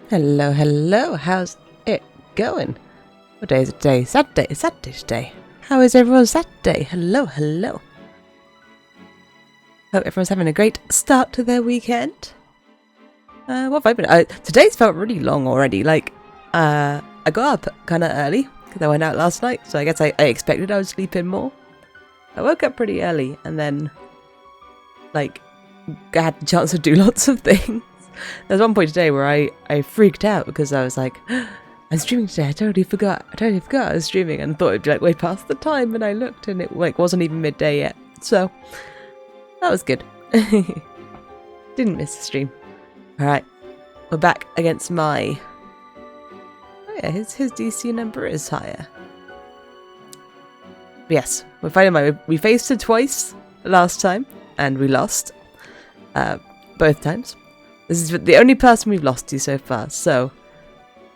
Hello, hello, how's it going? What day is it today? Saturday, it's Saturday today. How is everyone's Saturday? Hello, hello. Hope everyone's having a great start to their weekend. What have I been? Today's felt really long already. I got up kind of early because I went out last night, so I guess I expected I would sleep in more. I woke up pretty early and then, I had the chance to do lots of things. There's one point today where I freaked out because I was like, I'm streaming today, I totally forgot I was streaming and thought it'd be way past the time, and I looked and it wasn't even midday yet. So that was good. Didn't miss the stream. Alright, we're back against my... Oh yeah, his DC number is higher. But yes, we're fighting we faced her twice last time and we lost. Both times. This is the only person we've lost to so far, so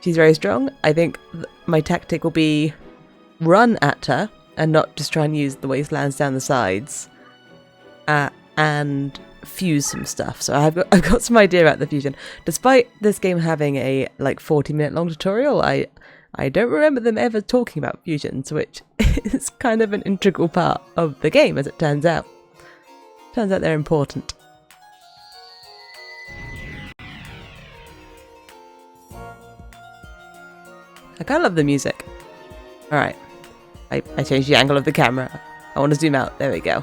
she's very strong. I think my tactic will be run at her and not just try and use the wastelands down the sides, and fuse some stuff. So I've got some idea about the fusion. Despite this game having a 40-minute long tutorial, I don't remember them ever talking about fusions, which is kind of an integral part of the game, as it turns out. Turns out they're important. I kind of love the music. Alright. I changed the angle of the camera. I want to zoom out. There we go.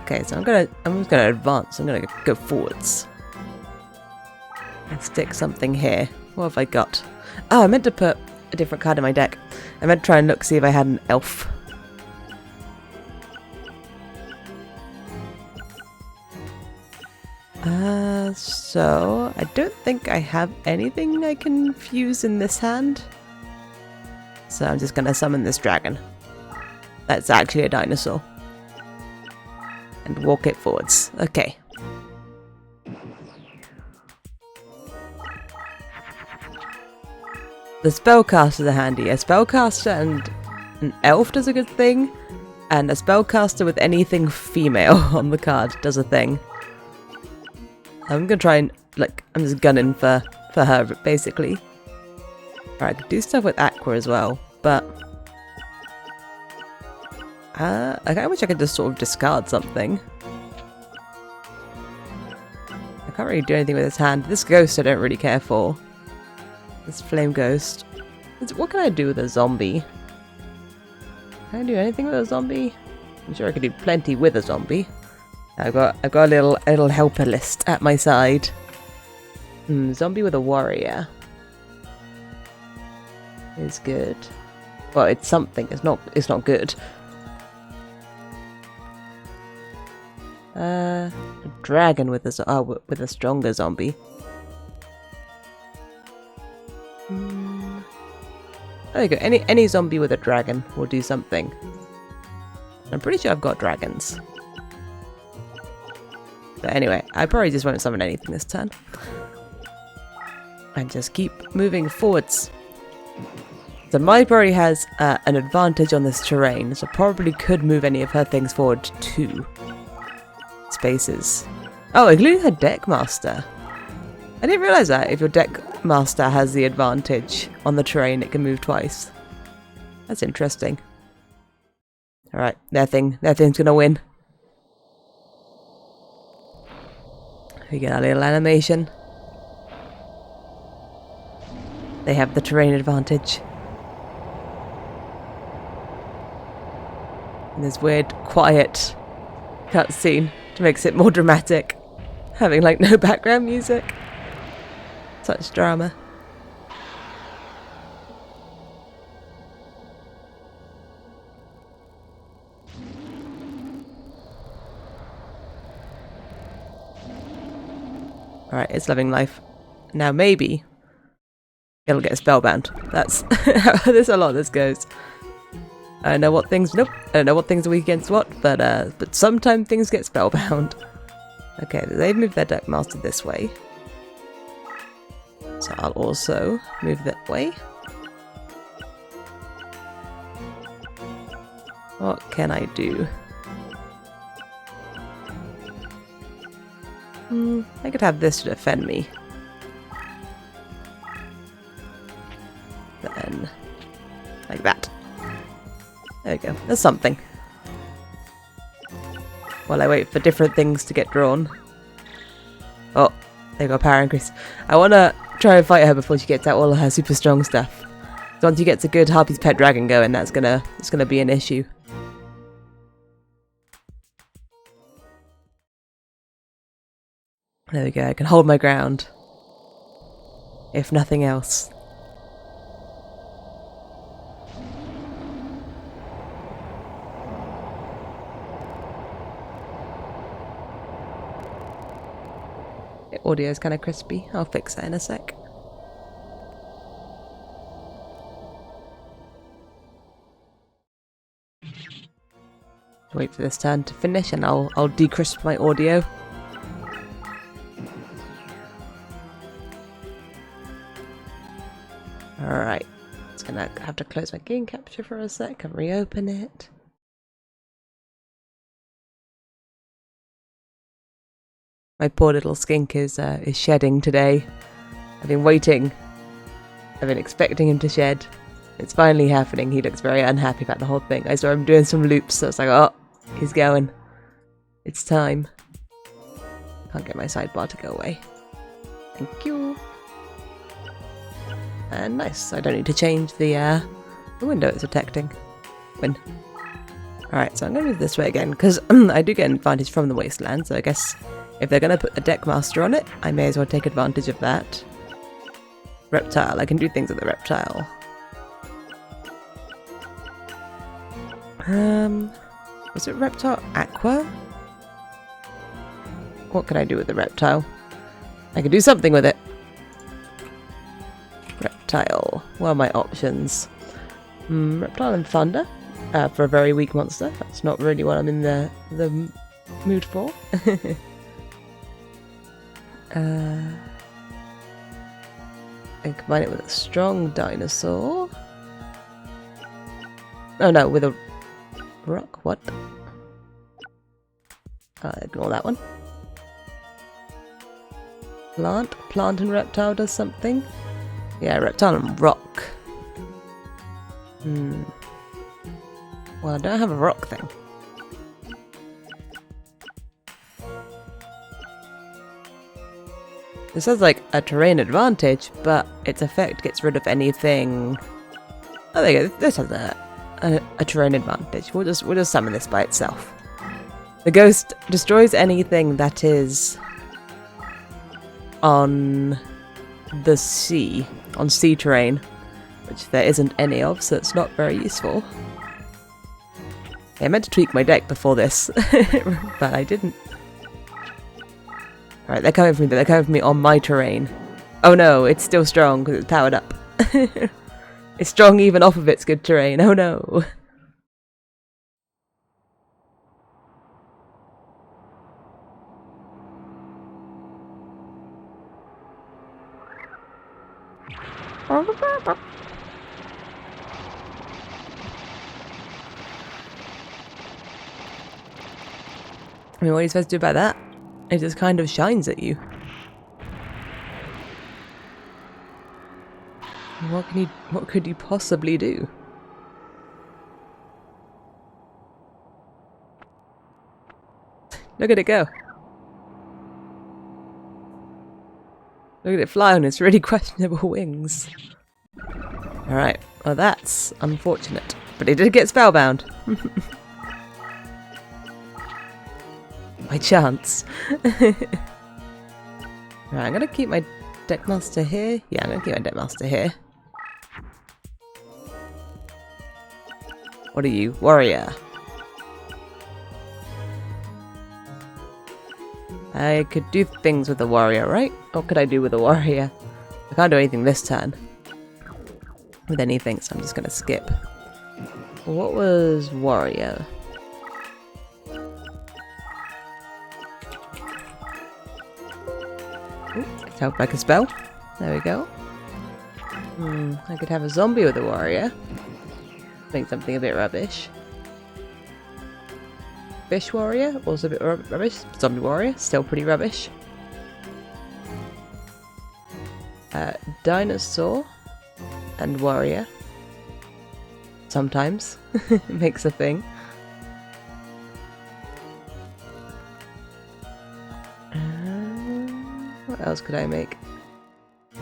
Okay, so I'm just gonna advance. I'm gonna go forwards. And stick something here. What have I got? Oh, I meant to put a different card in my deck. I meant to try and see if I had an elf. So I don't think I have anything I can fuse in this hand. So I'm just gonna summon this dragon. That's actually a dinosaur. And walk it forwards. Okay. The spellcasters are handy. A spellcaster and an elf does a good thing. And a spellcaster with anything female on the card does a thing. I'm gonna try and, I'm just gunning for her, basically. Alright, I could do stuff with Aqua as well, but... I wish I could just sort of discard something. I can't really do anything with this hand. This ghost I don't really care for. This flame ghost. What can I do with a zombie? Can I do anything with a zombie? I'm sure I could do plenty with a zombie. I've got a little helper list at my side. Zombie with a warrior is good. Well, it's something. It's not good. A dragon with a stronger zombie. There you go. Any zombie with a dragon will do something. I'm pretty sure I've got dragons. But anyway, I probably just won't summon anything this turn. And just keep moving forwards. So my already has an advantage on this terrain, so probably could move any of her things forward 2 spaces. Oh, including her deck master. I didn't realise that if your deck master has the advantage on the terrain, it can move twice. That's interesting. Alright, their thing's gonna win. We get our little animation. They have the terrain advantage. And this weird, quiet cutscene makes it more dramatic. Having no background music. Such drama. Alright, it's loving life. Now maybe it'll get spellbound. That's there's a lot of this goes. I don't know what things I don't know what things are weak against what, but sometimes things get spellbound. Okay, they've moved their deck master this way. So I'll also move that way. What can I do? I could have this to defend me. Then, like that. There we go. There's something. While I wait for different things to get drawn. Oh, there you go, power increase. I want to try and fight her before she gets out all of her super strong stuff. So once she gets a good Harpy's Pet Dragon going, it's gonna be an issue. There we go, I can hold my ground. If nothing else. The audio is kind of crispy. I'll fix that in a sec. Wait for this turn to finish and I'll decrisp my audio. Alright, it's gonna have to close my game capture for a sec and reopen it. My poor little skink is shedding today. I've been waiting. I've been expecting him to shed. It's finally happening. He looks very unhappy about the whole thing. I saw him doing some loops, so I was like, oh, he's going. It's time. Can't get my sidebar to go away. Thank you. And nice. I don't need to change the window it's detecting. Win. Alright, so I'm going to move this way again, because I do get an advantage from the wasteland, so I guess if they're going to put the Deckmaster on it, I may as well take advantage of that. Reptile. I can do things with the reptile. Was it Reptile Aqua? What can I do with the reptile? I can do something with it. Reptile. What are my options? Reptile and Thunder. For a very weak monster. That's not really what I'm in the mood for. And combine it with a strong dinosaur. Oh no, with a rock. What? Ignore that one. Plant and reptile does something. Yeah, reptile and rock. Well, I don't have a rock thing. This has like a terrain advantage, but its effect gets rid of anything. Oh, there you go. This has a terrain advantage. We'll just summon this by itself. The ghost destroys anything that is on the sea, on sea terrain, which there isn't any of, so it's not very useful. I meant to tweak my deck before this, but I didn't. Alright, they're coming for me, but they're coming for me on my terrain. Oh no, it's still strong because it's powered up. It's strong even off of its good terrain. Oh no. I mean, what are you supposed to do about that? It just kind of shines at you. What could you possibly do? Look at it go. Look at it fly on its really questionable wings. Alright, well that's unfortunate. But it did get spellbound. By chance. Right, I'm gonna keep my Deckmaster here. Yeah, I'm gonna keep my Deckmaster here. What are you? Warrior. I could do things with the warrior, right? What could I do with the warrior? I can't do anything this turn. With anything, so I'm just gonna skip. What was warrior? It's helped like a spell. There we go. I could have a zombie with a warrior. Make something a bit rubbish. Fish warrior, also a bit rubbish. Zombie warrior, still pretty rubbish. and warrior. Sometimes. It makes a thing. What else could I make?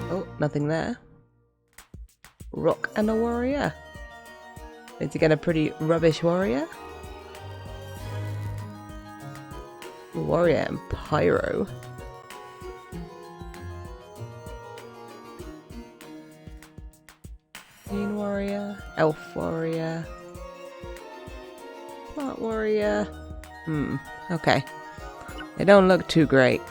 Oh, nothing there. Rock and a warrior. It's again a pretty rubbish warrior. Warrior and pyro. Green warrior, elf warrior, plant warrior. Okay. They don't look too great.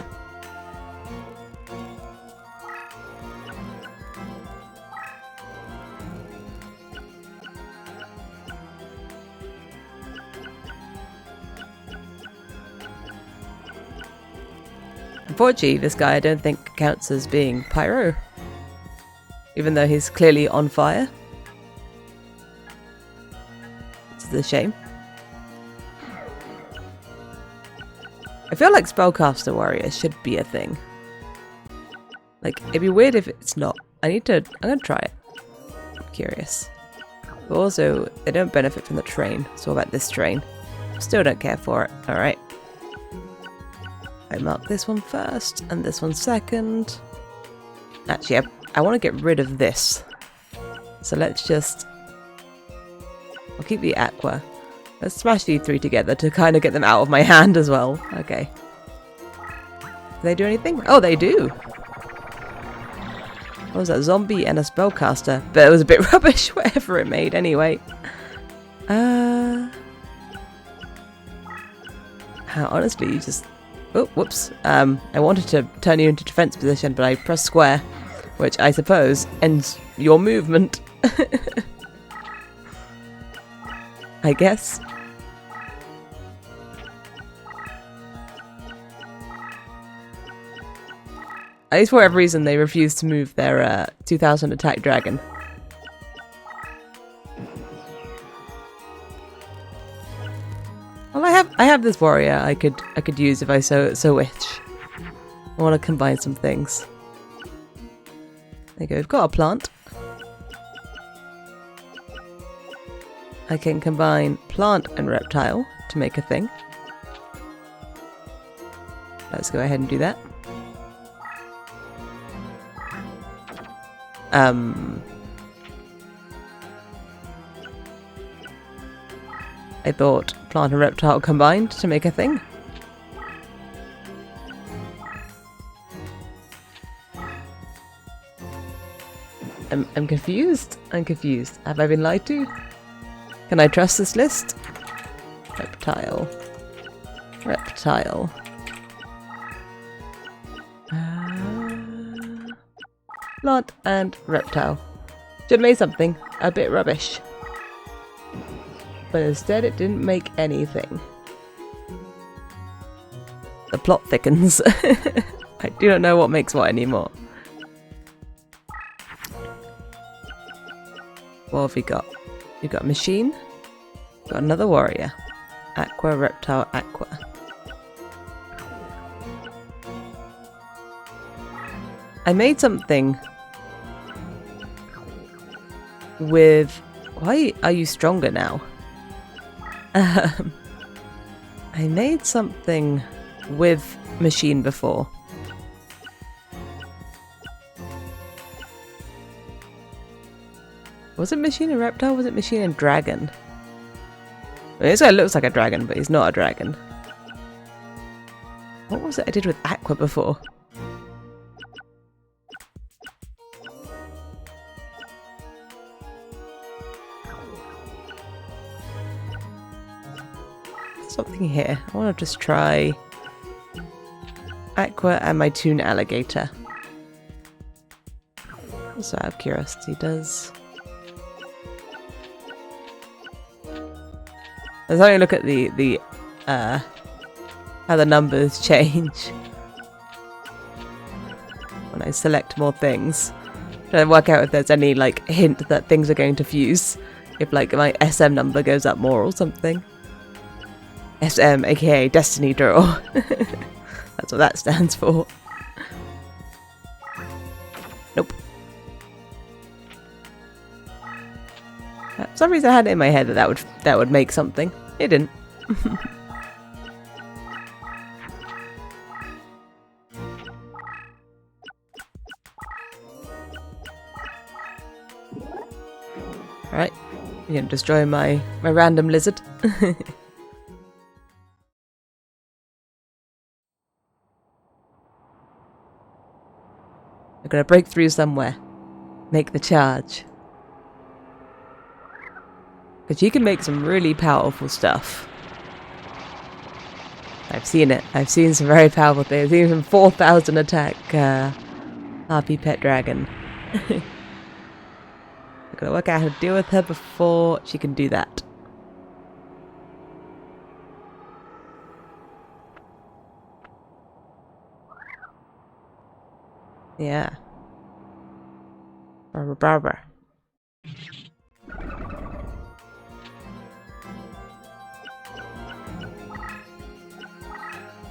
Unfortunately, this guy I don't think counts as being pyro. Even though he's clearly on fire. It's a shame. I feel like Spellcaster Warrior should be a thing. Like, it'd be weird if it's not. I'm gonna try it. I'm curious. But also, they don't benefit from the train. So what about this train? Still don't care for it. Alright. I mark this one first, and this one second. Actually, I want to get rid of this. So let's just... I'll keep the aqua. Let's smash these three together to kind of get them out of my hand as well. Okay. Do they do anything? Oh, they do! What was that? Zombie and a spellcaster. But it was a bit rubbish, whatever it made anyway. Honestly, you just... Oh, whoops. I wanted to turn you into defense position, but I pressed square, which I suppose ends your movement. I guess. At least for whatever reason, they refused to move their 2000 attack dragon. Well, I have this warrior I could use if I so wish. I want to combine some things. There you go. We've got a plant. I can combine plant and reptile to make a thing. Let's go ahead and do that. I thought plant and reptile combined to make a thing. I'm confused. I'm confused. Have I been lied to? Can I trust this list? Reptile. Reptile. Plant and reptile. Should have made something a bit rubbish. But instead it didn't make anything. The plot thickens. I do not know what makes what anymore. What have we got? We've got a machine. We've got another warrior. Aqua, reptile, aqua. I made something with... Why are you stronger now? I made something with machine before. Was it machine and reptile? Was it machine and dragon? I mean, this guy looks like a dragon, but he's not a dragon. What was it I did with aqua before? Something here. I want to just try aqua and my toon alligator. Also out of curiosity, does... Let's only look at the how the numbers change when I select more things. Trying to work out if there's any like hint that things are going to fuse. If like my SM number goes up more or something. SM, aka Destiny Draw. That's what that stands for. Nope. For some reason I had it in my head that would make something. It didn't. Alright. You're gonna destroy my random lizard. I'm gonna break through somewhere. Make the charge. Because you can make some really powerful stuff. I've seen it. I've seen some very powerful things. Even 4,000 attack RP pet dragon. I'm gonna work out how to deal with her before she can do that. Yeah. Barber.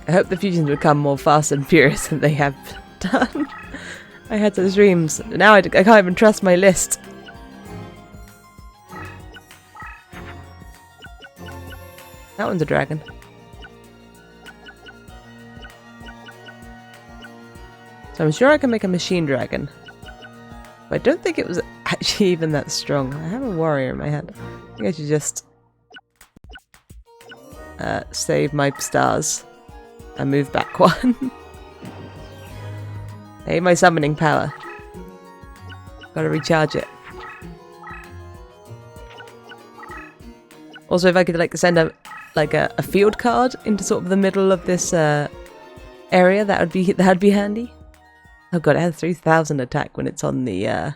I hope the fusions become more fast and furious than they have done. I had those dreams. Now I can't even trust my list. That one's a dragon. So I'm sure I can make a machine dragon. But I don't think it was actually even that strong. I have a warrior in my head. I think I should just save my stars and move back one. I hate my summoning power. Gotta recharge it. Also, if I could like send a field card into sort of the middle of this area, that'd be handy. Oh god, it has 3,000 attack when it's on the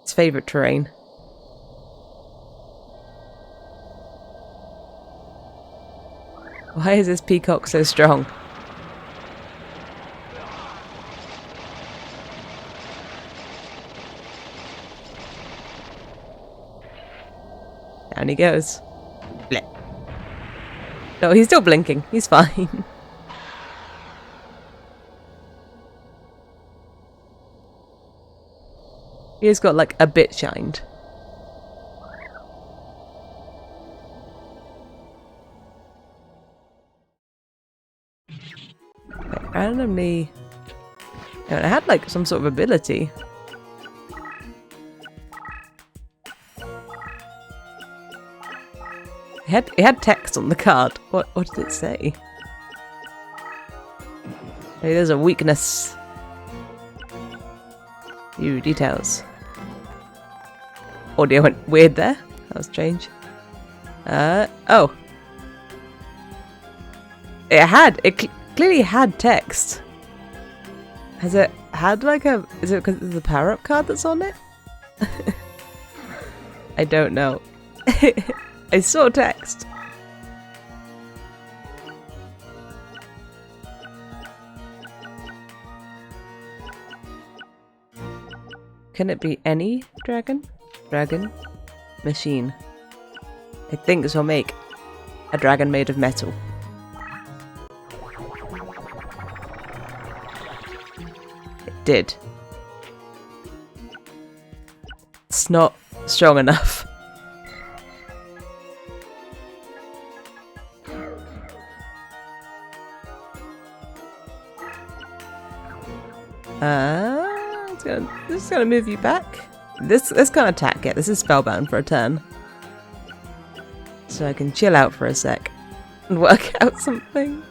its favorite terrain. Why is this peacock so strong? Down he goes. Blech. No, he's still blinking. He's fine. He just got like a bit shined. Okay, randomly... I had like some sort of ability. It had text on the card. What did it say? Hey, there's a weakness. View details. Audio went weird there. That was strange. Oh. It clearly had text. Has it had like a... Is it because of the power-up card that's on it? I don't know. I saw text. Can it be any dragon? Dragon? Machine. I think this will make a dragon made of metal. It did. It's not strong enough. This is gonna move you back. This can't attack yet. This is spellbound for a turn. So I can chill out for a sec and work out something.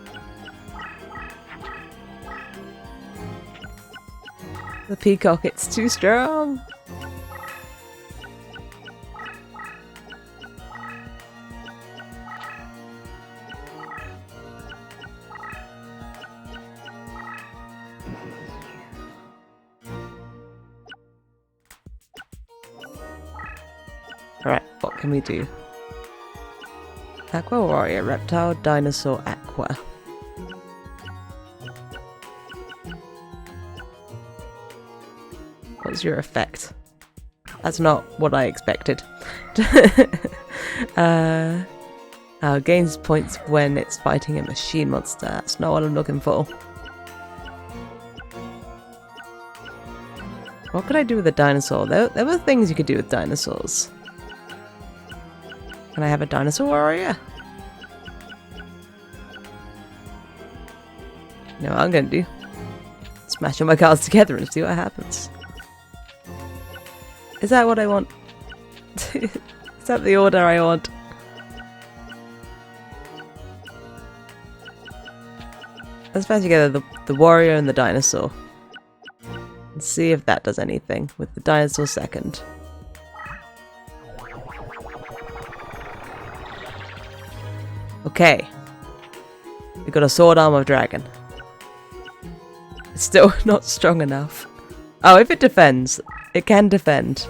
The peacock, it's too strong. Alright, what can we do? Aqua warrior, reptile, dinosaur, aqua. What's your effect? That's not what I expected. Gains points when it's fighting a machine monster. That's not what I'm looking for. What could I do with a dinosaur? There were things you could do with dinosaurs. Can I have a dinosaur warrior? You know what I'm gonna do? Smash all my cards together and see what happens. Is that what I want? Is that the order I want? Let's smash together the warrior and the dinosaur. And see if that does anything with the dinosaur second. Okay. We got a sword arm of dragon. It's still not strong enough. Oh, if it defends, it can defend.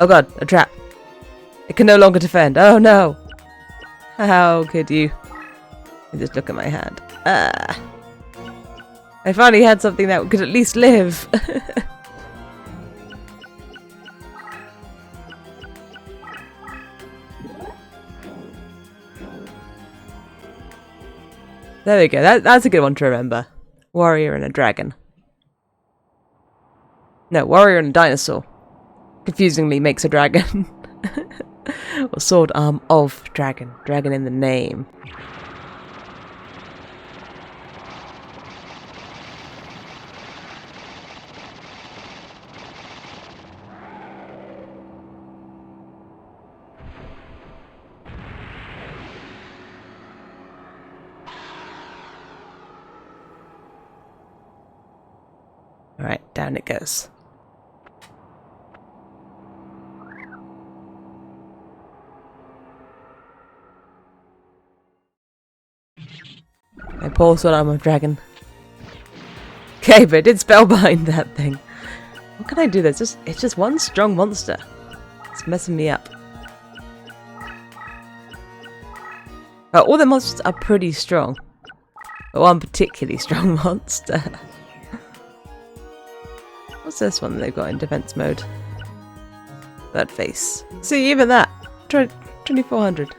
Oh god, a trap. It can no longer defend. Oh no! How could you? Just look at my hand. Ah. I finally had something that could at least live. There we go. That's a good one to remember. Warrior and a dragon. No, warrior and a dinosaur. Confusingly makes a dragon. Or sword arm of dragon. Dragon in the name. Alright, down it goes. My poor sword arm of dragon. Okay, but it did spellbind that thing. What can I do? It's just one strong monster. It's messing me up. Oh, all the monsters are pretty strong. But one particularly strong monster. What's this one they've got in defense mode? Bird face. See, even that. 2400.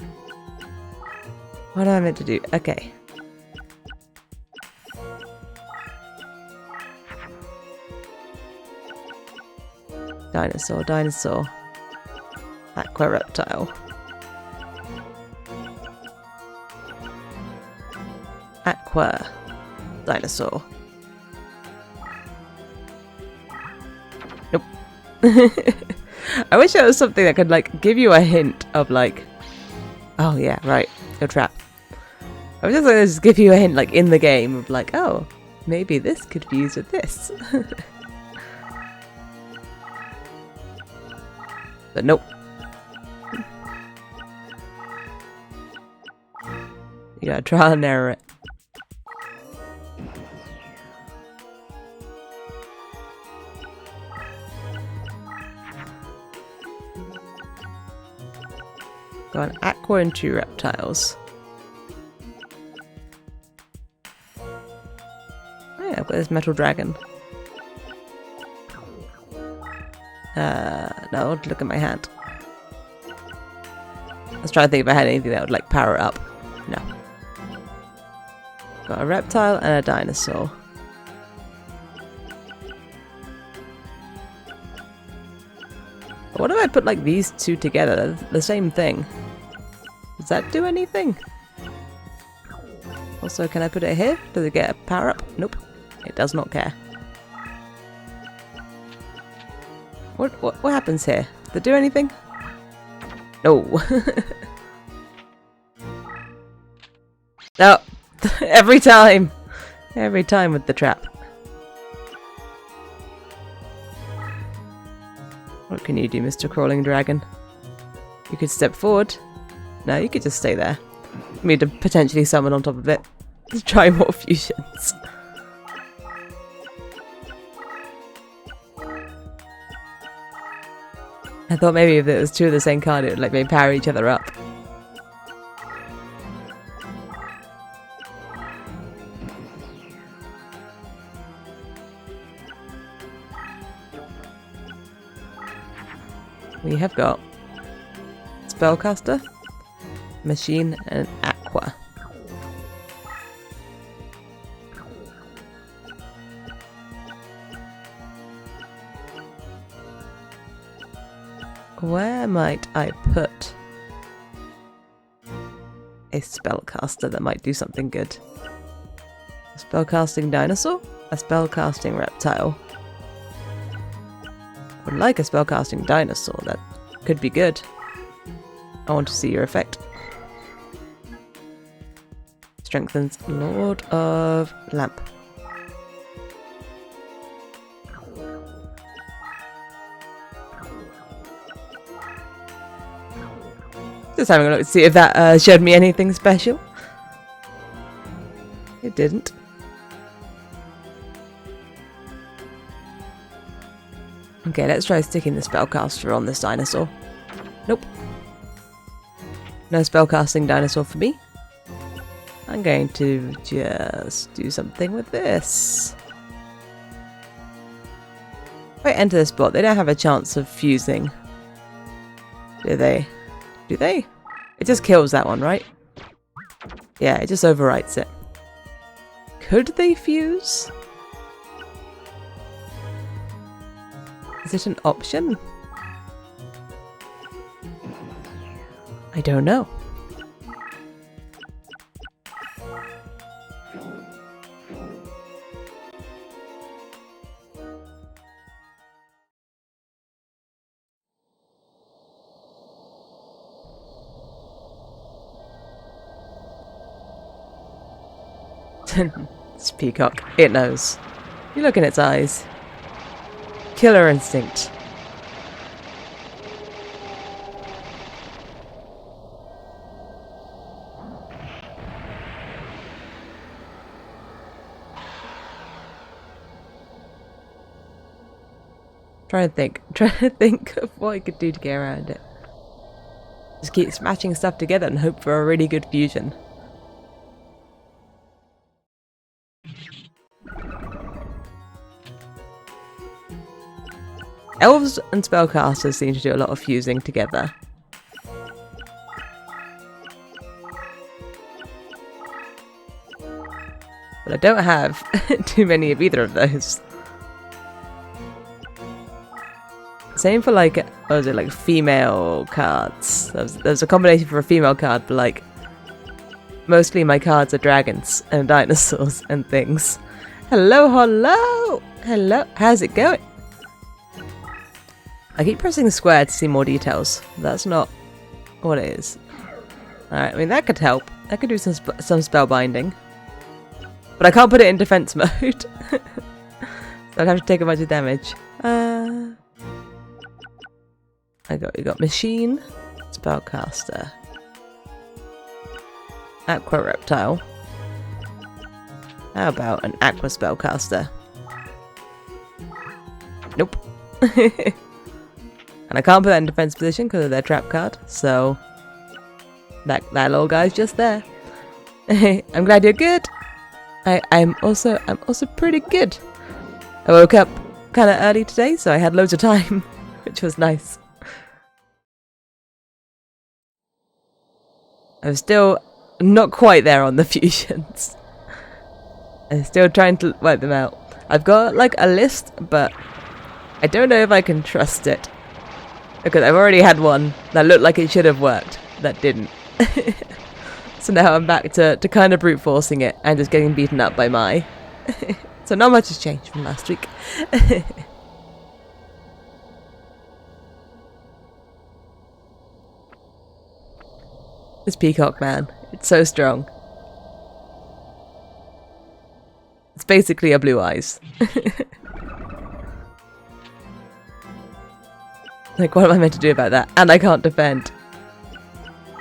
What am I meant to do? Okay. Dinosaur, dinosaur. Aqua reptile. Aqua dinosaur. Nope. I wish there was something that could like give you a hint of like, oh yeah, right, you're trapped. I was just like, just give you a hint like in the game of like, oh, maybe this could be used with this. But nope. You gotta trial and error it. Got an aqua and 2 reptiles. Oh yeah, I've got this metal dragon. No, look at my hand. I was trying to think if I had anything that would like power it up. No. Got a reptile and a dinosaur. What if I put like these two together? They're the same thing. Does that do anything? Also, can I put it here? Does it get a power up? Nope. It does not care. What happens here? Does it do anything? No. No. Every time. Every time with the trap. What can you do, Mr. Crawling Dragon? You could step forward. No, you could just stay there. You need to potentially summon on top of it. Let's try more fusions. I thought maybe if it was 2 of the same card, it would like maybe power each other up. We have got Spellcaster, Machine, and Aqua. where might I put a spellcaster that might do something good? A spellcasting dinosaur? A spellcasting reptile? I would like a spellcasting dinosaur. That could be good. I want to see your effect. Strengthens Lord of Lamp. Just having a look to see if that showed me anything special. It didn't. Okay, let's try sticking the spellcaster on this dinosaur. Nope. No spellcasting dinosaur for me. I'm going to just do something with this. If I enter this spot, they don't have a chance of fusing. Do they? Do they? It just kills that one, right? Yeah, it just overwrites it. Could they fuse? Is it an option? I don't know. It's peacock. It knows. You look in its eyes. Killer instinct. Try to think of what I could do to get around it. Just keep smashing stuff together and hope for a really good fusion. Elves and spellcasters seem to do a lot of fusing together. But I don't have too many of either of those. Same for like, what was it, like female cards. There's a combination for a female card, but like mostly my cards are dragons and dinosaurs and things. Hello, hello! Hello, how's it going? I keep pressing square to see more details. That's not what it is. Alright, I mean that could help. That could do some spell binding. But I can't put it in defense mode. So I'd have to take a bunch of damage. You got machine, spellcaster, aqua reptile. How about an aqua spellcaster? Nope. And I can't put that in defense position because of their trap card, so that little guy's just there. I'm glad you're good. I'm also pretty good. I woke up kind of early today, so I had loads of time, which was nice. I'm still not quite there on the fusions. I'm still trying to work them out. I've got like a list, but I don't know if I can trust it. Because I've already had one that looked like it should have worked, that didn't. So now I'm back to kind of brute forcing it and just getting beaten up by Mai. So not much has changed from last week. This peacock, man, it's so strong. It's basically a blue eyes. Like, what am I meant to do about that? And I can't defend.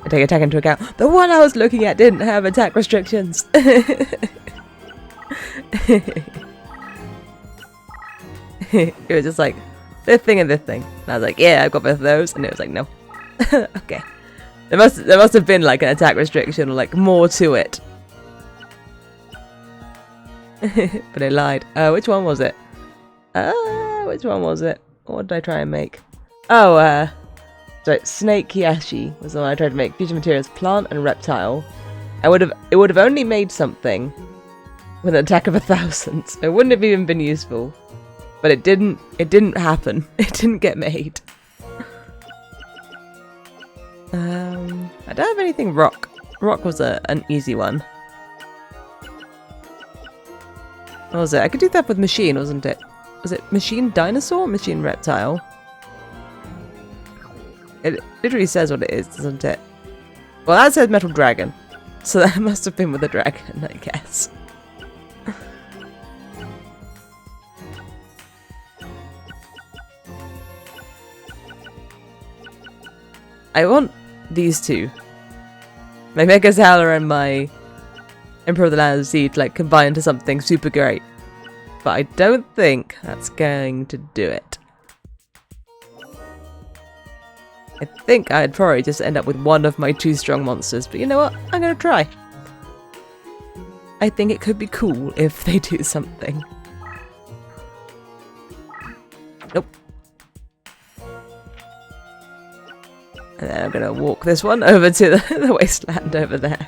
I take attack into account. The one I was looking at didn't have attack restrictions. It was just like, this thing and this thing. And I was like, yeah, I've got both of those. And it was like, no. Okay. There must have been like an attack restriction or like more to it. But I lied. Which one was it? Which one was it? What did I try and make? Oh, so Snake Kiashi was the one I tried to make. Future materials, plant and reptile. It would have only made something with an attack of 1,000. It wouldn't have even been useful. But it didn't happen. It didn't get made. I don't have anything rock. Rock was an easy one. What was it? I could do that with machine, wasn't it? Was it machine dinosaur or machine reptile? It literally says what it is, doesn't it? Well, that says metal dragon. So that must have been with a dragon, I guess. I want these two. My Mega Howler and my Emperor of the Land of the Sea to like combine into something super great. But I don't think that's going to do it. I think I'd probably just end up with one of my two strong monsters, but you know what? I'm gonna try. I think it could be cool if they do something. Nope. And then I'm gonna walk this one over to the wasteland over there.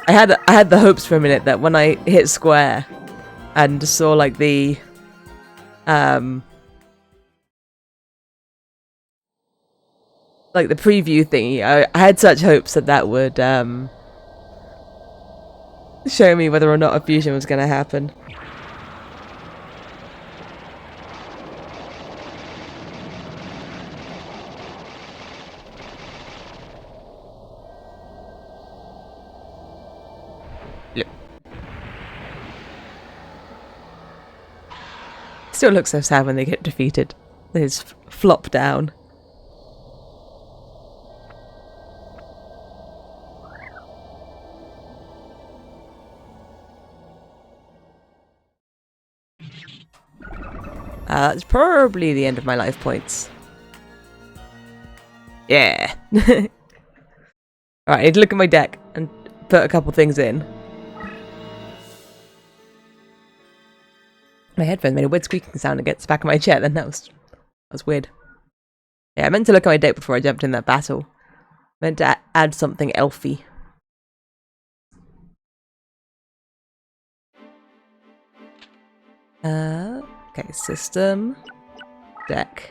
I had the hopes for a minute that when I hit square and saw like the like the preview thingy, I had such hopes that that would show me whether or not a fusion was going to happen. Yep. Still looks so sad when they get defeated. They just flop down. That's probably the end of my life points. Yeah. Alright, I need to look at my deck and put a couple things in. My headphones made a weird squeaking sound against the back of my chair, then that was weird. Yeah, I meant to look at my deck before I jumped in that battle. I meant to add something elfy. Okay, system, deck.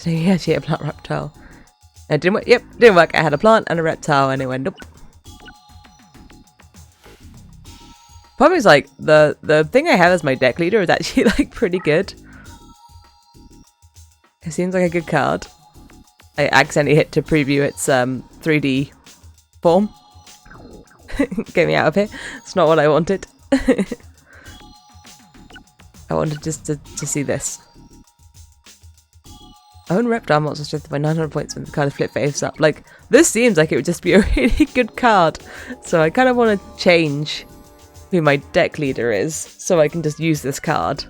So you actually had a plant reptile. It didn't work. Yep, didn't work. I had a plant and a reptile and it went nope. Problem is like the thing I have as my deck leader is actually like pretty good. It seems like a good card. I accidentally hit to preview its 3D form. Get me out of here. It's not what I wanted. I wanted just to see this. Own reptile monster strength by 900 points when the card is flipped face up. Like, this seems like it would just be a really good card. So I kind of want to change who my deck leader is so I can just use this card.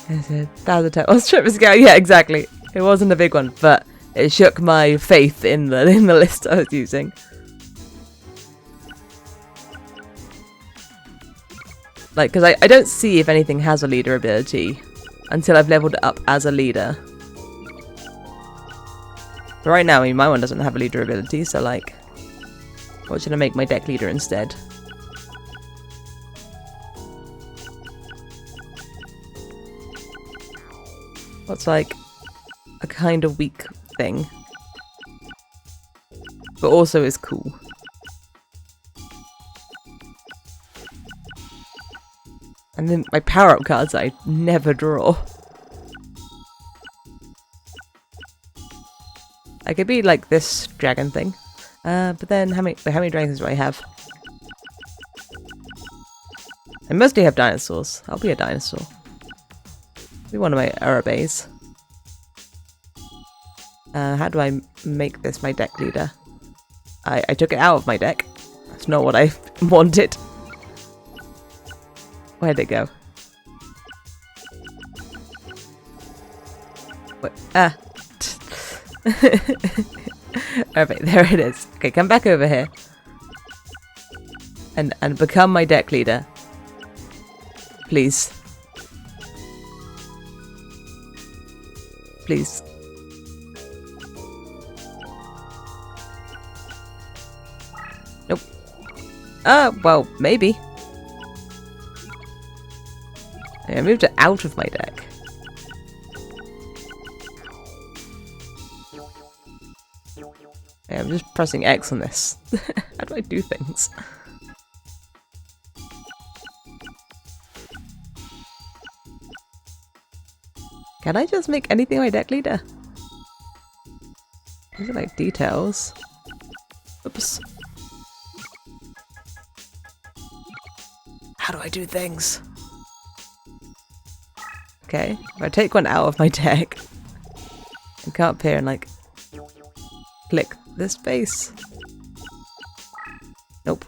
There's 1,000 times. Oh, strip scale. Yeah, exactly. It wasn't a big one, but it shook my faith in the list I was using. Like, because I don't see if anything has a leader ability until I've leveled it up as a leader. But right now, I mean, my one doesn't have a leader ability, so like, what should I make my deck leader instead? What's like a kind of weak thing, but also is cool? And then my power-up cards I never draw. I could be like this dragon thing. But then how many dragons do I have? I mostly have dinosaurs. I'll be a dinosaur. Be one of my Arabes. How do I make this my deck leader? I took it out of my deck. That's not what I wanted. Where'd it go? Wait, Alright, there it is. Okay, come back over here. And become my deck leader. Please. Please. Nope. Well, maybe. I moved it out of my deck. Yeah, I'm just pressing X on this. How do I do things? Can I just make anything my deck leader? These are like details. Oops. How do I do things? Okay, if I take one out of my deck, I come up here and like click this space. Nope.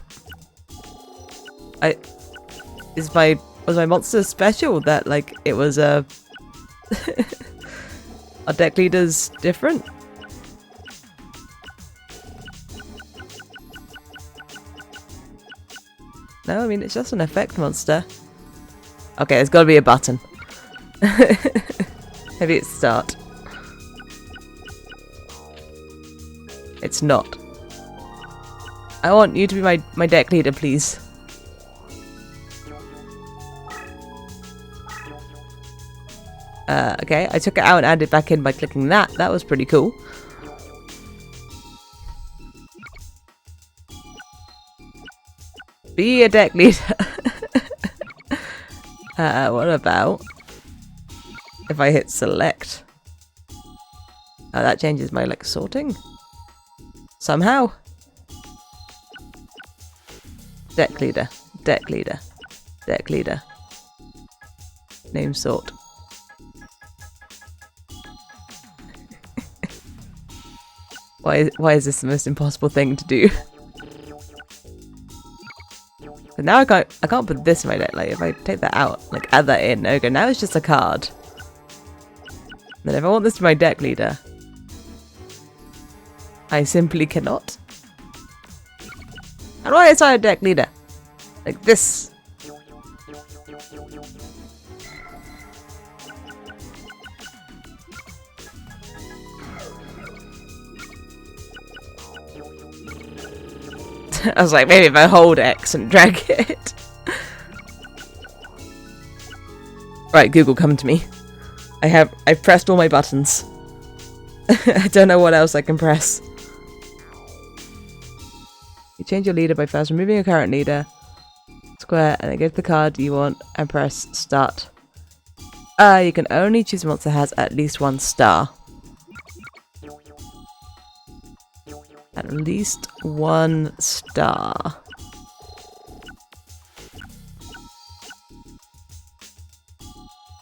Was my monster special that like it was a our deck leader's different? No, I mean it's just an effect monster. Okay, there's got to be a button. Maybe it's start. It's not. I want you to be my deck leader, please. Okay, I took it out and added it back in by clicking that. That was pretty cool. Be a deck leader. What about if I hit select? Oh, that changes my like sorting. Somehow. Deck leader, deck leader, deck leader. Name sort. Why is this the most impossible thing to do? But now I can't put this in my deck. Like if I take that out, like add that in, okay, now it's just a card. Then if I want this to be my deck leader, I simply cannot. How do I assign a deck leader? Like this. I was like, maybe if I hold X and drag it. Right, Google, come to me. I've pressed all my buttons. I don't know what else I can press. You change your leader by first removing your current leader. Square, and then go to the card you want and press start. You can only choose a monster that has at least 1 star. At least 1 star.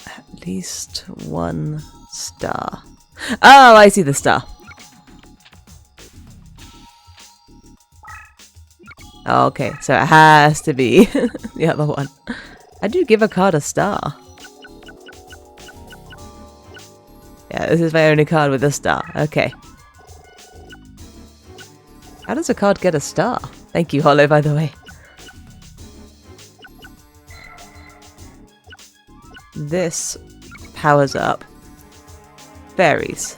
At least 1 star. Oh, I see the star. Okay, so it has to be the other one. How do you give a card a star? Yeah, this is my only card with a star. Okay. How does a card get a star? Thank you, Hollow, by the way. This powers up fairies.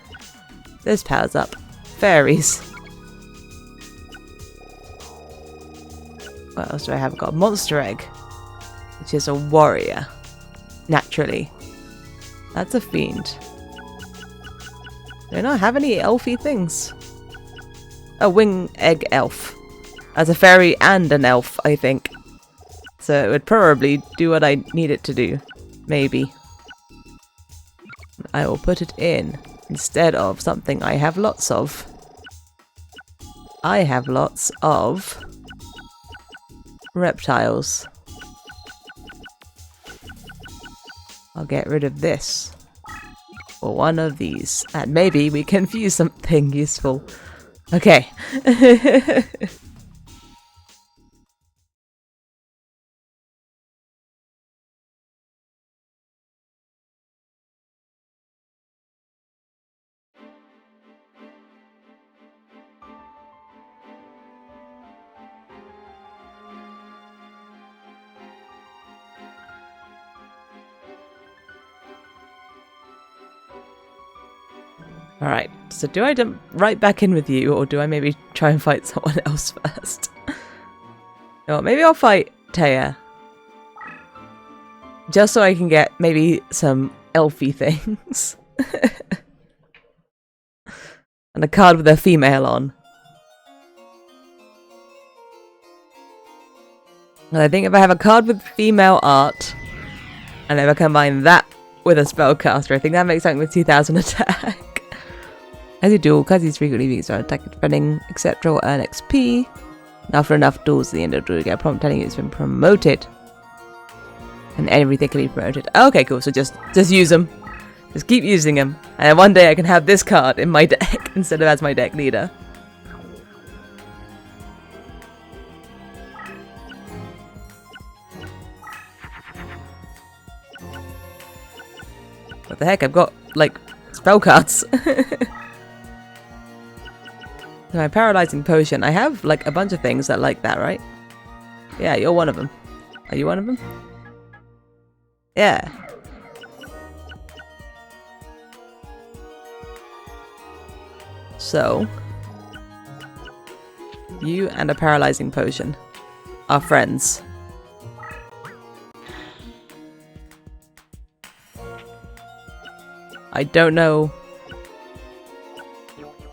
This powers up fairies. What else do I have? I've got a monster egg, which is a warrior. Naturally. That's a fiend. Do I not have any elfy things? A wing egg elf. As a fairy and an elf, I think. So it would probably do what I need it to do. Maybe. I will put it in instead of something I have lots of. I have lots of reptiles. I'll get rid of this. Or one of these. And maybe we can fuse something useful. Okay. Alright, so do I jump right back in with you, or do I maybe try and fight someone else first? No, maybe I'll fight Taya. Just so I can get maybe some elfy things. And a card with a female on. And I think if I have a card with female art, and if I combine that with a spellcaster, I think that makes something with 2000 attack. As you duel, cards use frequently being started attack defending, etc. will earn XP. And after enough duels, at the end of the duel, you get a prompt telling you it's been promoted. And everything can be promoted. Okay, cool. So just use them. Just keep using them. And then one day I can have this card in my deck instead of as my deck leader. What the heck? I've got, like, spell cards. My paralyzing potion. I have, like, a bunch of things that like that, right? Yeah, you're one of them. Are you one of them? Yeah. So, you and a paralyzing potion are friends. I don't know.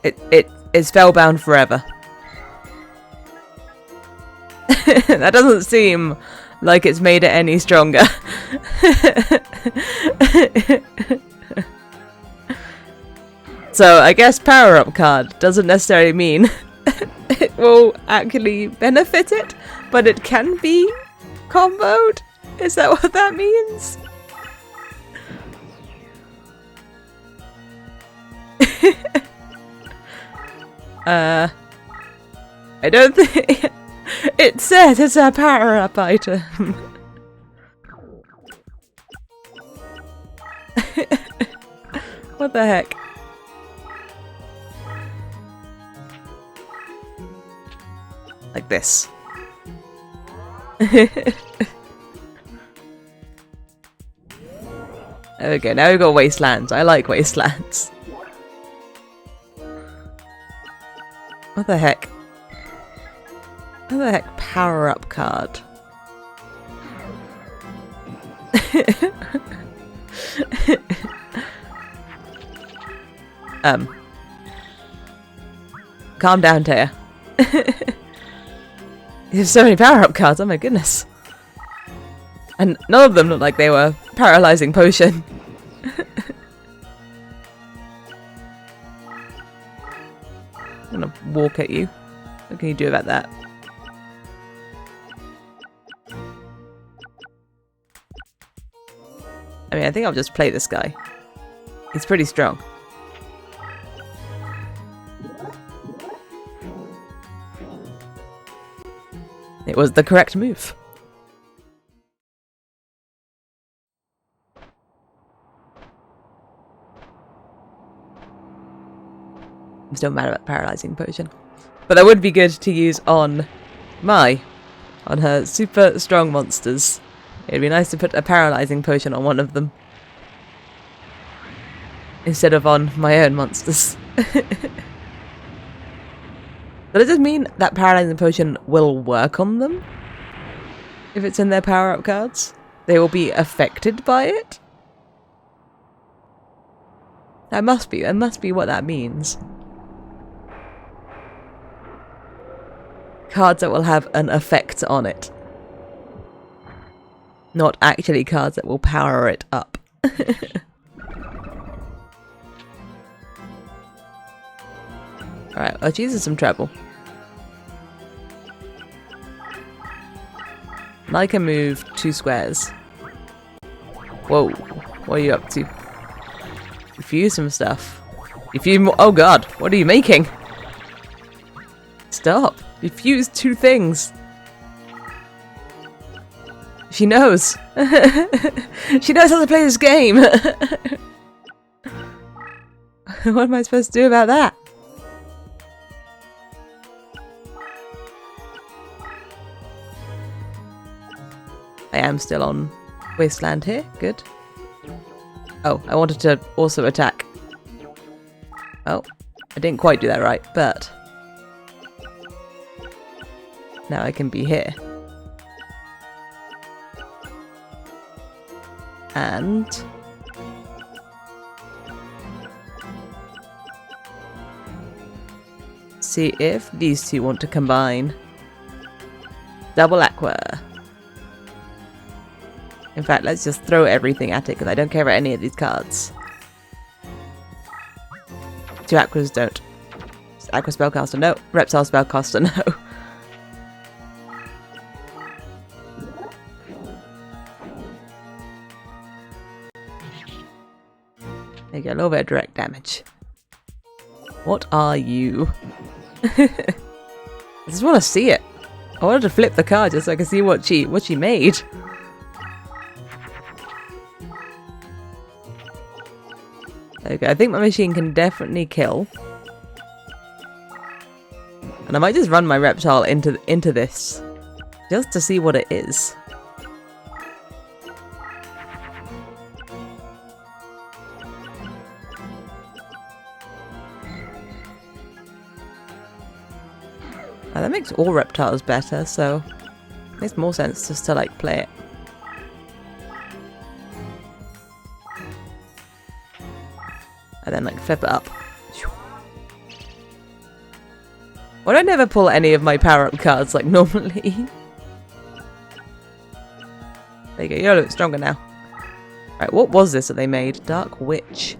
It is spellbound forever. That doesn't seem like it's made it any stronger. So I guess power up card doesn't necessarily mean it will actually benefit it, but it can be comboed. Is that what that means? I don't think it says it's a power up item. What the heck? Like this. There we go, now we've got Wastelands. I like Wastelands. What the heck? What the heck? Power up card. Calm down, Taya. You have so many power up cards, oh my goodness. And none of them look like they were paralyzing potion. I'm gonna walk at you. What can you do about that? I mean, I think I'll just play this guy. He's pretty strong. It was the correct move. I'm still mad about paralyzing potion. But that would be good to use on her super strong monsters. It'd be nice to put a paralyzing potion on one of them. Instead of on my own monsters. But does it mean that paralyzing potion will work on them? If it's in their power-up cards? They will be affected by it? That must be what that means. Cards that will have an effect on it. Not actually cards that will power it up. Alright, let's use some treble. And I can move 2 squares. Whoa, what are you up to? Refuse some stuff. Oh god, what are you making? Stop. Refuse 2 things. She knows. She knows how to play this game. What am I supposed to do about that? I am still on Wasteland here. Good. Oh, I wanted to also attack. Oh, I didn't quite do that right, but now I can be here. and see if these two want to combine. Double aqua. In fact, let's just throw everything at it because I don't care about any of these cards. Two aquas don't. Aqua spellcaster, no. Reptile spellcaster, no. There you go, a little bit of direct damage. What are you? I just want to see it. I wanted to flip the card just so I can see what she made. Okay, I think my machine can definitely kill. And I might just run my reptile into this. Just to see what it is. That makes all reptiles better, so it makes more sense just to like play it. And then like flip it up. Why do I never pull any of my power-up cards like normally? There you go, you look stronger now. Right, what was this that they made? Dark Witch.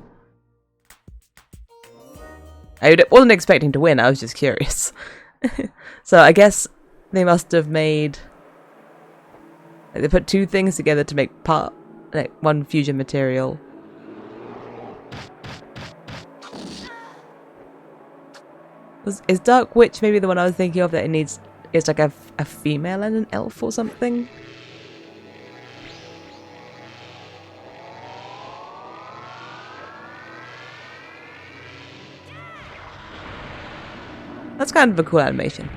I wasn't expecting to win, I was just curious. So I guess they must have made... Like, they put two things together to make one fusion material. Is Dark Witch maybe the one I was thinking of that it's like a female and an elf or something? That's kind of a cool animation.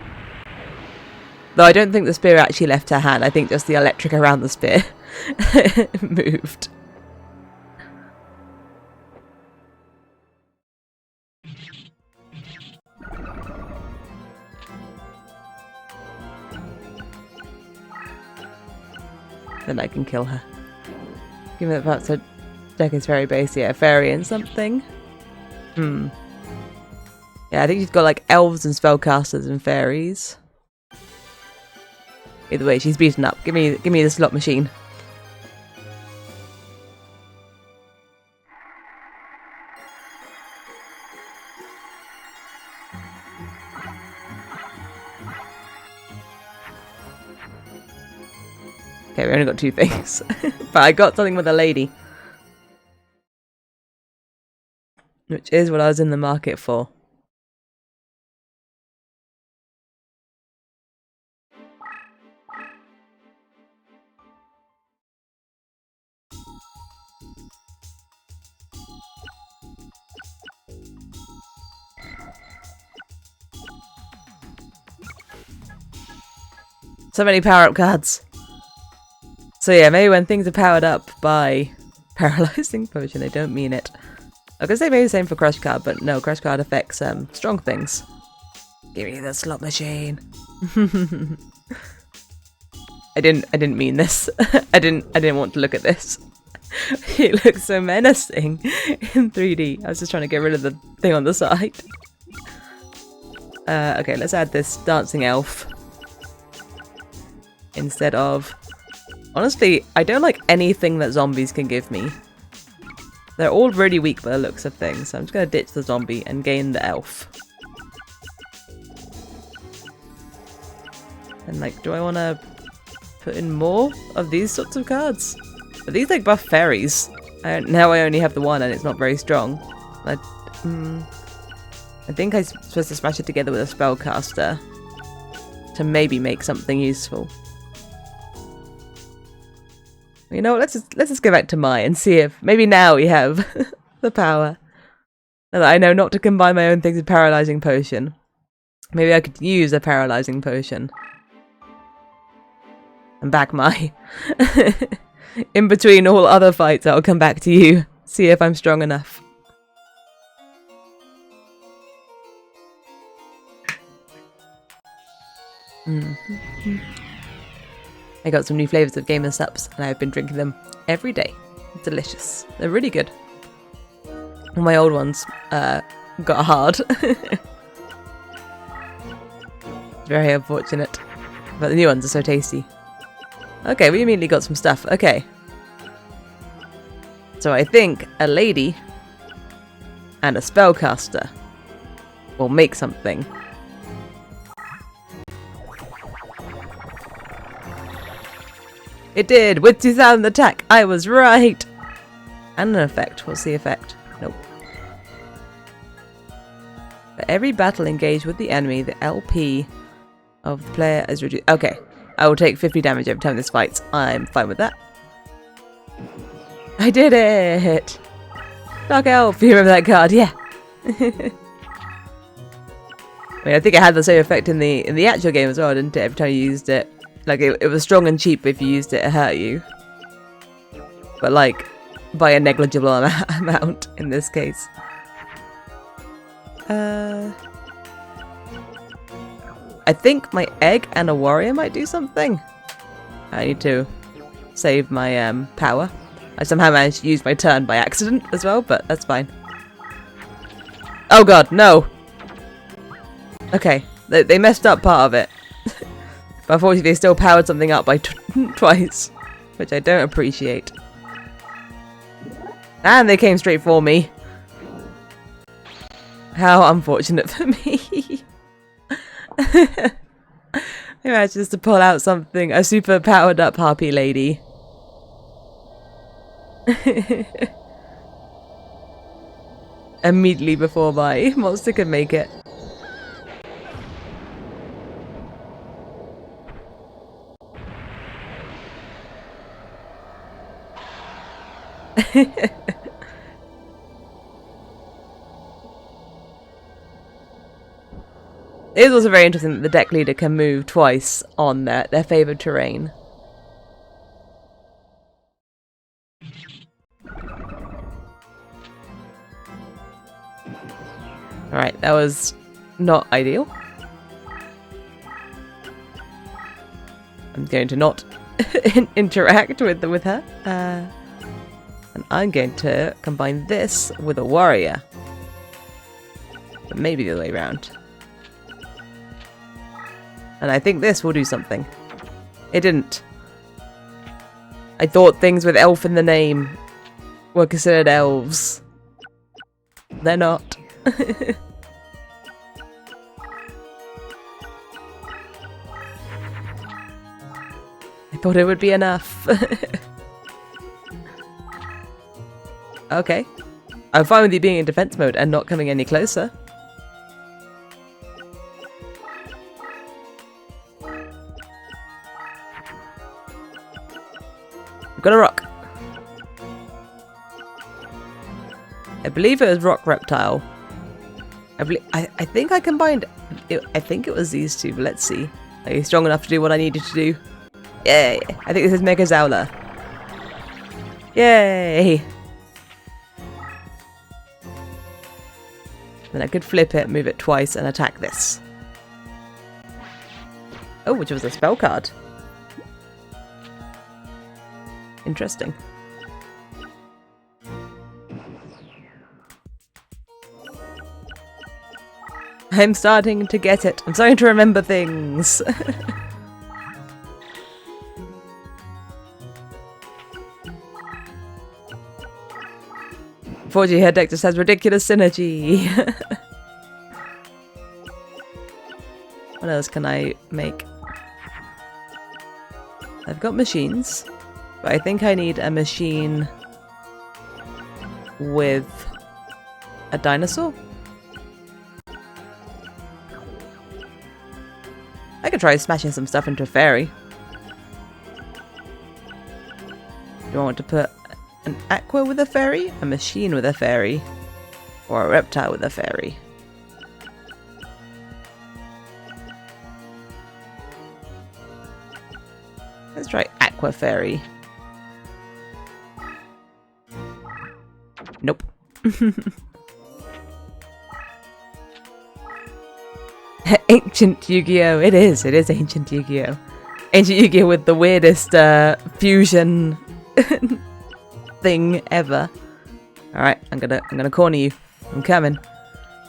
Though I don't think the spear actually left her hand, I think just the electric around the spear moved. Then I can kill her. Give me that part so deck is very base, yeah, fairy and something. Yeah, I think she's got like elves and spellcasters and fairies. Either way, she's beaten up. Give me the slot machine. Okay, we only got two things. But I got something with a lady. Which is what I was in the market for. So many power-up cards. So yeah, maybe when things are powered up by paralyzing potion, they don't mean it. I was gonna say maybe the same for crush card, but no, crush card affects strong things. Give me the slot machine. I didn't mean this. I didn't want to look at this. It looks so menacing in 3D. I was just trying to get rid of the thing on the side. Okay, let's add this dancing elf instead of... Honestly, I don't like anything that zombies can give me. They're all really weak by the looks of things, so I'm just going to ditch the zombie and gain the elf. And like, do I want to put in more of these sorts of cards? Are these like buff fairies? Now I only have the one and it's not very strong. I think I'm supposed to smash it together with a spellcaster to maybe make something useful. You know what, let's just go back to Mai and see if maybe now we have the power. Now that I know not to combine my own things with paralyzing potion. Maybe I could use a paralyzing potion. And back Mai. In between all other fights, I'll come back to you. See if I'm strong enough. I got some new flavours of Gamer Sups and I've been drinking them every day. delicious. They're really good. My old ones got hard. Very unfortunate. But the new ones are so tasty. Okay, we immediately got some stuff. Okay. So I think a lady and a spellcaster will make something. It did! With 2000 attack! I was right! And an effect. What's the effect? Nope. For every battle engaged with the enemy, the LP of the player is reduced. Okay. I will take 50 damage every time this fights. I'm fine with that. I did it! Dark Elf! You remember that card? Yeah! I mean, I think it had the same effect in the actual game as well, didn't it? Every time you used it. Like, it was strong and cheap if you used it, it hurt you. But, like, by a negligible amount in this case. I think my egg and a warrior might do something. I need to save my power. I somehow managed to use my turn by accident as well, but that's fine. Oh god, no! Okay, they messed up part of it. But unfortunately they still powered something up by twice, which I don't appreciate. And they came straight for me. How unfortunate for me. I managed just to pull out something, a super powered up harpy lady. Immediately before my monster could make it. It is also very interesting that the deck leader can move twice on their favoured terrain. Alright, that was not ideal. I'm going to not interact with her. And I'm going to combine this with a warrior. But maybe the other way around. And I think this will do something. It didn't. I thought things with elf in the name were considered elves. They're not. I thought it would be enough. Okay. I'm fine with you being in defense mode and not coming any closer. I've got a rock. I believe it was rock reptile. I think I combined it, I think it was these two, but let's see. Are you strong enough to do what I needed to do? Yay! I think this is Mega Zowler. Yay! Then I could flip it, move it twice, and attack this. Oh, which was a spell card. Interesting. I'm starting to get it. I'm starting to remember things. Unfortunately, her deck just has ridiculous synergy. What else can I make? I've got machines, but I think I need a machine with a dinosaur. I could try smashing some stuff into a fairy. Do I want to put an aqua with a fairy, a machine with a fairy, or a reptile with a fairy? Let's try aqua fairy. Nope. Ancient Yu-Gi-Oh! It is Ancient Yu-Gi-Oh! Ancient Yu-Gi-Oh! With the weirdest fusion thing ever. Alright, I'm gonna corner you. I'm coming.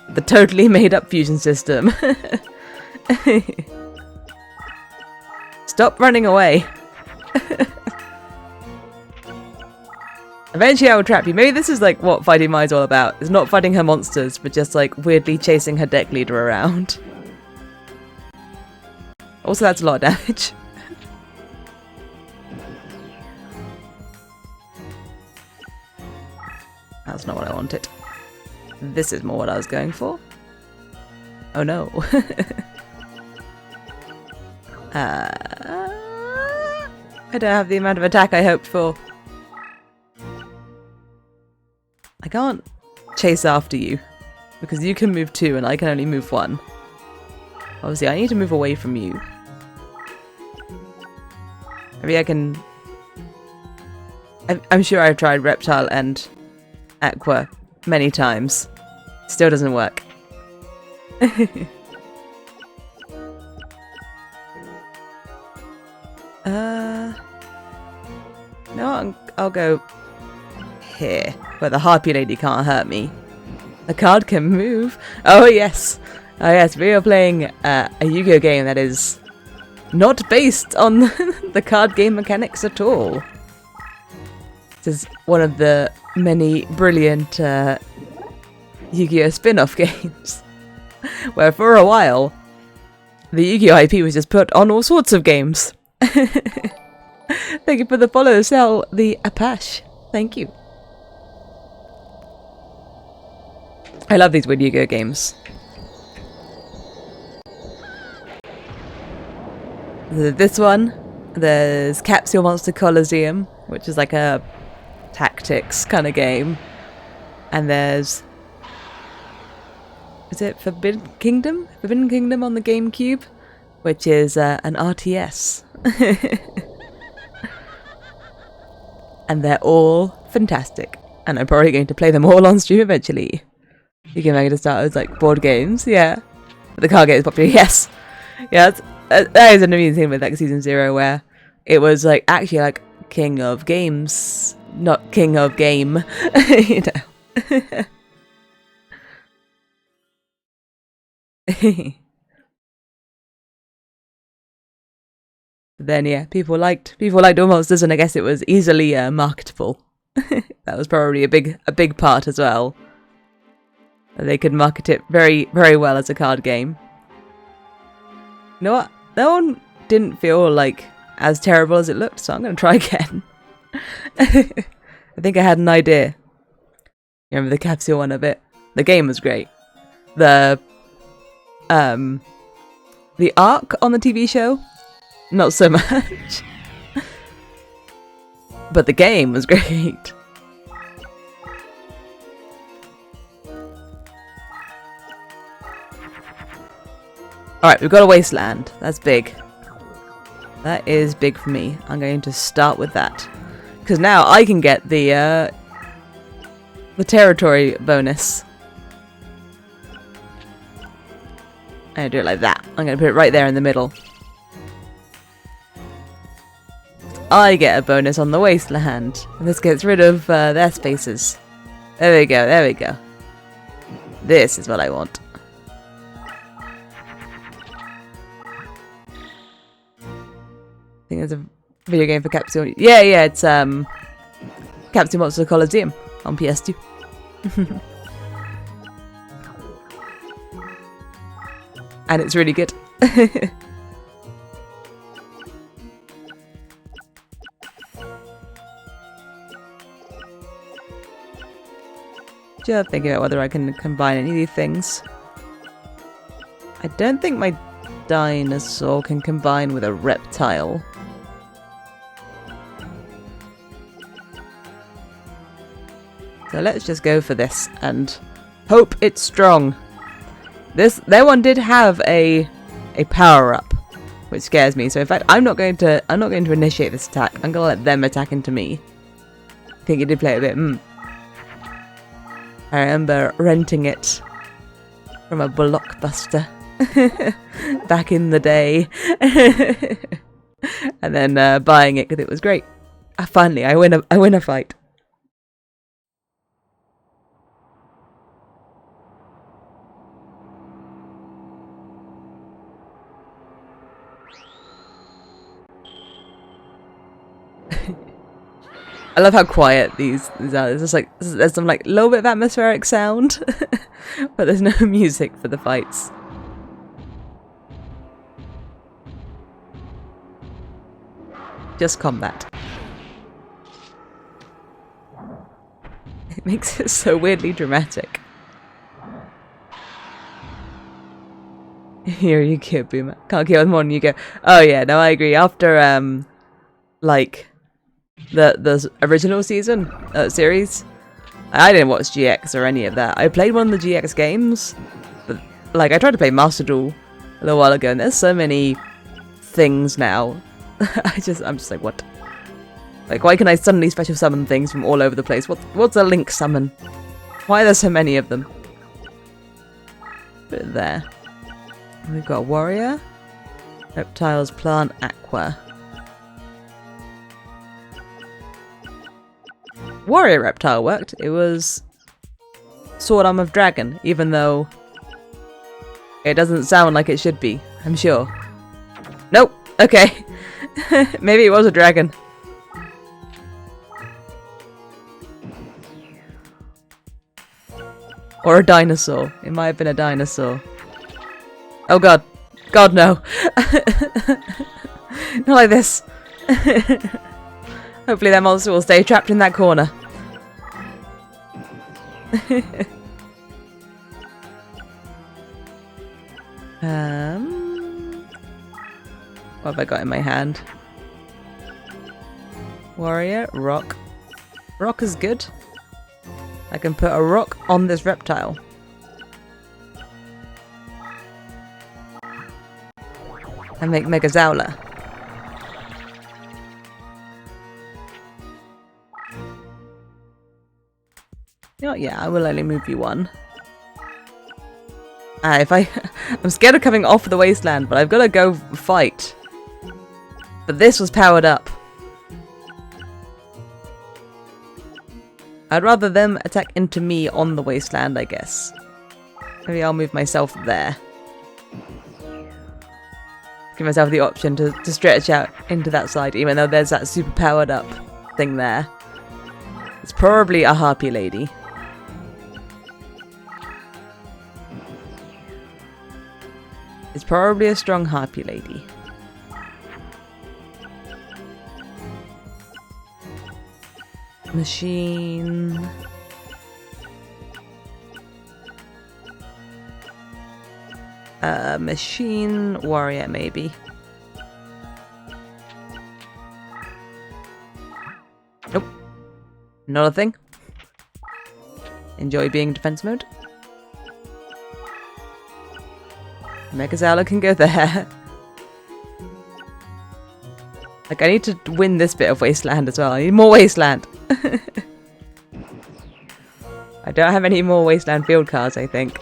The totally made up fusion system. Stop running away. Eventually I will trap you. Maybe this is like what fighting Mai's all about. It's not fighting her monsters, but just like weirdly chasing her deck leader around. Also, that's a lot of damage. That's not what I wanted. This is more what I was going for. Oh no. I don't have the amount of attack I hoped for. I can't chase after you because you can move 2 and I can only move 1. Obviously, I need to move away from you. Maybe I can... I'm sure I've tried Reptile and Aqua many times. Still doesn't work. No, I'll go here, where the Harpy Lady can't hurt me. The card can move. Oh yes, oh yes. We are playing a Yu-Gi-Oh game that is not based on the card game mechanics at all. This is one of the many brilliant Yu-Gi-Oh spin-off games, where for a while the Yu-Gi-Oh IP was just put on all sorts of games. Thank you for the follow, Sell the Apache. Thank you. I love these weird Yu-Gi-Oh games. This one, there's Capsule Monster Coliseum, which is like a tactics kind of game. And there's... is it Forbidden Kingdom? Forbidden Kingdom on the GameCube, which is an RTS. And they're all fantastic. And I'm probably going to play them all on stream eventually. You can make it start as like board games, yeah. But the card game is popular, yes. Yeah, that is an amazing thing with like Season 0 where it was like actually like King of Games, not King of Game, you know. Then yeah, people liked Duel Monsters, and I guess it was easily marketable. That was probably a big part as well. They could market it very, very well as a card game. You know what? That one didn't feel like as terrible as it looked, so I'm going to try again. I think I had an idea. You remember the capsule one a bit? The game was great. The arc on the TV show, not so much. But the game was great. Alright, we've got a wasteland. That's big. That is big for me. I'm going to start with that. Because now I can get the territory bonus. I'm going to do it like that. I'm going to put it right there in the middle. I get a bonus on the wasteland. And this gets rid of their spaces. There we go, there we go. This is what I want. I think there's a video game for Capsule. Yeah, it's Capsule Monster Coliseum on PS2. And it's really good. Just thinking about whether I can combine any of these things. I don't think my dinosaur can combine with a reptile. So let's just go for this and hope it's strong. Their one did have a power up, which scares me. So in fact, I'm not going to initiate this attack. I'm gonna let them attack into me. I think it did play a bit. I remember renting it from a Blockbuster back in the day, and then buying it because it was great. Finally, I win a fight. I love how quiet these are. It's just like there's some like little bit of atmospheric sound, but there's no music for the fights. Just combat. It makes it so weirdly dramatic. Here you go, Boomer. Can't kill with more than you go. Oh yeah, no, I agree. After like the original season series, I didn't watch GX or any of that. I played one of the GX games, but like I tried to play Master Duel a little while ago, and there's so many things now. I'm just like, what? Like, why can I suddenly special summon things from all over the place? What's a link summon? Why are there so many of them? Put it there. We've got warrior, reptiles, plant, aqua. Warrior reptile worked. It was sword arm of dragon, even though it doesn't sound like it should be. I'm sure. Nope. Okay. Maybe it was a dragon. Or a dinosaur. It might have been a dinosaur. Oh god. God no. Not like this. Hopefully that monster will stay trapped in that corner. What have I got in my hand? Warrior, rock. Rock is good. I can put a rock on this reptile. And make Megazowla. You know what, yeah, I will only move you one. I'm scared of coming off the wasteland, but I've got to go fight. But this was powered up. I'd rather them attack into me on the wasteland, I guess. Maybe I'll move myself there. Give myself the option to stretch out into that side, even though there's that super powered up thing there. It's probably a harpy lady. It's probably a strong harpy lady. Machine. Machine warrior, maybe. Nope. Not a thing. Enjoy being defense mode. Megazowla can go there. Like, I need to win this bit of wasteland as well. I need more wasteland. I don't have any more wasteland field cards, I think.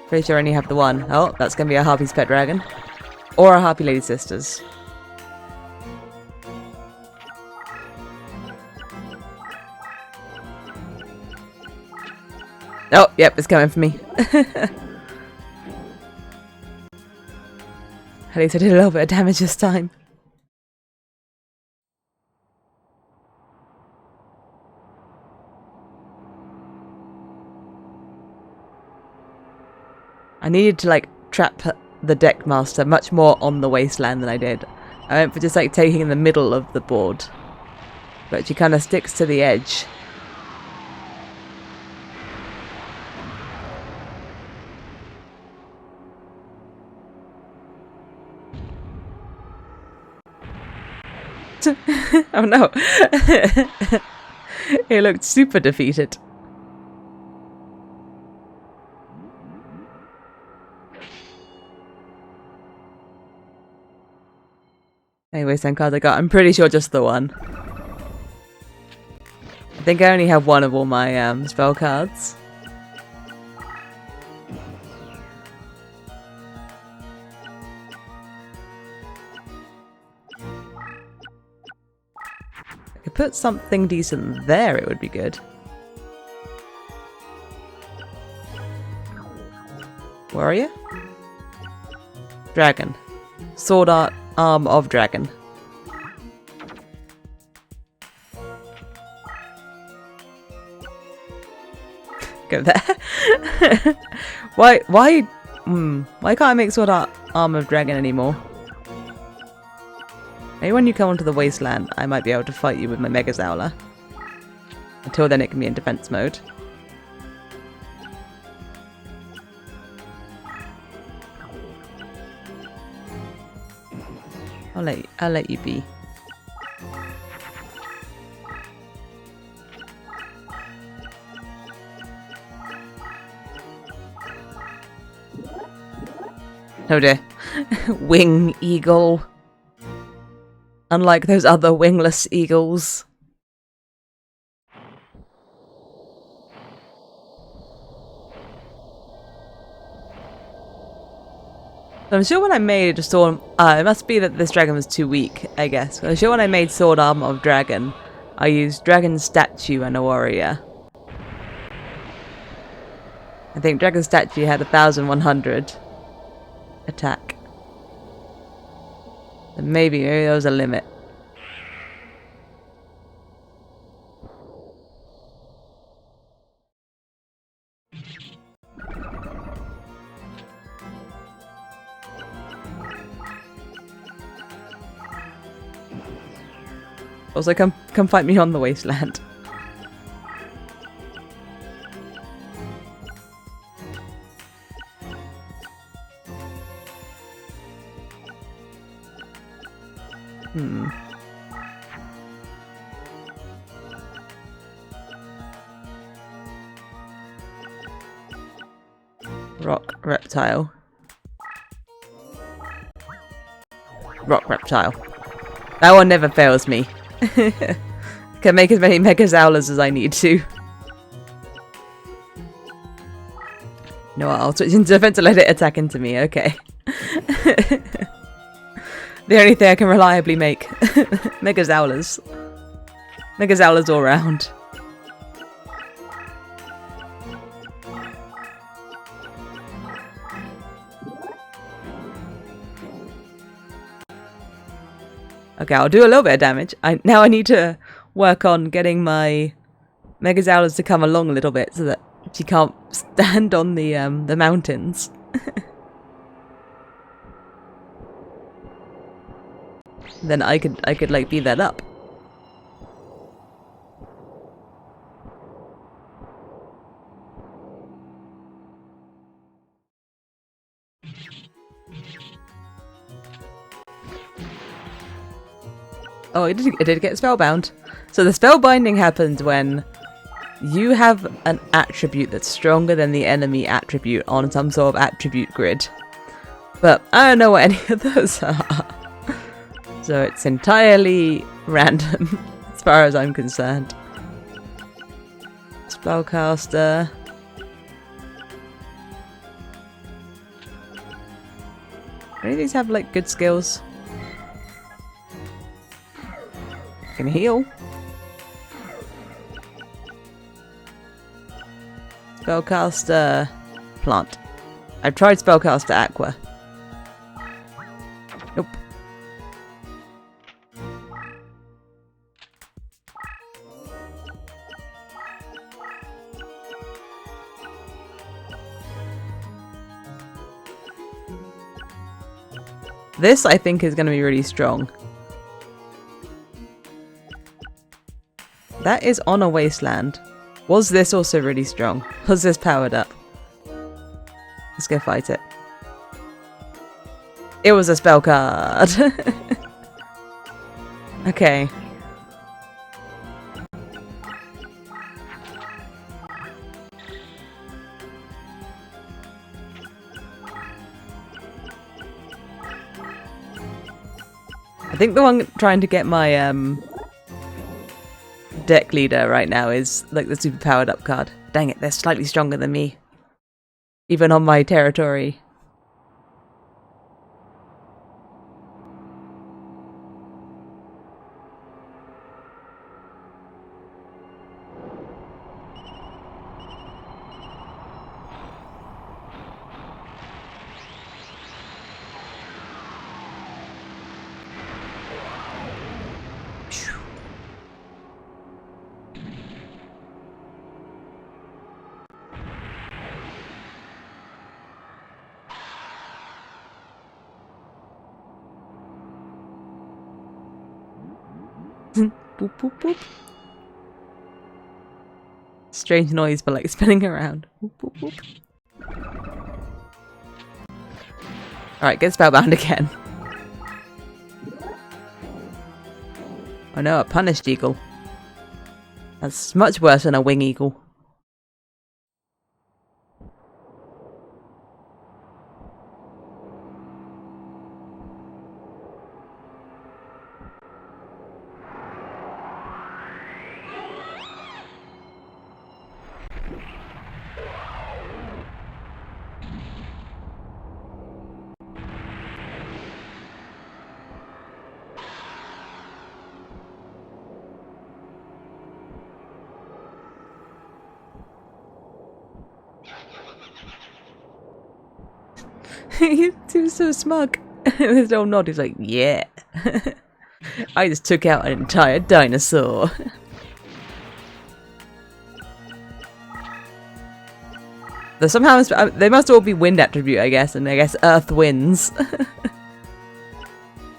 Pretty sure I only have the one. Oh, that's going to be a Harpy's Pet Dragon. Or a Harpy Lady Sisters. Oh, yep, it's coming for me. At least I did a little bit of damage this time. I needed to, like, trap the deck master much more on the wasteland than I did. I went for just, like, taking in the middle of the board. But she kind of sticks to the edge. Oh no. He looked super defeated. Anyway, same cards I got. I'm pretty sure just the one. I think I only have one of all my spell cards. I could put something decent there, it would be good. Warrior? Dragon. Sword art. Arm of dragon. Go there. Why can't I make Sword Art Arm of Dragon anymore? Maybe when you come onto the wasteland, I might be able to fight you with my Mega Zowler. Until then, it can be in defense mode. I'll let you be. Oh dear. Wing eagle. Unlike those other wingless eagles. I'm sure when I made Sword... it must be that this dragon was too weak, I guess. I'm sure when I made Sword Arm of Dragon, I used Dragon Statue and a Warrior. I think Dragon Statue had 1100 attack. And maybe there was a limit. Also, come fight me on the wasteland. Rock reptile. Rock reptile. That one never fails me. Can make as many Mega Zowlers as I need to. No, I'll switch into defense to let it attack into me. Okay. The only thing I can reliably make. Mega Zowlers. Mega Zowlers all round. Okay, I'll do a little bit of damage. Now I need to work on getting my Mega Zowlers to come along a little bit so that she can't stand on the mountains. Then I could like beat that up. Oh, it did get spellbound. So the spellbinding happens when you have an attribute that's stronger than the enemy attribute on some sort of attribute grid. But I don't know what any of those are. So it's entirely random as far as I'm concerned. Spellcaster. Any of these have like good skills? Can heal. Spellcaster plant. I've tried Spellcaster aqua. Nope. This I think is going to be really strong. That is on a wasteland. Was this also really strong? Was this powered up? Let's go fight it. It was a spell card. Okay. I think the one trying to get my deck leader right now is like the super powered up card. Dang it, they're slightly stronger than me. Even on my territory. Boop, boop, boop. Strange noise, but like spinning around. Boop, boop, boop. Alright, get spellbound again. Oh no, a punished eagle. That's much worse than a wing eagle. He's so smug. His little nod, he's like, yeah. I just took out an entire dinosaur. Though somehow they must all be wind attribute, I guess, and I guess earth wins.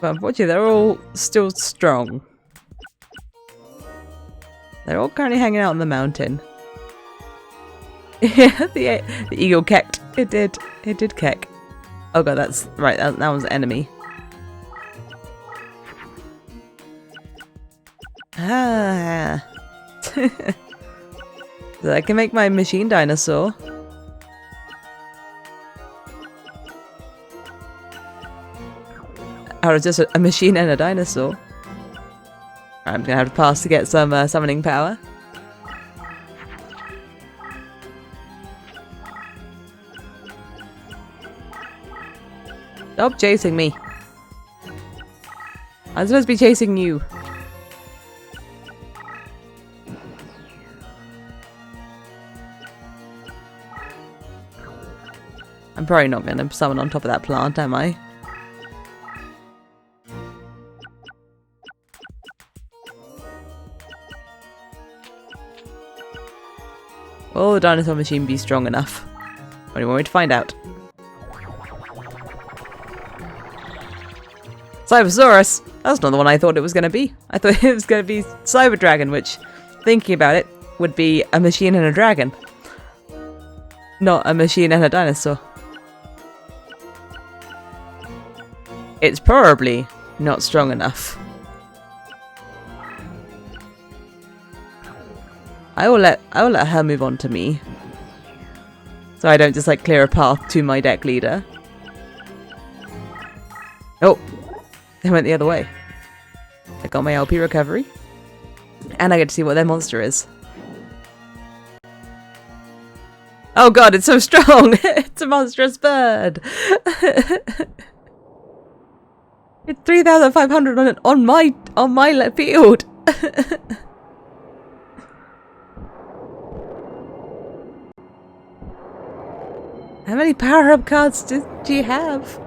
But unfortunately, they're all still strong. They're all currently hanging out on the mountain. Yeah, the eagle kecked. It did. It did keck. Oh god, that's right. That one's an enemy. Ah. So I can make my machine dinosaur. Out of just a machine and a dinosaur. I'm gonna have to pass to get some summoning power. Stop chasing me. I'm supposed to be chasing you. I'm probably not going to summon on top of that plant, am I? Will the dinosaur machine be strong enough? What do you want me to find out? Cybersaurus! That's not the one I thought it was going to be. I thought it was going to be Cyber Dragon, which, thinking about it, would be a machine and a dragon. Not a machine and a dinosaur. It's probably not strong enough. I will let her move on to me. So I don't just like clear a path to my deck leader. Oh! They went the other way. I got my LP recovery. And I get to see what their monster is. Oh god, it's so strong! It's a monstrous bird! It's 3,500 on my field! How many power-up cards do you have?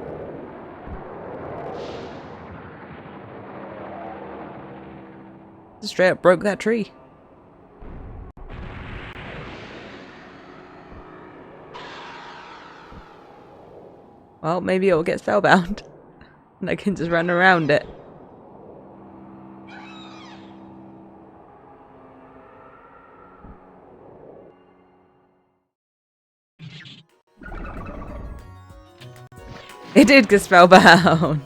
Straight up broke that tree. Well, maybe it'll get spellbound. And I can just run around it. It did get spellbound.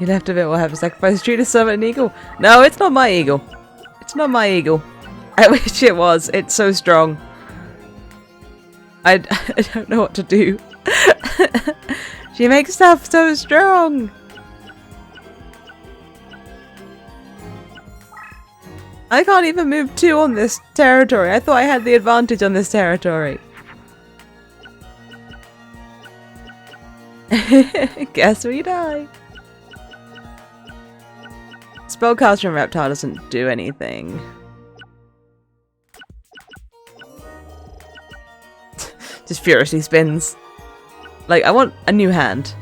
You left of it will have a sacrifice tree to summon an eagle. No, it's not my eagle. It's not my eagle. I wish it was. It's so strong. I don't know what to do. She makes stuff so strong. I can't even move 2 on this territory. I thought I had the advantage on this territory. Guess we die. Spellcaster and Reptile doesn't do anything. Just furiously spins. Like, I want a new hand.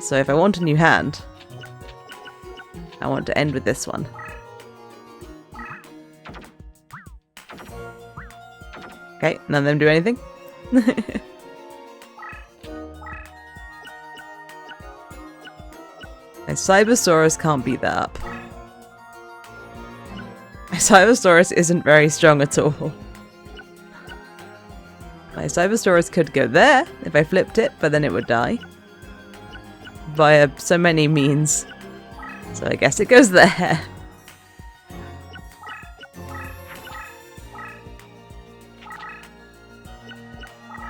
So if I want a new hand, I want to end with this one. Okay, none of them do anything. My Cybersaurus can't beat that up. My Cybersaurus isn't very strong at all. My Cybersaurus could go there if I flipped it, but then it would die. Via so many means. So I guess it goes there.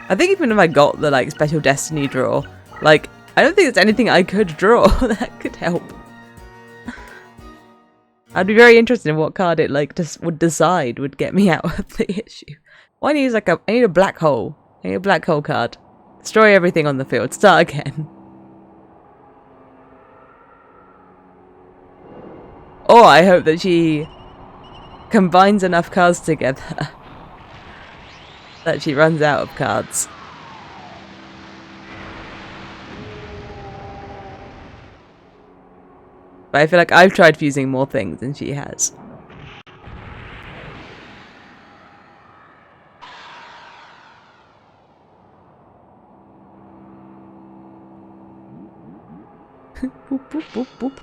I think even if I got the like special destiny draw, like I don't think there's anything I could draw that could help. I'd be very interested in what card it like just would decide would get me out of the issue. Well, I need like I need a black hole. I need a black hole card. Destroy everything on the field. Start again. Or I hope that she combines enough cards together that she runs out of cards. But I feel like I've tried fusing more things than she has. Boop, boop, boop, boop.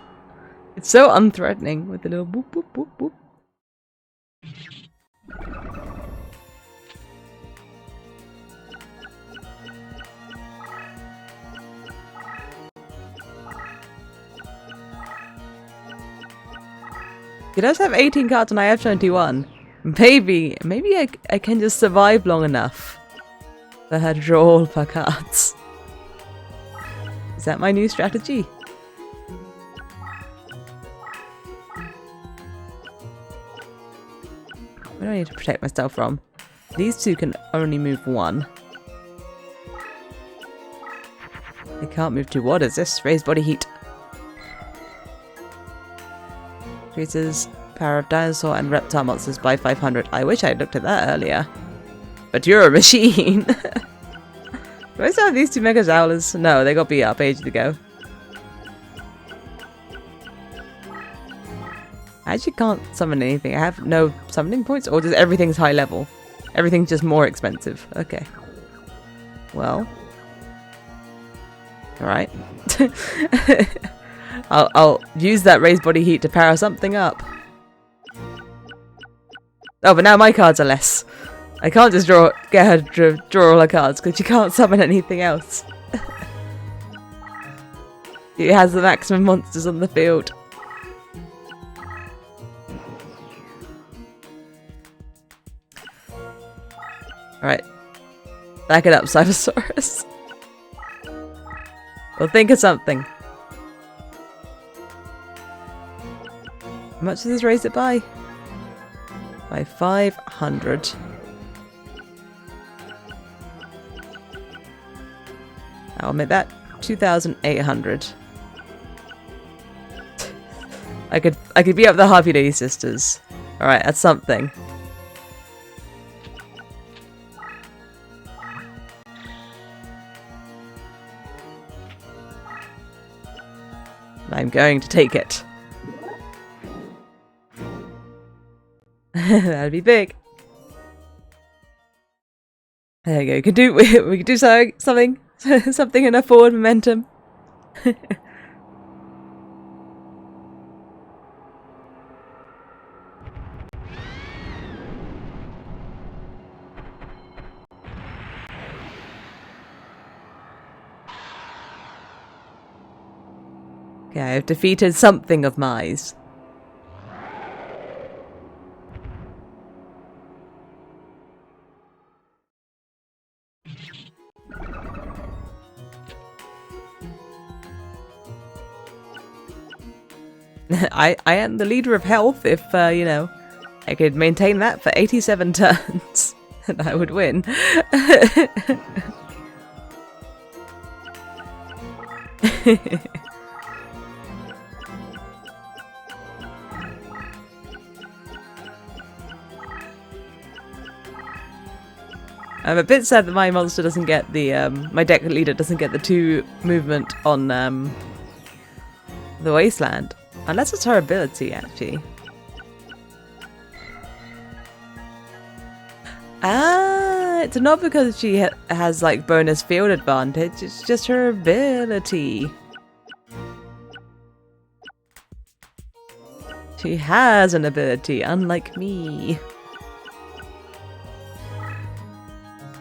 It's so unthreatening with the little boop, boop, boop, boop. He does have 18 cards and I have 21. Maybe I can just survive long enough for her to draw all of her cards. Is that my new strategy? What do I need to protect myself from? These two can only move one. They can't move two. What is this? Raised body heat. Increases power of dinosaur and reptile monsters by 500. I wish I'd looked at that earlier. But you're a machine. Do I still have these two Mega Zowlers? No, they got beat up ages ago. I actually can't summon anything. I have no summoning points, or just everything's high level. Everything's just more expensive. Okay. Well. Alright. I'll use that raised body heat to power something up. Oh, but now my cards are less. I can't just get her to draw all her cards because she can't summon anything else. She has the maximum monsters on the field. Alright. Back it up, Cybersaurus. We'll think of something. How much does this raise it by? By 500. I'll make that 2,800. I could beat up the Harpy Lady Sisters. Alright, that's something. I'm going to take it. That'd be big. There you go. We could do something something in a forward momentum. Okay, I've defeated something of Mai's. I am the leader of health if, you know, I could maintain that for 87 turns, and I would win. I'm a bit sad that my monster doesn't get the, my deck leader doesn't get the 2 movement on, the Wasteland. Unless it's her ability, actually. Ah! It's not because she has like bonus field advantage, it's just her ability. She has an ability, unlike me.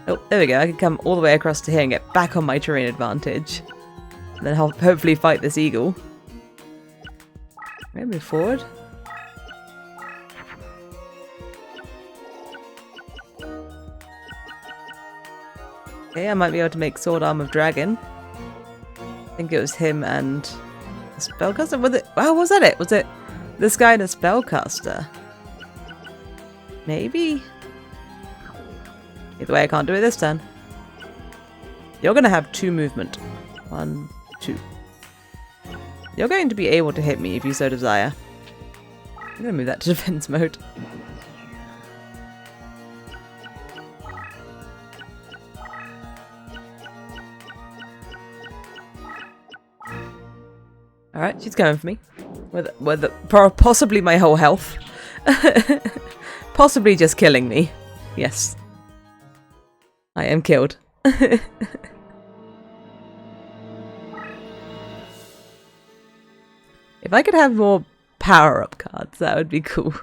Oh, there we go. I can come all the way across to here and get back on my terrain advantage. And then hopefully fight this eagle. Okay, move forward. Okay, I might be able to make Sword Arm of Dragon. I think it was him and the Spellcaster. Was it? Oh, was that it? Was it this guy and a Spellcaster? Maybe? Either way, I can't do it this turn. You're going to have 2 movement. 1, 2. You're going to be able to hit me if you so desire. I'm going to move that to defense mode. Alright, she's going for me. With possibly my whole health. Possibly just killing me. Yes. I am killed. If I could have more power-up cards, that would be cool.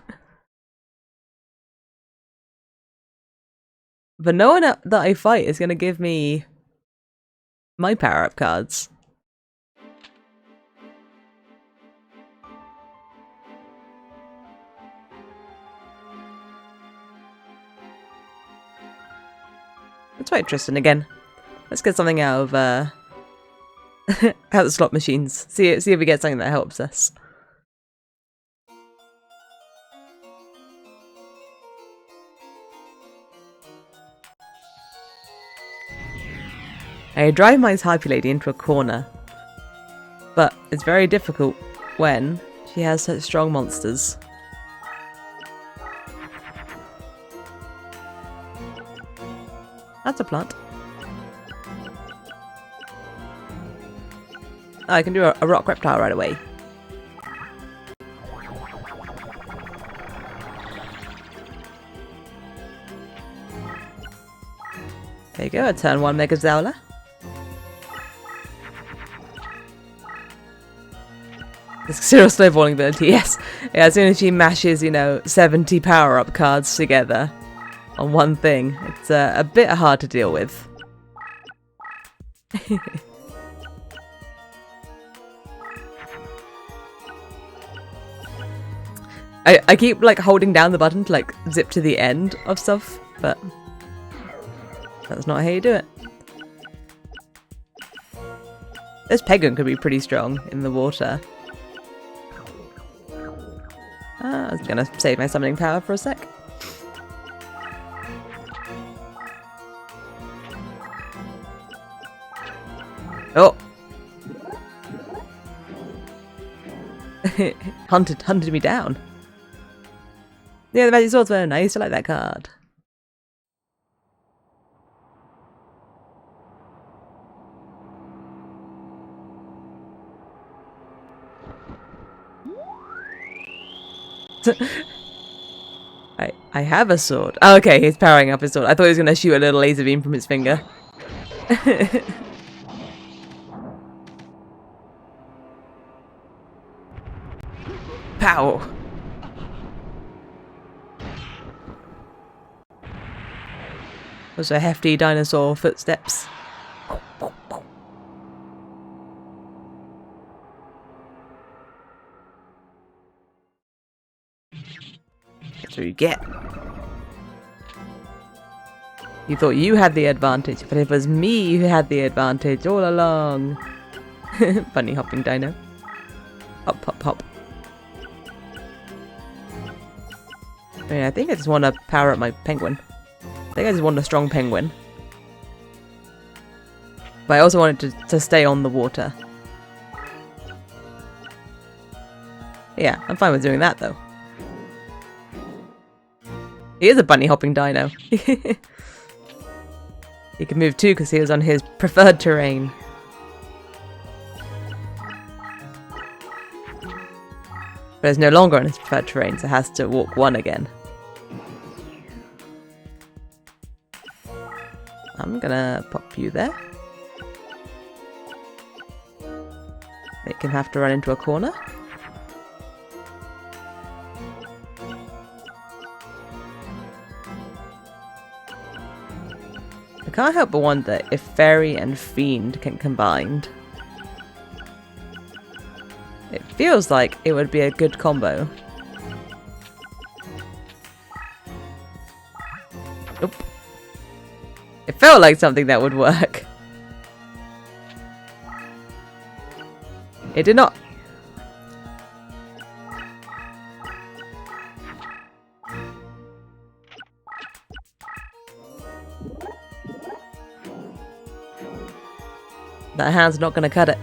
But no one that I fight is going to give me my power-up cards. Let's fight Tristan again. Let's get something out of out of the slot machines. See if we get something that helps us. I drive my Harpy Lady into a corner, but it's very difficult when she has such strong monsters. That's a plant. Oh, I can do a rock reptile right away. There you go, a turn 1 Mega Zowler. Zero snowballing ability, yes. Yeah, as soon as she mashes, you know, 70 power-up cards together on one thing, it's a bit hard to deal with. I keep like holding down the button to like zip to the end of stuff, but that's not how you do it. This penguin could be pretty strong in the water. I was gonna save my summoning power for a sec. Oh! hunted me down. Yeah, the magic swords were nice. I like that card. I have a sword. Oh, okay, he's powering up his sword. I thought he was going to shoot a little laser beam from his finger. Pow! Those are hefty dinosaur footsteps. That's what you get. You thought you had the advantage, but it was me who had the advantage all along. Bunny hopping dino. Hop, hop, hop. I think I just want to power up my penguin. I think I just want a strong penguin. But I also want it to stay on the water. Yeah, I'm fine with doing that though. He is a bunny hopping dino. He can move too because he was on his preferred terrain. But it's no longer on his preferred terrain, so it has to walk 1 again. I'm gonna pop you there. Make him have to run into a corner. I can't help but wonder if Fairy and Fiend can combine. It feels like it would be a good combo. Nope. It felt like something that would work. It did not. That hand's not going to cut it.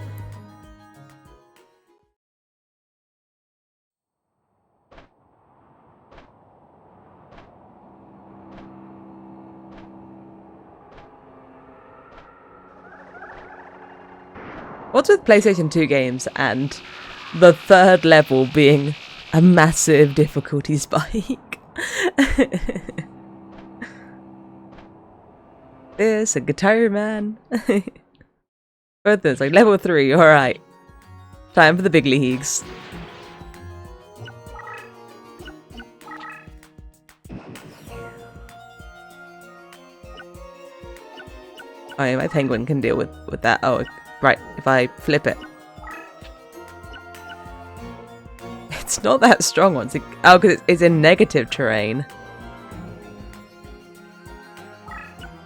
What's with PlayStation 2 games and the third level being a massive difficulty spike? This, a Guitar Man. Both those, like level 3, alright. Time for the big leagues. Oh yeah, my penguin can deal with that. Oh, right, if I flip it. It's not that strong once it... Oh, because it's in negative terrain.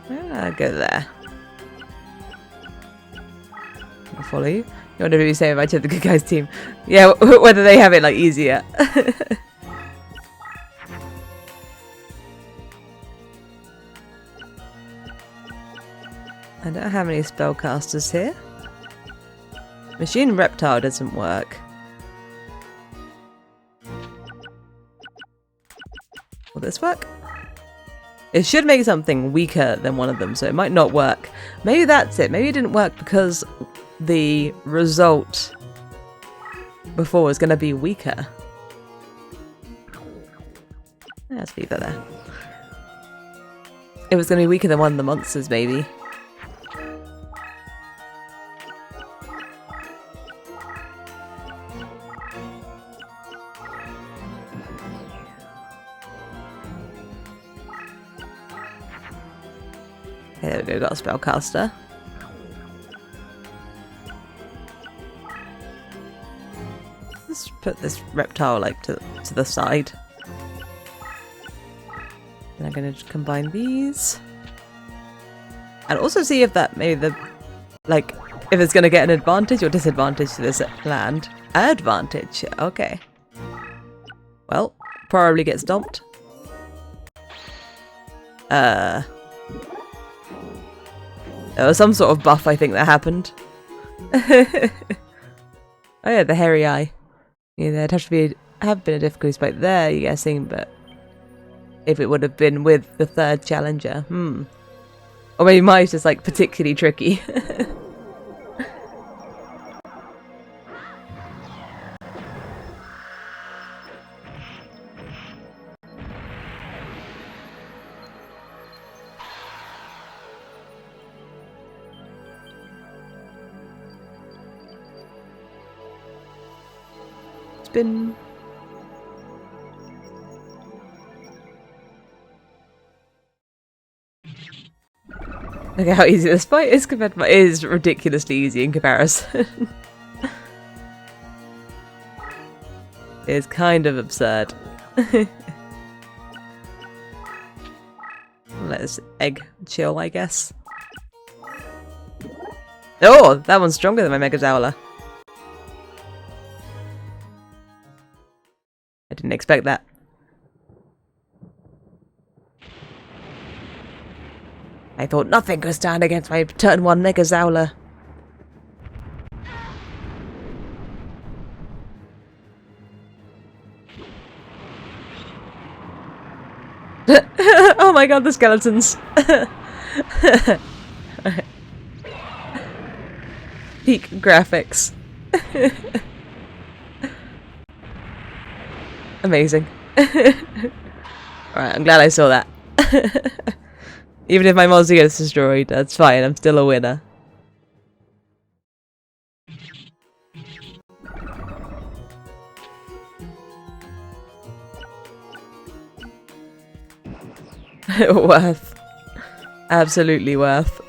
I'll go there. I'll follow you. You wonder if you say if I took the good guys team. Yeah, whether they have it like easier. I don't have any spellcasters here. Machine Reptile doesn't work. Will this work? It should make something weaker than one of them, so it might not work. Maybe that's it. Maybe it didn't work because the result before was going to be weaker. Let's leave that there. It was going to be weaker than one of the monsters, maybe. Okay, there we go, got a spellcaster. Let's put this reptile like to the side. And I'm gonna just combine these. And also see if that maybe the like if it's gonna get an advantage or disadvantage to this land. Advantage, okay. Well, probably get stomped. There was some sort of buff, I think, that happened. Oh yeah, the hairy eye. Yeah, there'd have been a difficulty spike there, you're guessing, but if it would have been with the third challenger, or maybe mine's just like particularly tricky. Been look at how easy this fight is compared to it is ridiculously easy in comparison. It's kind of absurd. Let this egg chill, I guess. Oh, that one's stronger than my Megazowler. I didn't expect that. I thought nothing could stand against my turn 1 Megazowler. Oh my god, the skeletons. Peak graphics. Amazing. Alright, I'm glad I saw that. Even if my monster gets destroyed, that's fine. I'm still a winner. Worth. Absolutely worth.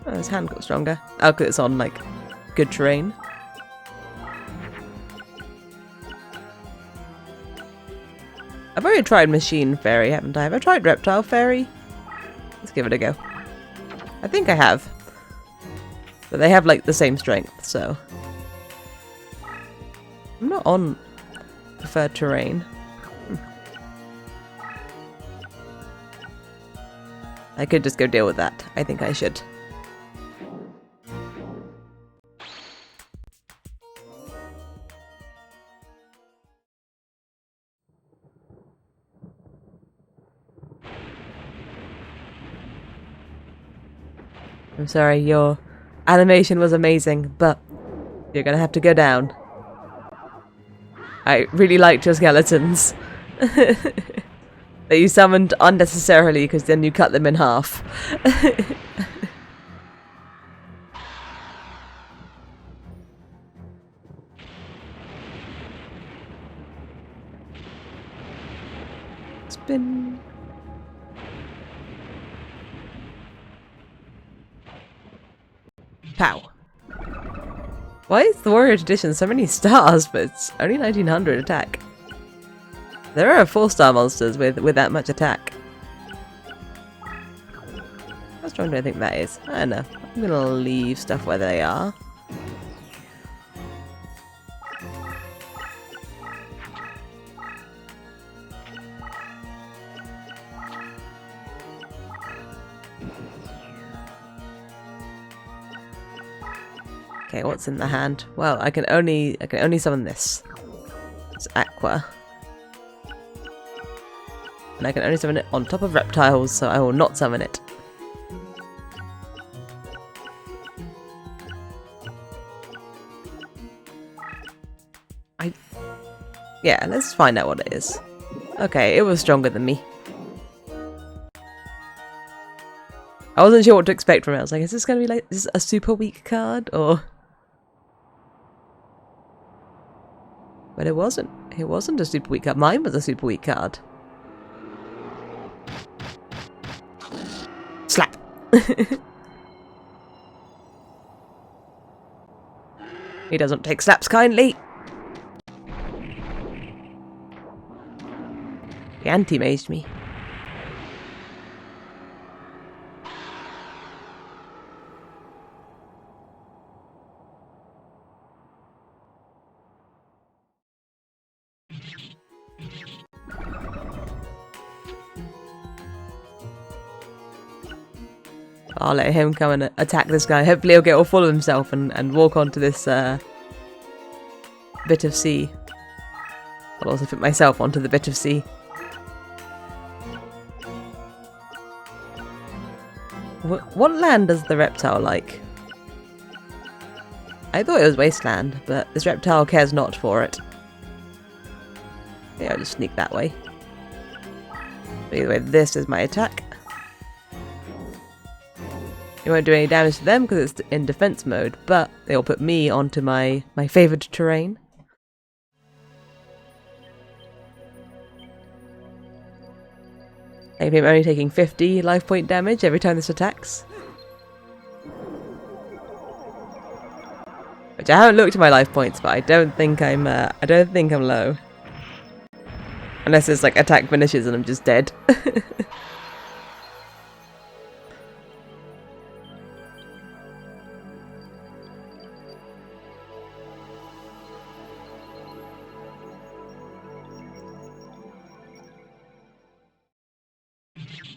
Oh, his hand got stronger. Oh, because it's on, like, good terrain. I've already tried Machine Fairy, haven't I? Have I tried Reptile Fairy? Let's give it a go. I think I have. But they have, like, the same strength, so... I'm not on preferred terrain. I could just go deal with that. I think I should. I'm sorry, your animation was amazing, but you're gonna have to go down. I really liked your skeletons. That you summoned unnecessarily because then you cut them in half. Spin. Pow. Why is the Warrior Tradition so many stars, but it's only 1900 attack? There are 4-star monsters with that much attack. How strong do I think that is? I don't know. I'm gonna leave stuff where they are. Okay, what's in the hand? Well, I can only summon this. It's Aqua. And I can only summon it on top of reptiles, so I will not summon it. Yeah, let's find out what it is. Okay, it was stronger than me. I wasn't sure what to expect from it. I was like, is this gonna be like, is this a super weak card, or... But it wasn't. It wasn't a super weak card. Mine was a super weak card. Slap! He doesn't take slaps kindly. He anti-maged me. I'll let him come and attack this guy. Hopefully he'll get all full of himself and walk onto this bit of sea. I'll also put myself onto the bit of sea. What land does the reptile like? I thought it was wasteland, but this reptile cares not for it. Yeah, I'll just sneak that way. But either way, this is my attack. It won't do any damage to them because it's in defense mode, but it'll put me onto my favored terrain. I'm only taking 50 life point damage every time this attacks. Which I haven't looked at my life points, but I don't think I'm low. Unless it's like attack finishes and I'm just dead.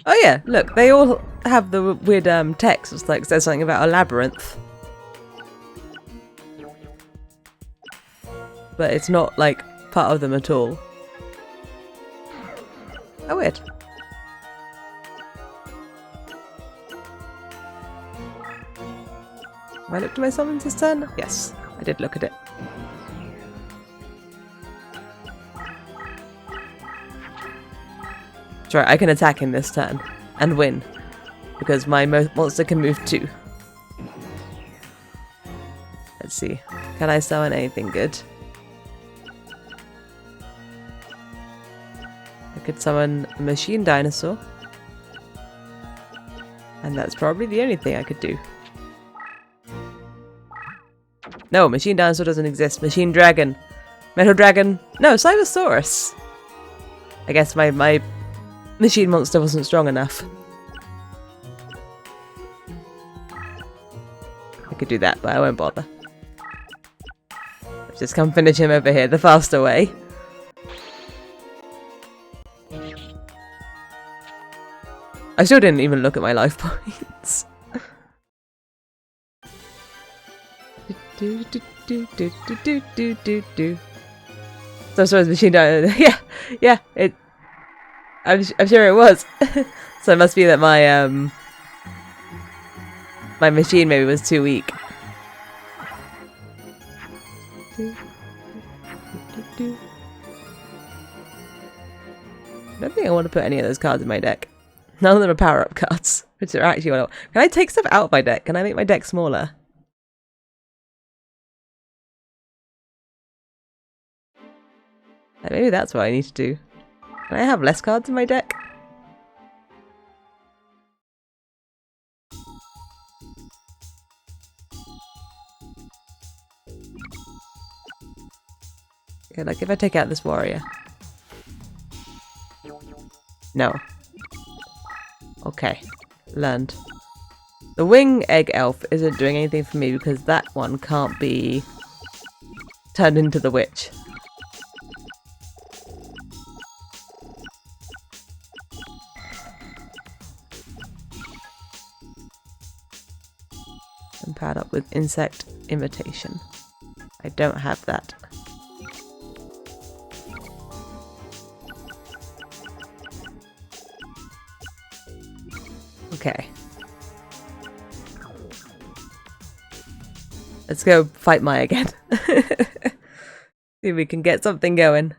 Oh yeah, look, they all have the weird text. It's like says something about a labyrinth. But it's not like part of them at all. Oh weird. Have I looked at my summons this turn? Yes, I did look at it. That's right, I can attack in this turn and win. Because my monster can move too. Let's see. Can I summon anything good? I could summon a machine dinosaur. And that's probably the only thing I could do. No, machine dinosaur doesn't exist. Machine dragon. Metal dragon. No, Cybersaurus. I guess my machine monster wasn't strong enough. I could do that, but I won't bother. Let's just come finish him over here the faster way. I still didn't even look at my life points. So sorry, machine dinosaur. Yeah. I'm sure it was. So it must be that my my machine maybe was too weak. I don't think I want to put any of those cards in my deck. None of them are power-up cards, which are actually what I want. Can I take stuff out of my deck? Can I make my deck smaller? Maybe that's what I need to do. Can I have less cards in my deck? Okay, like if I take out this warrior. No. Okay. Learned. The wing egg elf isn't doing anything for me because that one can't be turned into the witch. I'm powered up with insect invitation. I don't have that. Okay. Let's go fight Maya again. See if we can get something going.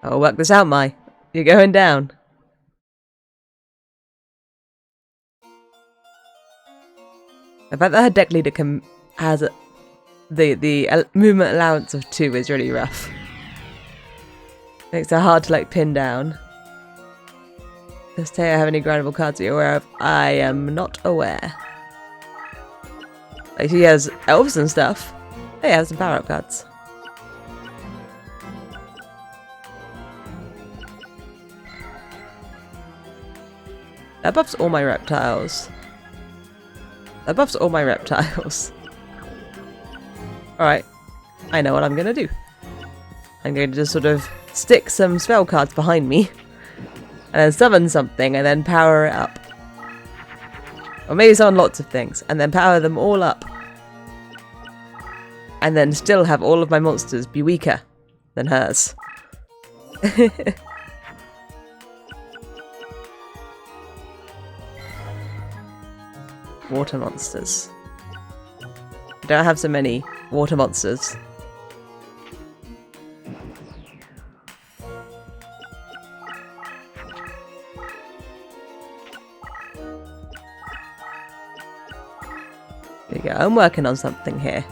Oh, work this out, Mai. You're going down. The fact that her deck leader has the movement allowance of 2 is really rough. Makes it hard to like pin down. Does Taya have any grindable cards that you're aware of? I am not aware. Like she has elves and stuff. Oh, yeah, some power-up cards. That buffs all my reptiles. That buffs all my reptiles. Alright. I know what I'm going to do. I'm going to just sort of stick some spell cards behind me. And then summon something and then power it up. Or maybe summon lots of things. And then power them all up. And then still have all of my monsters be weaker than hers. Water monsters. I don't have so many water monsters. There you go, I'm working on something here.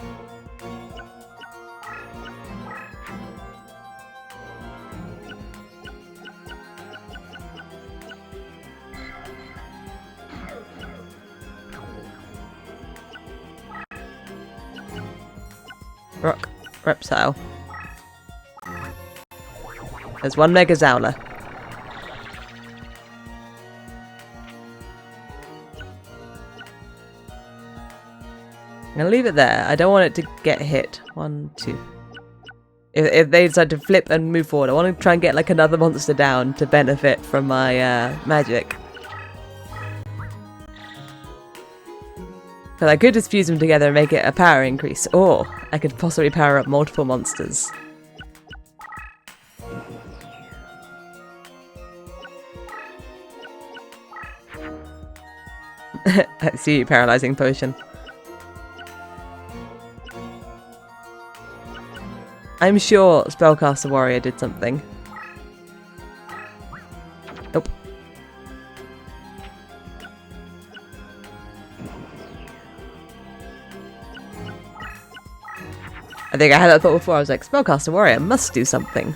Rock reptile. There's one Mega Zowler. I'm gonna leave it there. I don't want it to get hit. 1, 2. If they decide to flip and move forward, I want to try and get like another monster down to benefit from my magic. But I could just fuse them together and make it a power increase, or I could possibly power up multiple monsters. I see you, paralyzing potion. I'm sure Spellcaster Warrior did something. Nope. I think I had that thought before. I was like, Spellcaster Warrior must do something.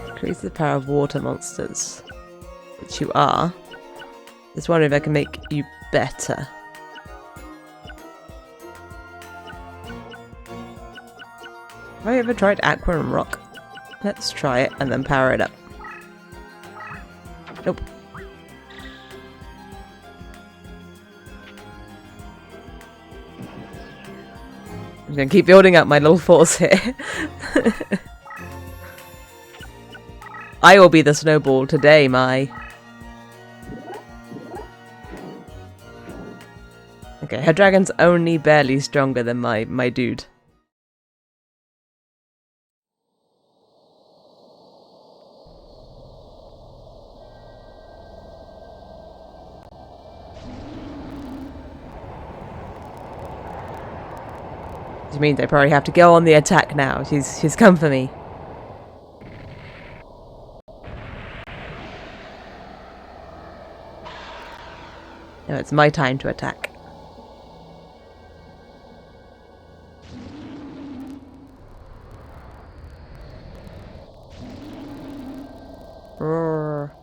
Increase the power of water monsters, which you are. Just wondering if I can make you better. Have I ever tried Aqua and Rock? Let's try it and then power it up. Nope. I'm gonna keep building up my little force here. I will be the snowball today, Mai. Okay, her dragon's only barely stronger than my dude. Which means I probably have to go on the attack now. She's come for me. No, it's my time to attack. Roar.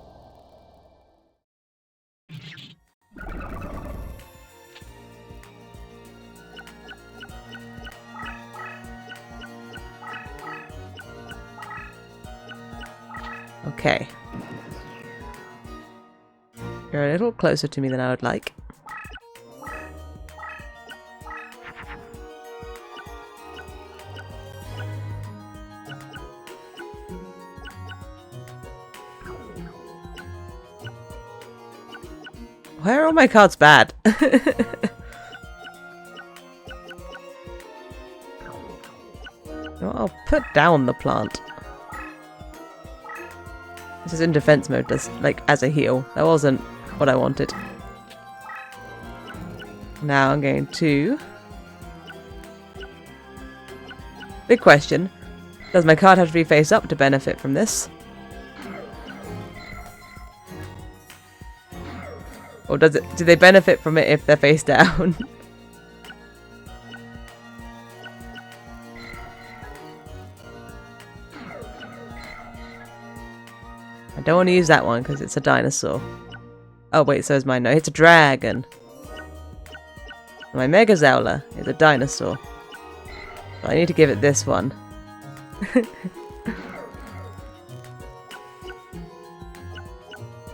Okay. You're a little closer to me than I would like. Why are all my cards bad? Well, I'll put down the plant. This is in defense mode, just like as a heal. That wasn't what I wanted. Now I'm going to... Big question. Does my card have to be face up to benefit from this? Or do they benefit from it if they're face down? I don't want to use that one because it's a dinosaur. Oh wait, so is mine. No, it's a dragon. My Mega Zowler is a dinosaur. But I need to give it this one.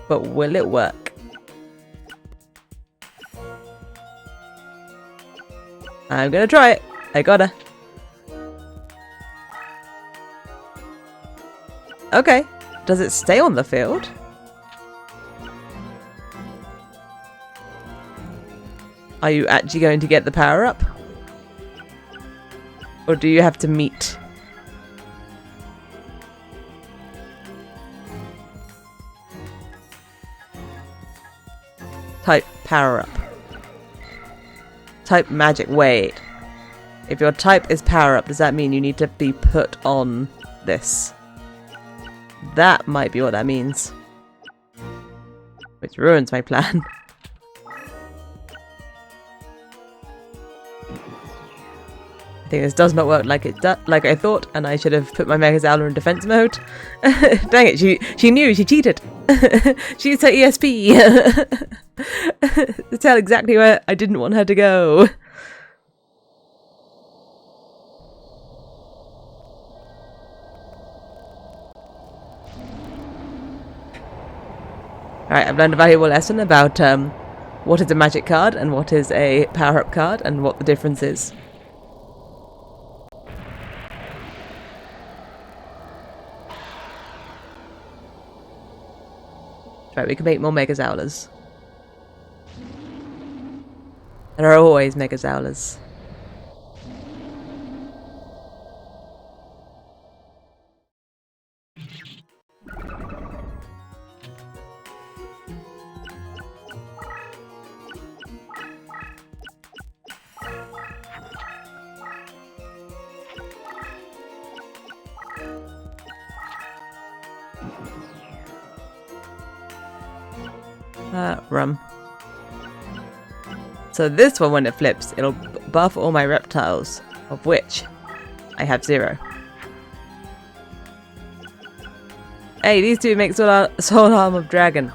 But will it work? I'm gonna try it. I gotta. Okay. Does it stay on the field? Are you actually going to get the power up? Or do you have to meet? Type power up. Type magic. Wait. If your type is power up, does that mean you need to be put on this? That might be what that means. Which ruins my plan. I think this does not work like I thought, and I should have put my Mega Zowler in defense mode. Dang it, she knew, she cheated. She used her ESP to tell exactly where I didn't want her to go. Alright, I've learned a valuable lesson about what is a magic card and what is a power-up card and what the difference is. Right, we can make more Mega Zowlers. There are always Mega Zowlers. Rum. So this one, when it flips, it'll buff all my reptiles, of which I have 0. Hey, these two make Sword Arm of Dragon,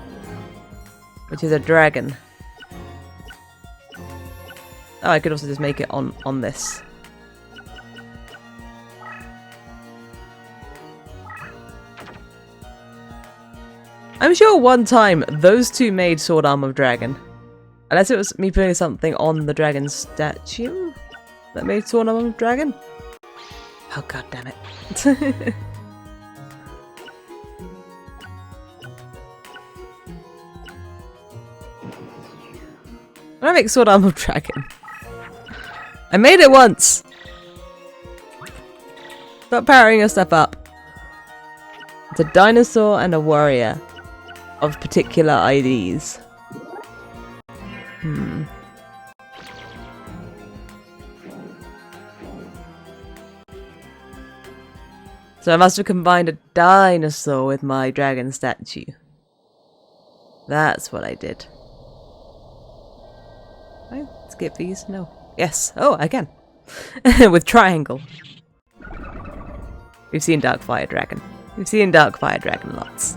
which is a dragon. Oh, I could also just make it on this. I'm sure one time those two made Sword Arm of Dragon. Unless it was me putting something on the dragon statue that made Sword Arm of Dragon. Oh, god damn it. When I make Sword Arm of Dragon. I made it once! Stop powering your stuff up. It's a dinosaur and a warrior of particular IDs. So I must have combined a dinosaur with my dragon statue. That's what I did. Can I skip these? No. Yes. Oh, I can. With triangle. We've seen Darkfire Dragon. We've seen Darkfire Dragon lots.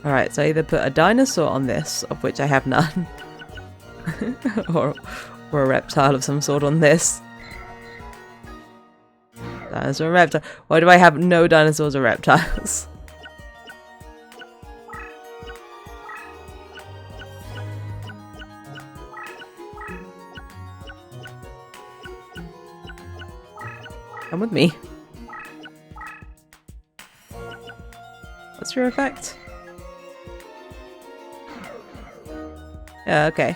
Alright, so I either put a dinosaur on this, of which I have none, or a reptile of some sort on this. Dinosaur and reptile. Why do I have no dinosaurs or reptiles? Come with me. What's your effect? Yeah, okay.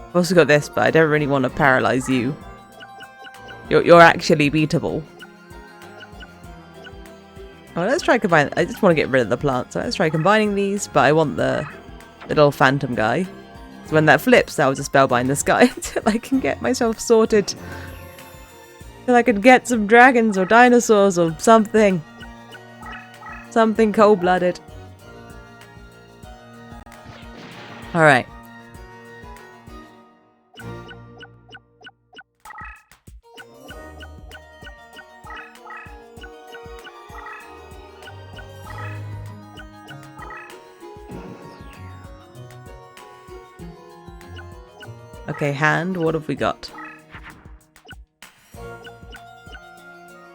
I've also got this, but I don't really want to paralyze you. You're actually beatable. Oh, let's try combine. I just want to get rid of the plant, so let's try combining these, but I want the little phantom guy. So when that flips, that will just spellbind this guy until I can get myself sorted. Till I can get some dragons or dinosaurs or something. Something cold-blooded. Alright. Okay, hand, what have we got?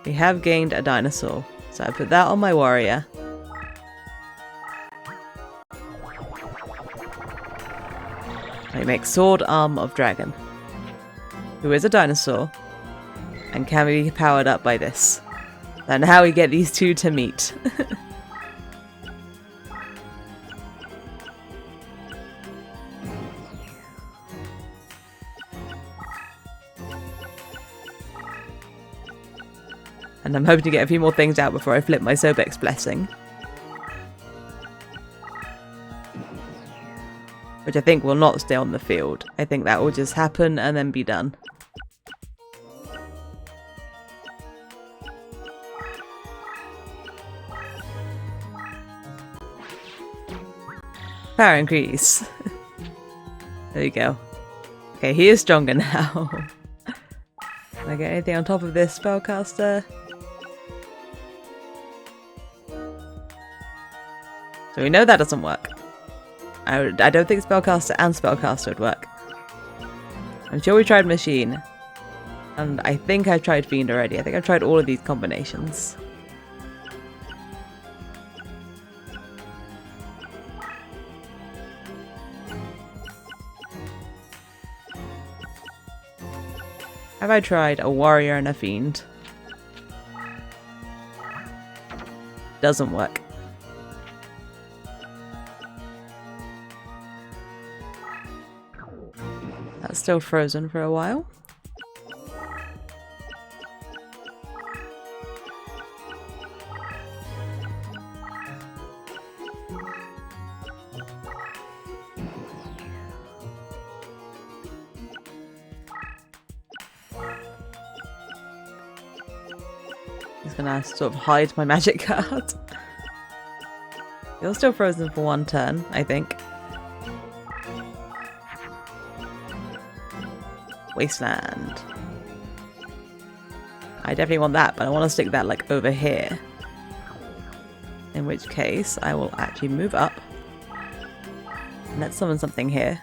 We have gained a dinosaur, so I put that on my warrior. I make Sword Arm of Dragon, who is a dinosaur, and can be powered up by this. And how we get these two to meet. And I'm hoping to get a few more things out before I flip my Sobex Blessing. Which I think will not stay on the field. I think that will just happen and then be done. Power increase. There you go. Okay, he is stronger now. Can I get anything on top of this spellcaster? So we know that doesn't work. I don't think spellcaster and spellcaster would work. I'm sure we tried machine. And I think I've tried fiend already. I think I've tried all of these combinations. Have I tried a warrior and a fiend? Doesn't work. That's still frozen for a while. He's gonna sort of hide my magic card. You're still frozen for one turn, I think. Wasteland. I definitely want that, but I want to stick that like over here. In which case, I will actually move up. And let's summon something here.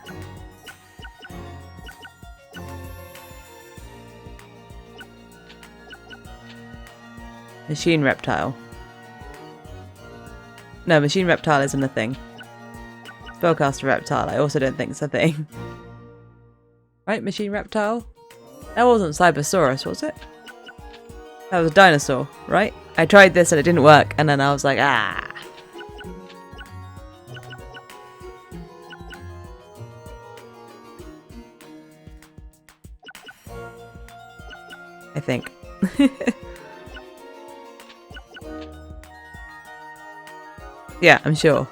Machine reptile. No, machine reptile isn't a thing. Spellcaster reptile, I also don't think it's a thing. Right, machine reptile? That wasn't Cybersaurus, was it? That was a dinosaur, right? I tried this and it didn't work, and then I was like, ah. I think. Yeah, I'm sure.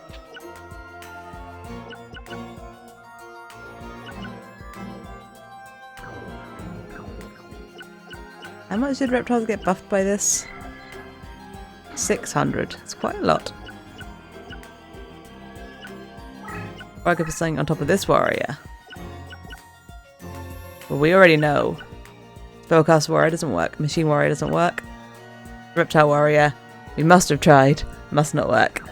How much did reptiles get buffed by this? 600. It's quite a lot. Or I could put something on top of this warrior. Well, we already know. Spellcast warrior doesn't work. Machine warrior doesn't work. Reptile warrior. We must have tried. Must not work.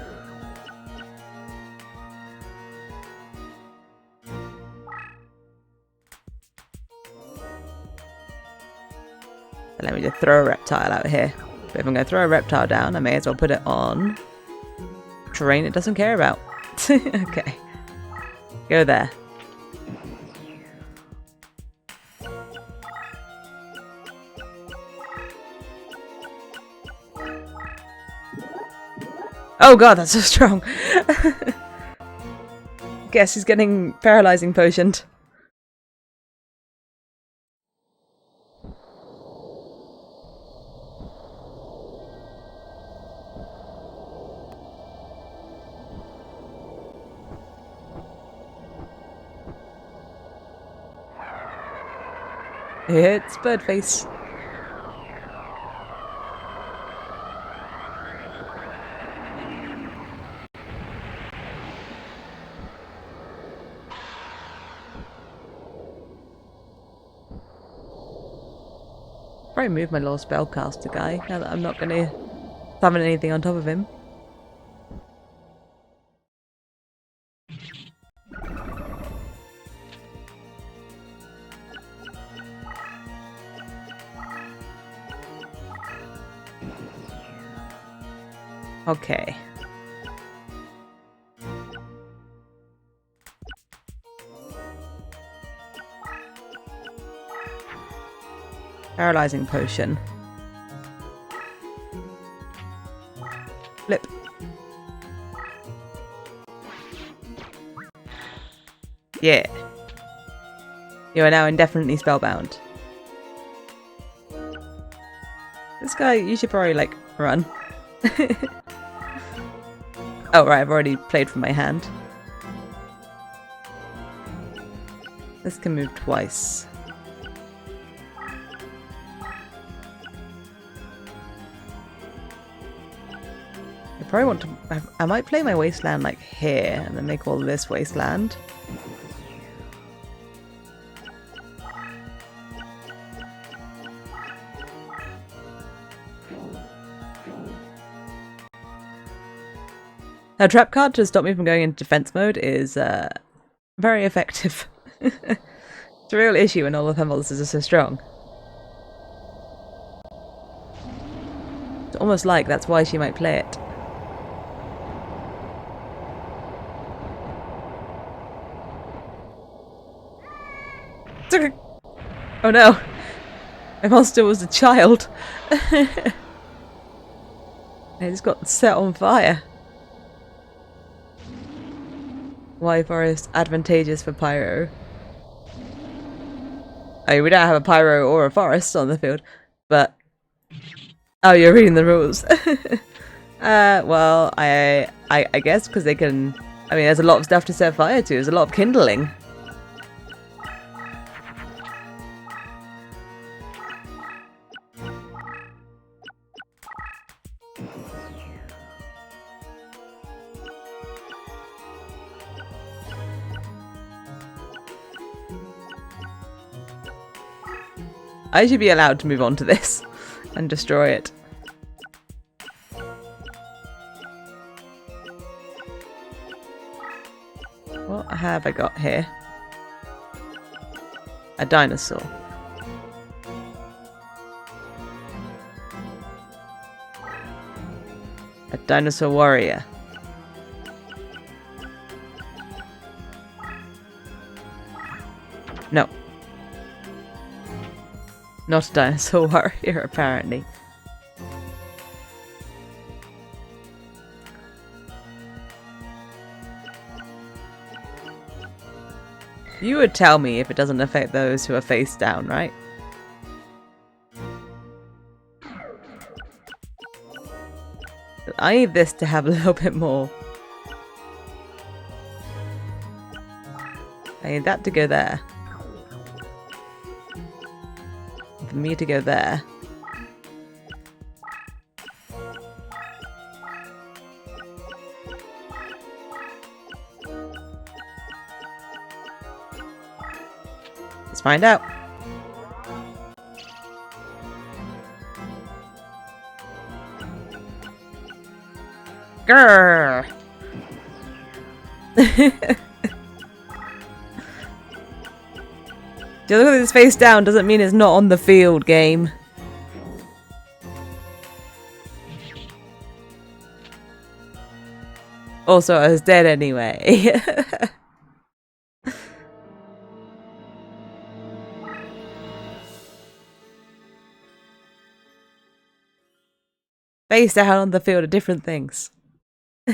Let me just throw a reptile out here. But if I'm going to throw a reptile down, I may as well put it on terrain it doesn't care about. Okay. Go there. Oh god, that's so strong. Guess he's getting paralyzing potioned. It's Birdface. Probably move my little spellcaster guy now that I'm not going to summon anything on top of him. Okay. Paralyzing potion. Flip. Yeah. You are now indefinitely spellbound. This guy, you should probably like run. Oh right, I've already played from my hand. This can move twice. I probably want to... I might play my wasteland like here and then make all this wasteland. A trap card to stop me from going into defense mode is very effective. It's a real issue when all of her monsters are so strong. It's almost like that's why she might play it. Oh no! My monster was a child. It just got set on fire. Why forest advantageous for pyro? I mean, we don't have a pyro or a forest on the field, but oh, you're reading the rules. Well, I guess because they can. I mean, there's a lot of stuff to set fire to. There's a lot of kindling. I should be allowed to move on to this and destroy it. What have I got here? A dinosaur. A dinosaur warrior. No. Not a dinosaur warrior, apparently. You would tell me if it doesn't affect those who are face down, right? I need this to have a little bit more. I need that to go there. For me to go there. Let's find out. Grrr. Just look at this face down doesn't mean it's not on the field, game. Also, I was dead anyway. Face down on the field are different things. I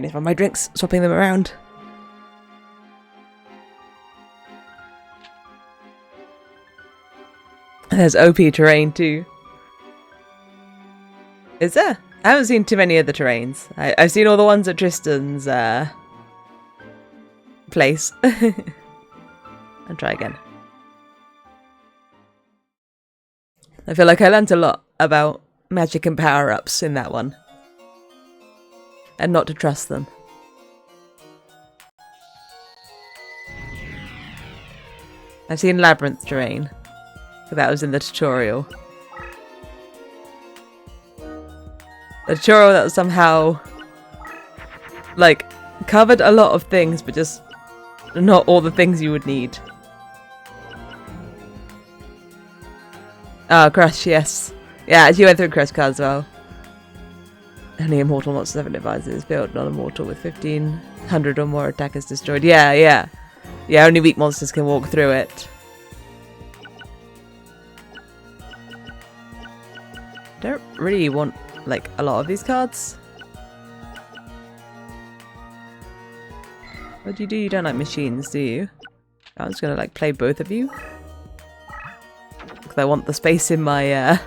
need to find my drinks, swapping them around. And there's OP terrain too. Is there? I haven't seen too many of the terrains. I've seen all the ones at Tristan's place. And try again. I feel like I learnt a lot about magic and power-ups in that one. And not to trust them. I've seen labyrinth terrain. That was in the tutorial. The tutorial that was somehow like covered a lot of things, but just not all the things you would need. Oh, Crush, yes. Yeah, she went through Crush card as well. Only immortal monsters have an advisor is built, not immortal with 1500 or more attackers destroyed. Yeah, yeah. Yeah, only weak monsters can walk through it. Don't really want, like, a lot of these cards. What do? You don't like machines, do you? I'm just gonna, like, play both of you. Because I want the space in my hand.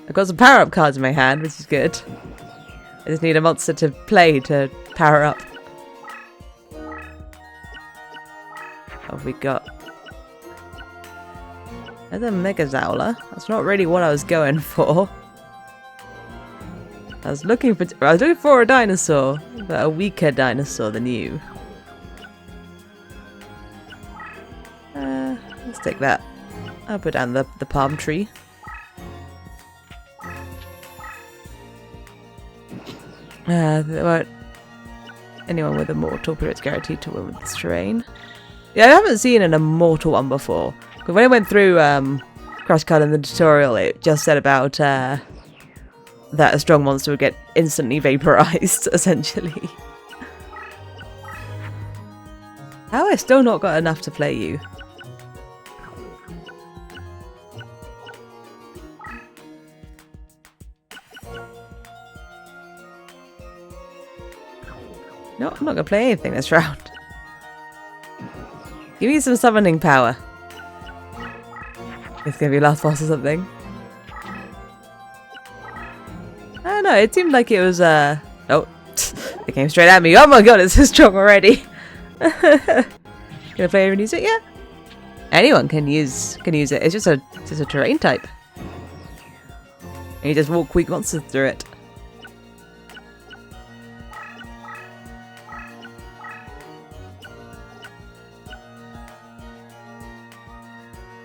I've got some power-up cards in my hand, which is good. I just need a monster to play to power up. What have we got? There's a Mega Zowler. That's not really what I was going for. I was looking for a dinosaur, but a weaker dinosaur than you. Let's take that. I'll put down the palm tree. There weren't Anyone with immortal period's guaranteed to win with this terrain. Yeah, I haven't seen an immortal one before. But when I went through Crash Card in the tutorial, it just said about that a strong monster would get instantly vaporized, essentially. How have I still not got enough to play you? No, I'm not going to play anything this round. Give me some summoning power. It's going to be last boss or something. I don't know, it seemed like it was, oh, it came straight at me. Oh my god, it's so strong already. Gonna play and use it? Yeah. Anyone can use it. It's just a terrain type. And you just walk weak monsters through it.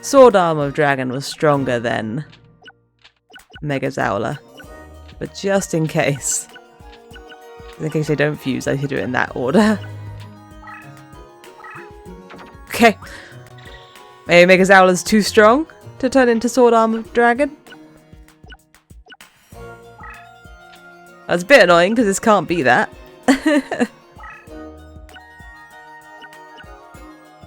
Sword Arm of Dragon was stronger than Mega Zowler. But just in case they don't fuse, I should do it in that order. Okay. Maybe Mega Zowler's too strong to turn into Sword Arm of Dragon. That's a bit annoying because this can't be that.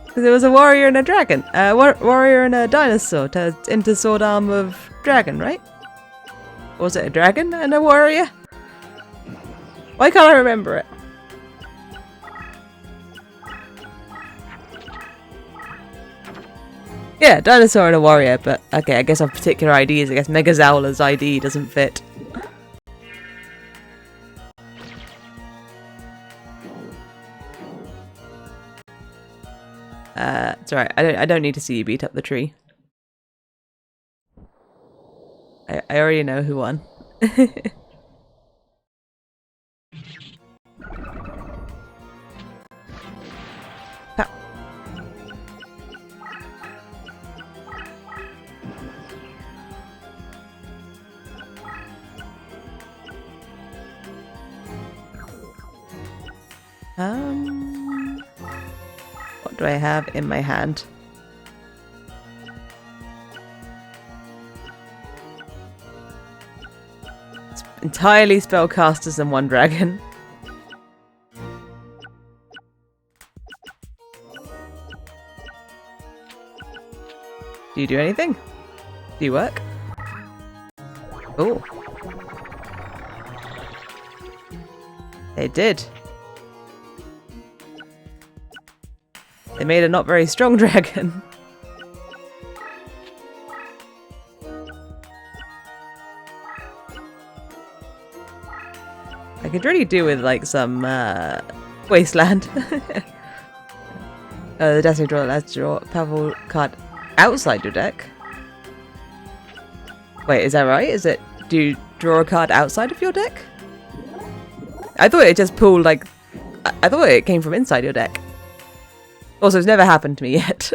Because there was a warrior and a dragon. Warrior and a dinosaur turned into Sword Arm of Dragon, right? Or was it a dragon and a warrior? Why can't I remember it? Yeah, dinosaur and a warrior, but okay, I guess of particular IDs, I guess Mega Zowler's ID doesn't fit. It's alright, I don't need to see you beat up the tree. I already know who won. What do I have in my hand? It's entirely spellcasters and one dragon. Do you do anything? Do you work? Oh. They did. They made a not very strong dragon. I could really do with like some wasteland. The Destiny draw lets draw a powerful card outside your deck. Wait, is that right? Is it? Do you draw a card outside of your deck? I thought it just pulled like. I thought it came from inside your deck. Also, it's never happened to me yet.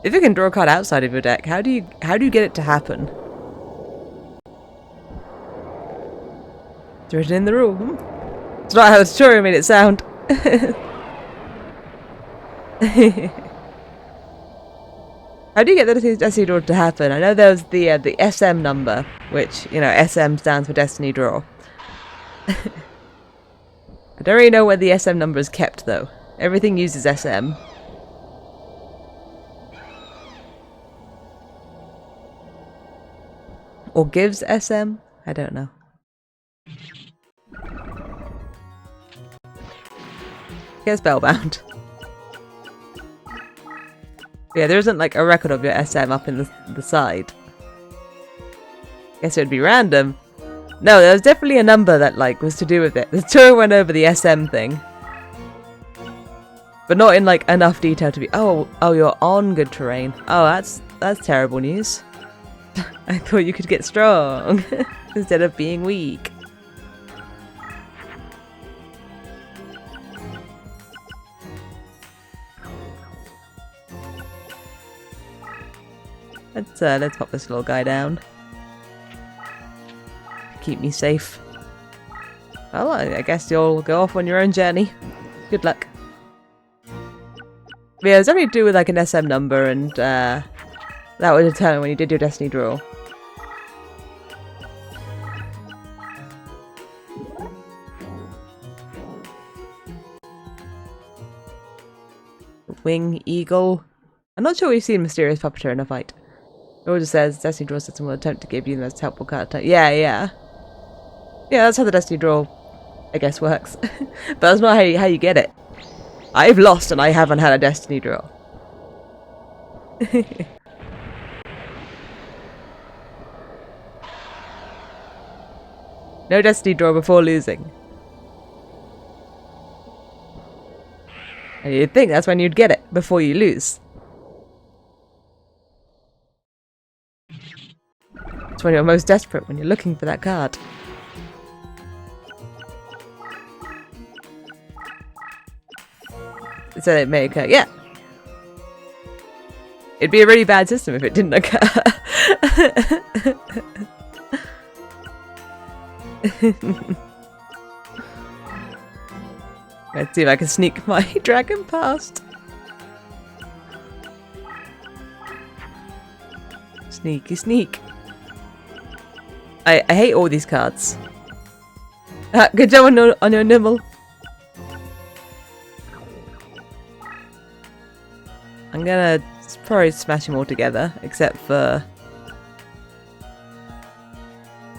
If you can draw a card outside of your deck, how do you get it to happen? It's written in the rule. It's not how the tutorial made it sound. How do you get the Destiny Draw to happen? I know there was the SM number, which, you know, SM stands for Destiny Draw. I don't really know where the SM number is kept, though. Everything uses SM. Or gives SM? I don't know. Get spellbound. Yeah, there isn't like a record of your SM up in the side. Guess it would be random. No, there was definitely a number that like was to do with it. The tour went over the SM thing. But not in like enough detail to be, oh, you're on good terrain. Oh, that's terrible news. I thought you could get strong instead of being weak. Let's pop this little guy down. Keep me safe. Well, I guess you'll go off on your own journey. Good luck. But yeah, it's something to do with like an SM number, and that would determine when you did your destiny draw. Wing Eagle. I'm not sure we've seen Mysterious Puppeteer in a fight. It all just says Destiny Draw system will attempt to give you the most helpful card type. Yeah, yeah. Yeah, that's how the Destiny Draw, I guess, works. But that's not how you get it. I've lost and I haven't had a Destiny Draw. No Destiny Draw before losing. And you'd think that's when you'd get it, before you lose. It's when you're most desperate, when you're looking for that card. So it may occur. Yeah. It'd be a really bad system if it didn't occur. Let's see if I can sneak my dragon past. Sneaky sneak. I hate all these cards. Good job on your nibble. I'm gonna probably smash them all together, except for...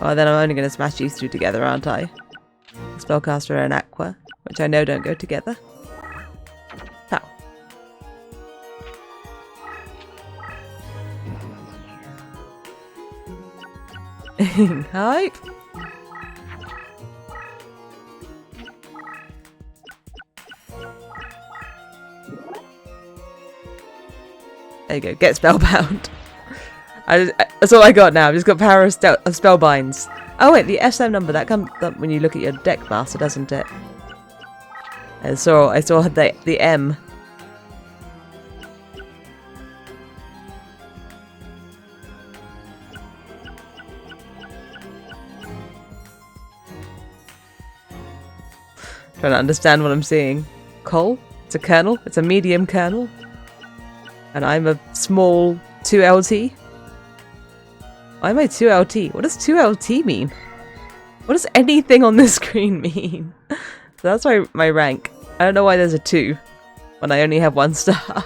Well, then I'm only gonna smash these two together, aren't I? Spellcaster and Aqua, which I know don't go together. How? Hype! There you go, get spellbound. That's all I got now. I've just got power of spellbinds. Oh wait, the SM number that comes up when you look at your deck master, doesn't it? I saw the M. Trying to understand what I'm seeing. Coal? It's a kernel. It's a medium kernel. And I'm a small 2LT. Why am I 2LT? What does 2LT mean? What does anything on this screen mean? So that's my rank. I don't know why there's a 2 when I only have 1 star.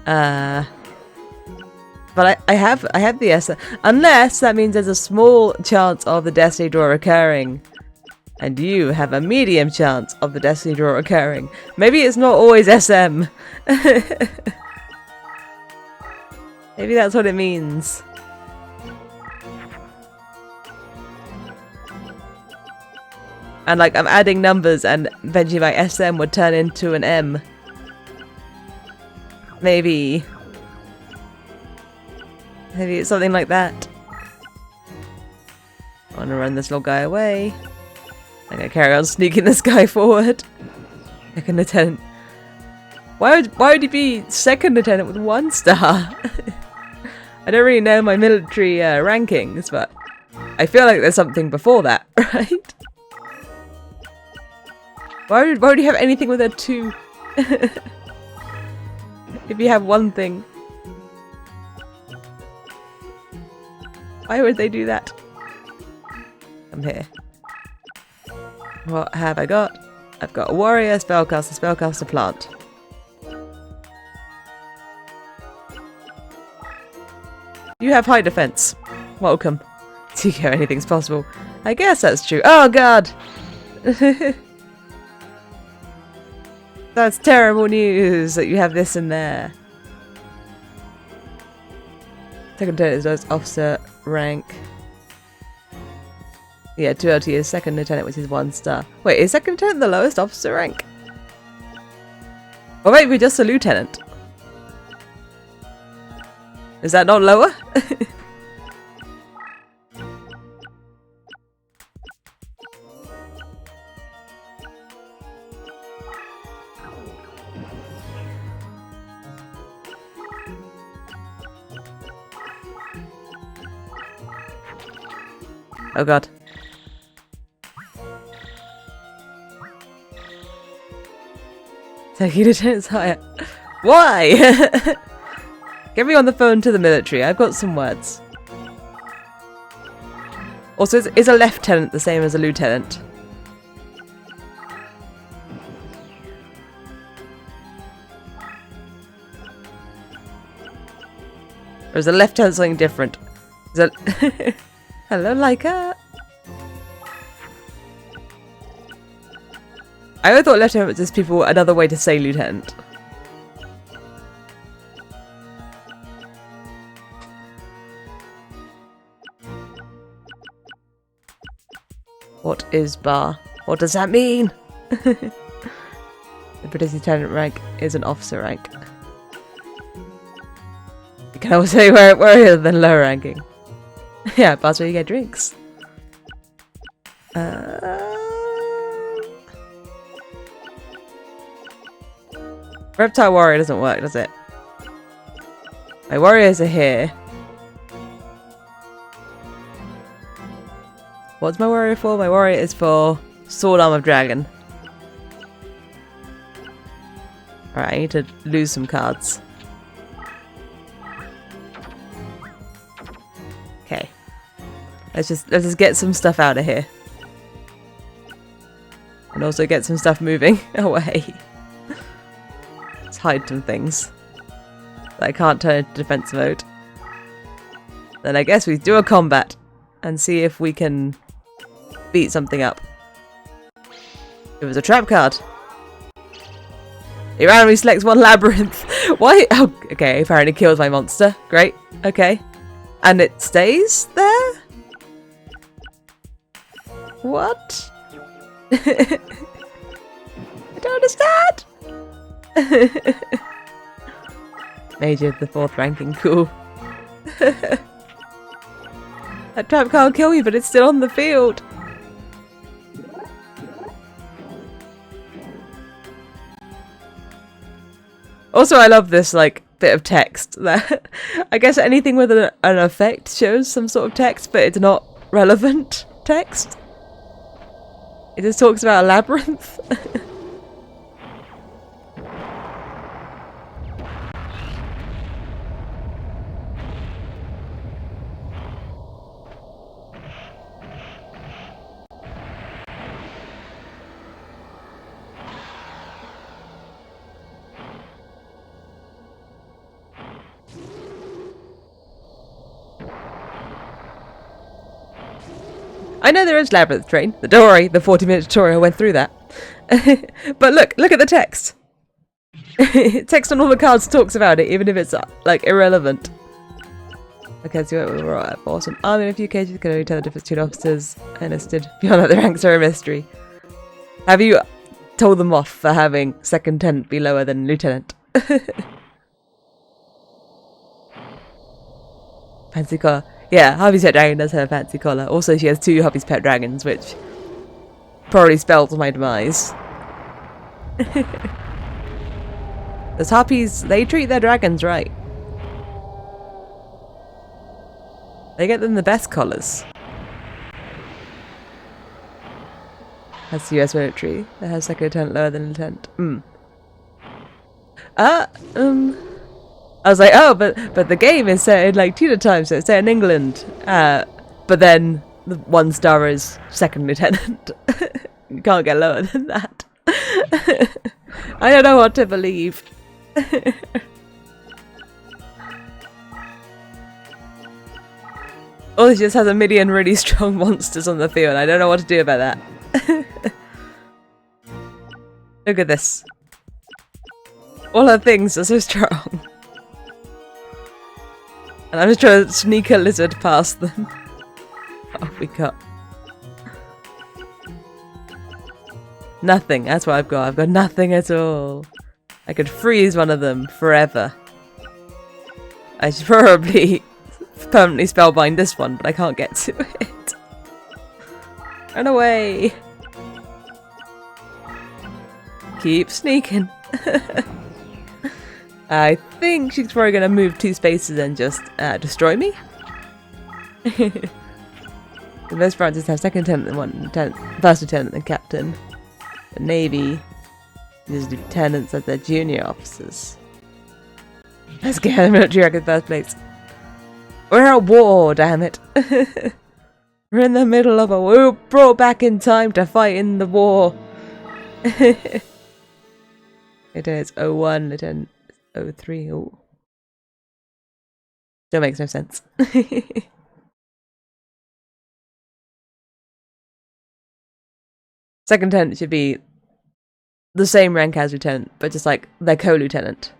But I have the S. Unless that means there's a small chance of the Destiny Draw occurring. And you have a medium chance of the Destiny Draw occurring. Maybe it's not always SM. Maybe that's what it means. And like I'm adding numbers and eventually my SM would turn into an M. Maybe. Maybe it's something like that. I want to run this little guy away. I'm gonna carry on sneaking this guy forward. Second lieutenant. Why would he be second lieutenant with 1 star? I don't really know my military rankings, but I feel like there's something before that, right? Why would you have anything with a 2? If you have one thing. Why would they do that? I'm here. What have I got? I've got a warrior, spellcaster, plant. You have high defense. Welcome. TKO anything's possible. I guess that's true. Oh god! That's terrible news that you have this in there. Second lieutenant is officer rank. Yeah, 2LT is second lieutenant, which is 1 star. Wait, is second lieutenant the lowest officer rank? Or maybe just a lieutenant. Is that not lower? Oh god. Taking Lieutenant's higher. Why? Get me on the phone to the military. I've got some words. Also, is a lieutenant the same as a lieutenant? Or is a lieutenant something different? Is that hello, Leica? I always thought lieutenant was just people another way to say lieutenant. What is bar? What does that mean? The British lieutenant rank is an officer rank. You can always say we're than lower ranking. Yeah, bar's where you get drinks. Reptile warrior doesn't work, does it? My warriors are here. What's my warrior for? My warrior is for Sword Arm of Dragon. Alright, I need to lose some cards. Okay. Let's just get some stuff out of here. And also get some stuff moving away. Let's hide some things that I can't turn into defense mode. Then I guess we do a combat and see if we can beat something up. It was a trap card. It randomly selects one labyrinth. Why? Oh, okay, apparently kills my monster. Great. Okay. And it stays there? What? I don't understand. Mage of the 4th ranking, cool. That trap can't kill me, but it's still on the field. Also, I love this, like, bit of text. That I guess anything with an effect shows some sort of text, but it's not relevant text. It just talks about a labyrinth. I know there is Labyrinth Train. Don't worry, the 40-minute tutorial went through that. But look at the text. Text on all the cards talks about it, even if it's, like, irrelevant. Okay, so we're at awesome. In a few cases, you can only tell the difference between officers enlisted. Beyond that, the ranks are a mystery. Have you told them off for having second lieutenant be lower than lieutenant? Fancy collar. Yeah, Hubby's Pet Dragon does have a fancy collar. Also, she has 2 Hubby's Pet Dragons, which probably spells my demise. Those Huppies, they treat their dragons right. They get them the best collars. That's the US military. That has second lieutenant lower than lieutenant. I was like, oh, but the game is set in like Tudor times, so it's set in England. But then the 1 star is second lieutenant. You can't get lower than that. I don't know what to believe. Oh, it just has a million really strong monsters on the field. I don't know what to do about that. Look at this. All her things are so strong. And I'm just trying to sneak a lizard past them. Oh, we got nothing. That's what I've got. I've got nothing at all. I could freeze one of them forever. I should probably permanently spellbind this one, but I can't get to it. Run away. Keep sneaking. I think she's probably going to move 2 spaces and just destroy me. The most branches have second lieutenant than one lieutenant, first lieutenant than captain. The Navy uses lieutenants as their junior officers. Let's get the military rank in first place. We're at war, damn it. We're in the middle of a war. We were brought back in time to fight in the war. Lieutenant's 01, Lieutenant 03. Ooh. Still makes no sense. Second lieutenant should be the same rank as lieutenant, but just like their co-lieutenant.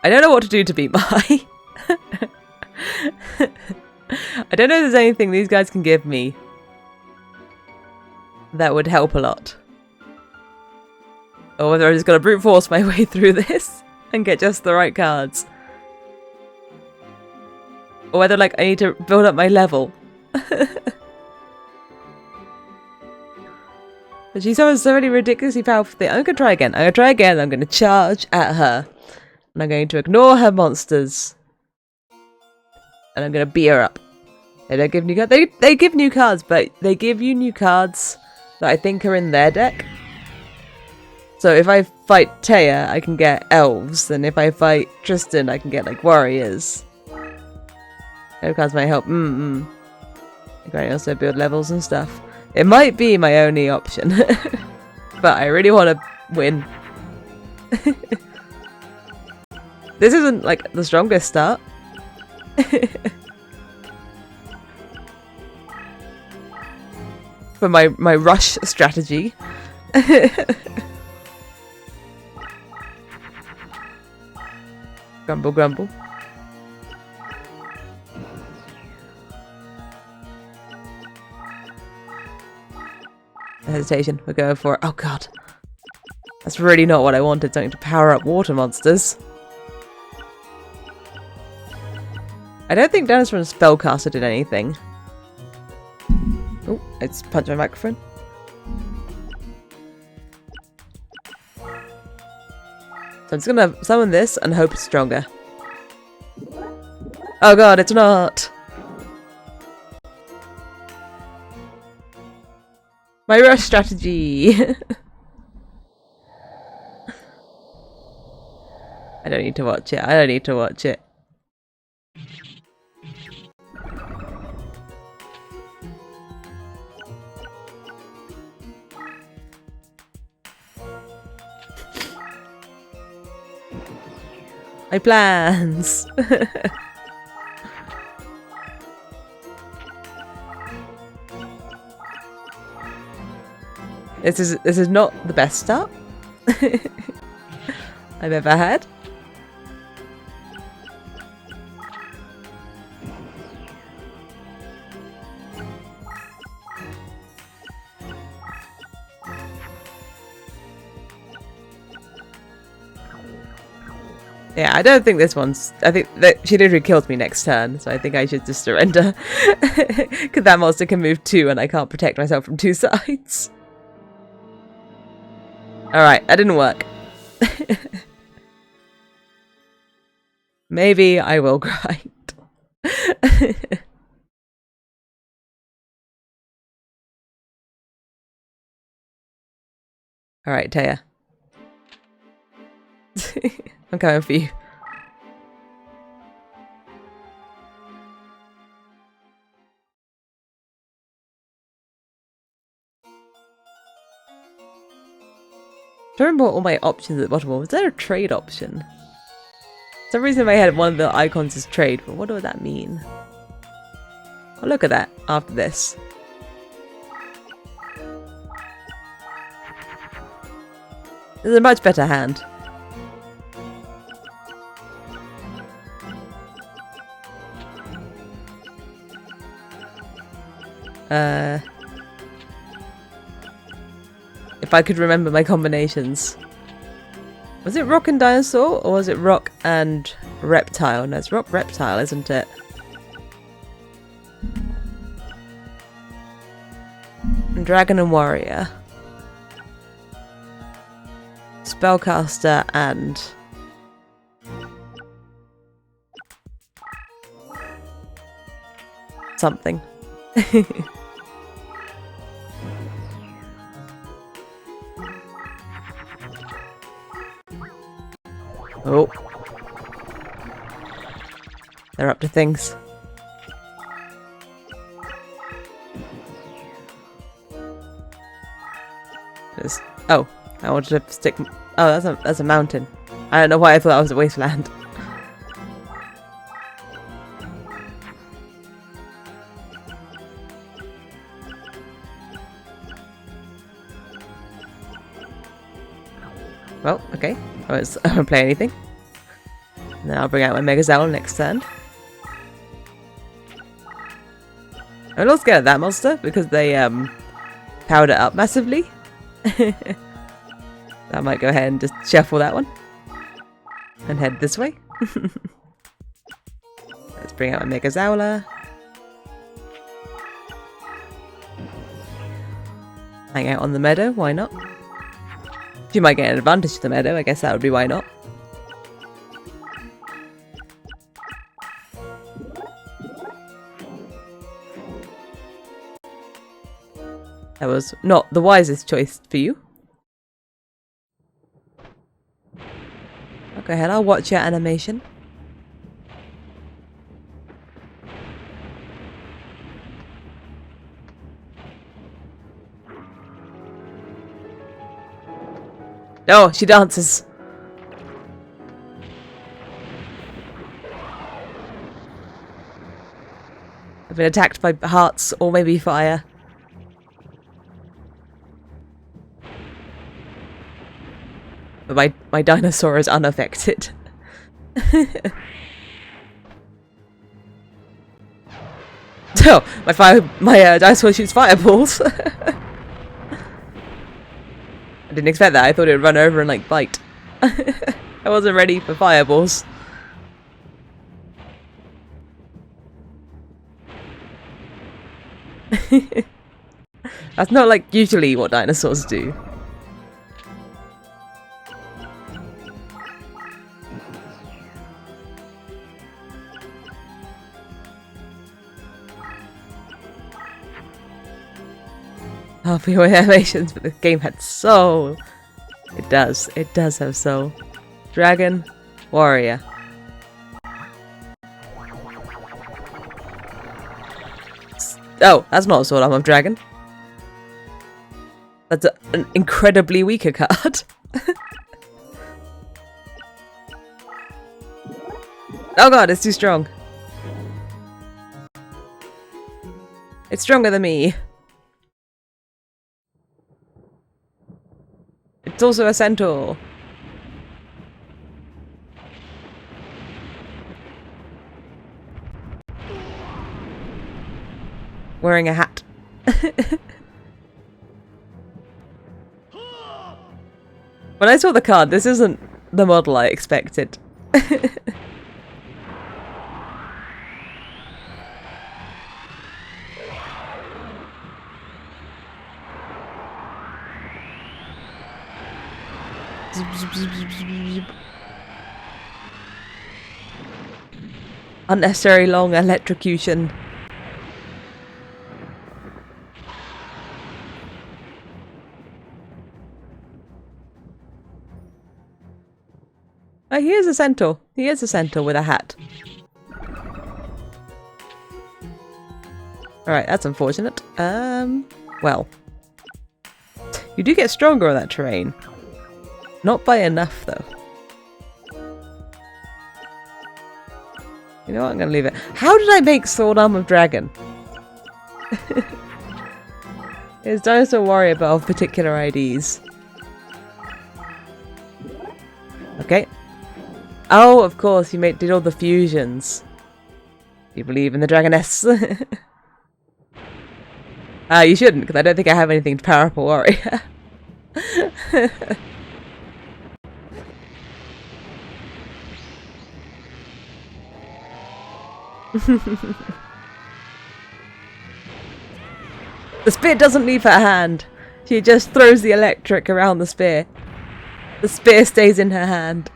I don't know what to do to beat my. I don't know if there's anything these guys can give me that would help a lot. Or whether I'm just going to brute force my way through this and get just the right cards. Or whether, like, I need to build up my level. But she's so really ridiculously powerful thing. I'm going to try again. I'm going to try again. I'm going to charge at her. And I'm going to ignore her monsters. And I'm going to beat her up. They don't give new cards. They give new cards, but they give you new cards that I think are in their deck. So if I fight Taya, I can get elves. And if I fight Tristan, I can get, like, warriors. Those cards might help. I can also build levels and stuff. It might be my only option. But I really want to win. This isn't, like, the strongest start. For my rush strategy. Grumble, grumble. Hesitation. We're going for it. Oh god. That's really not what I wanted. Something to power up water monsters. I don't think Dennis from Spellcaster did anything. Oh, it's punched my microphone. So I'm just gonna summon this and hope it's stronger. Oh god, it's not! My rush strategy! I don't need to watch it. I don't need to watch it. My plans! This is not the best start I've ever had. Yeah, I don't think this one's... I think that she literally kills me next turn, so I think I should just surrender. Because that monster can move 2 and I can't protect myself from 2 sides. Alright, that didn't work. Maybe I will grind. Alright, Taya. I'm coming for you. I don't remember what all my options at the bottom were. Was there a trade option? For some reason in my head one of the icons is trade, but what does that mean? I'll look at that after this. This is a much better hand. If I could remember my combinations. Was it rock and dinosaur or was it rock and reptile? No, it's rock reptile, isn't it? And dragon and warrior. spellcaster and something. Oh. They're up to things. Oh, I wanted to stick. Oh, that's a mountain. I don't know why I thought that was a wasteland. Well, okay. I won't play anything. And then I'll bring out my Mega Zowl next turn. I'm not scared of that monster because they powered it up massively. I might go ahead and just shuffle that one and head this way. Let's bring out my Mega Zowler. Hang out on the meadow, why not? If you might get an advantage to the meadow, I guess that would be why not. That was not the wisest choice for you. Go ahead, I'll watch your animation. Oh, she dances. I've been attacked by hearts or maybe fire. But my dinosaur is unaffected. Oh, my dinosaur shoots fireballs. I didn't expect that. I thought it would run over and like bite. I wasn't ready for fireballs. That's not like usually what dinosaurs do. Oh, for your animations, but the game had soul. It does have soul. Dragon, warrior. Oh, that's not a sword arm of dragon. That's an incredibly weaker card. Oh god, it's too strong. It's stronger than me. It's also a centaur. Wearing a hat. When I saw the card, this isn't the model I expected. Unnecessary long electrocution. Oh, he is a centaur. He is a centaur with a hat. Alright, that's unfortunate. Well. You do get stronger on that terrain. Not by enough, though. You know what? I'm going to leave it. How did I make Sword Arm of Dragon? It's Dinosaur Warrior, but of particular IDs. Okay. Oh, of course, you did all the fusions. You believe in the Dragoness. You shouldn't, because I don't think I have anything to power up a warrior. The spear doesn't leave her hand. She just throws the electric around the spear. The spear stays in her hand.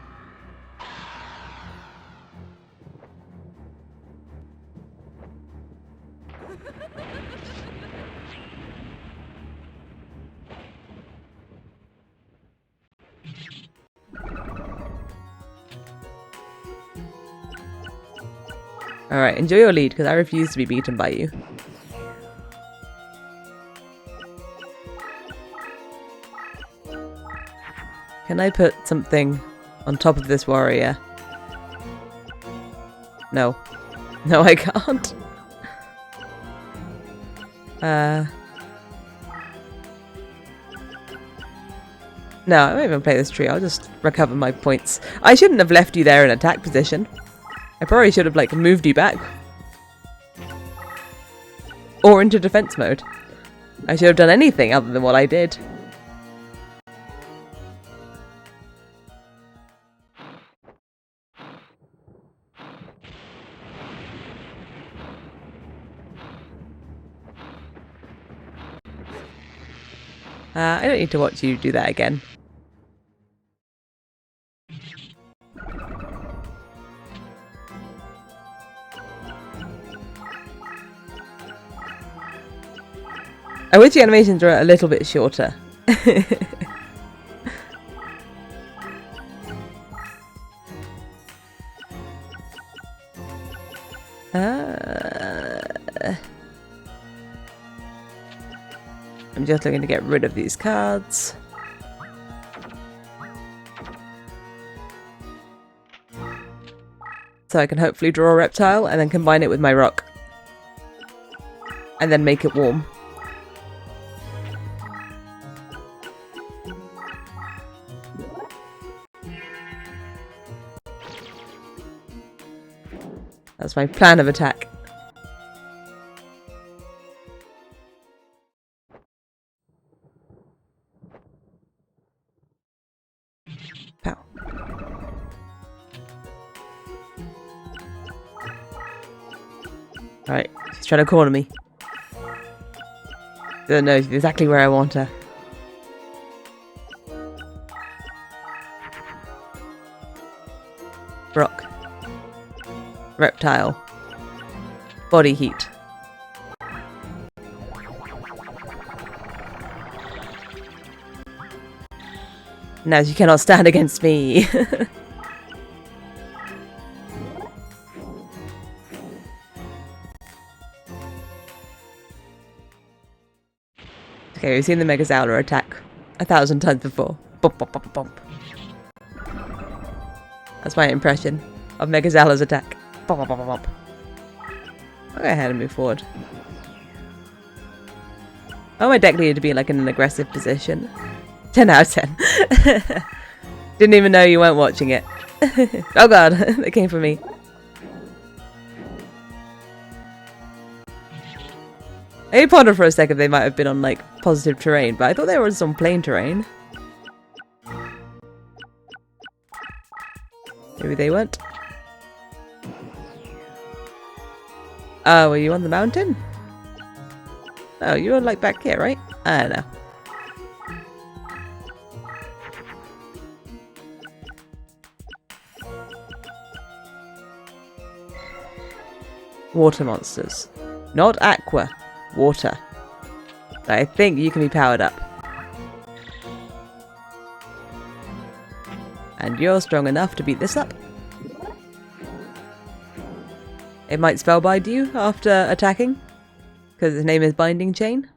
Alright, enjoy your lead, because I refuse to be beaten by you. Can I put something on top of this warrior? No. No, I can't. No, I won't even play this tree. I'll just recover my points. I shouldn't have left you there in attack position. I probably should have, like, moved you back. Or into defense mode. I should have done anything other than what I did. I don't need to watch you do that again. I wish the animations were a little bit shorter. I'm just looking to get rid of these cards. So I can hopefully draw a reptile and then combine it with my rock. And then make it warm. That's my plan of attack. Pow. Alright, she's trying to corner me. Doesn't know exactly where I want her. Rock. Reptile. Body heat. Now she cannot stand against me. Okay, we've seen the Megazowler attack 1,000 times before. Bump, bump, bump, bump. That's my impression of Megazowler's attack. Bump, bump, bump, bump. I'll go ahead and move forward. Oh, my deck needed to be like in an aggressive position. 10 out of 10. Didn't even know you weren't watching it. Oh god, they came for me. I did ponder for a second they might have been on like positive terrain, but I thought they were on some plain terrain. Maybe they weren't. Oh, were you on the mountain? Oh, you were like back here, right? I don't know. Water monsters. Not aqua. Water. I think you can be powered up. And you're strong enough to beat this up. It might spellbind you after attacking, because his name is Binding Chain.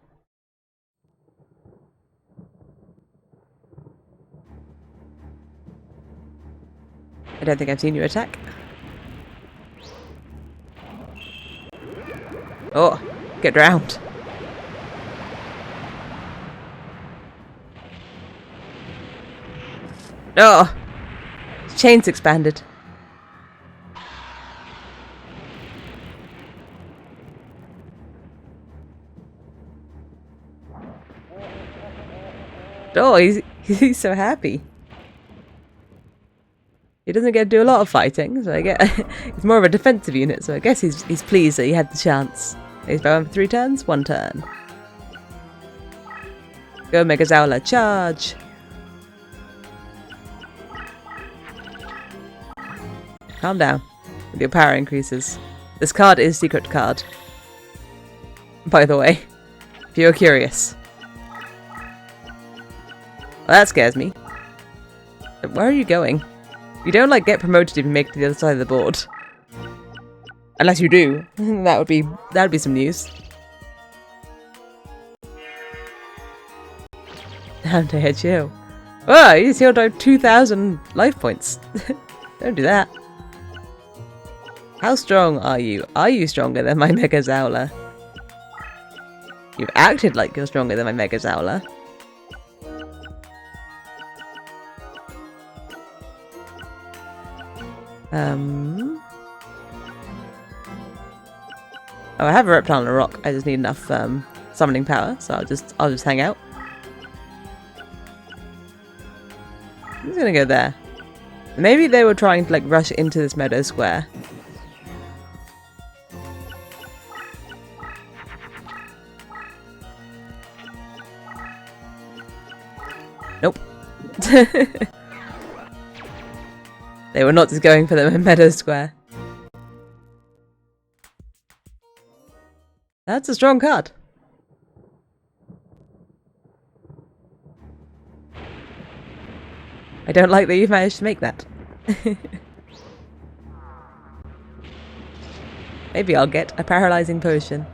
I don't think I've seen you attack. Oh, get drowned. Oh, his chain's expanded. Oh, he's so happy. He doesn't get to do a lot of fighting, so I get he's more of a defensive unit, so I guess he's pleased that he had the chance. He's bound for 3 turns, 1 turn. Go Megazowler, charge! Calm down. With your power increases. This card is secret card. By the way. If you're curious. Well, that scares me. Where are you going? You don't like get promoted if you make it to the other side of the board. Unless you do. That'd be some news. Time to hit you. Oh, you healed out 2,000 life points. Don't do that. How strong are you? Are you stronger than my Mega Zowler? You've acted like you're stronger than my Mega Zowler. Oh, I have a reptile and a rock. I just need enough summoning power, so I'll just hang out. I'm just gonna go there. Maybe they were trying to like rush into this meadow square. Nope. They were not just going for the meadow square. That's a strong card. I don't like that you've managed to make that. Maybe I'll get a paralyzing potion.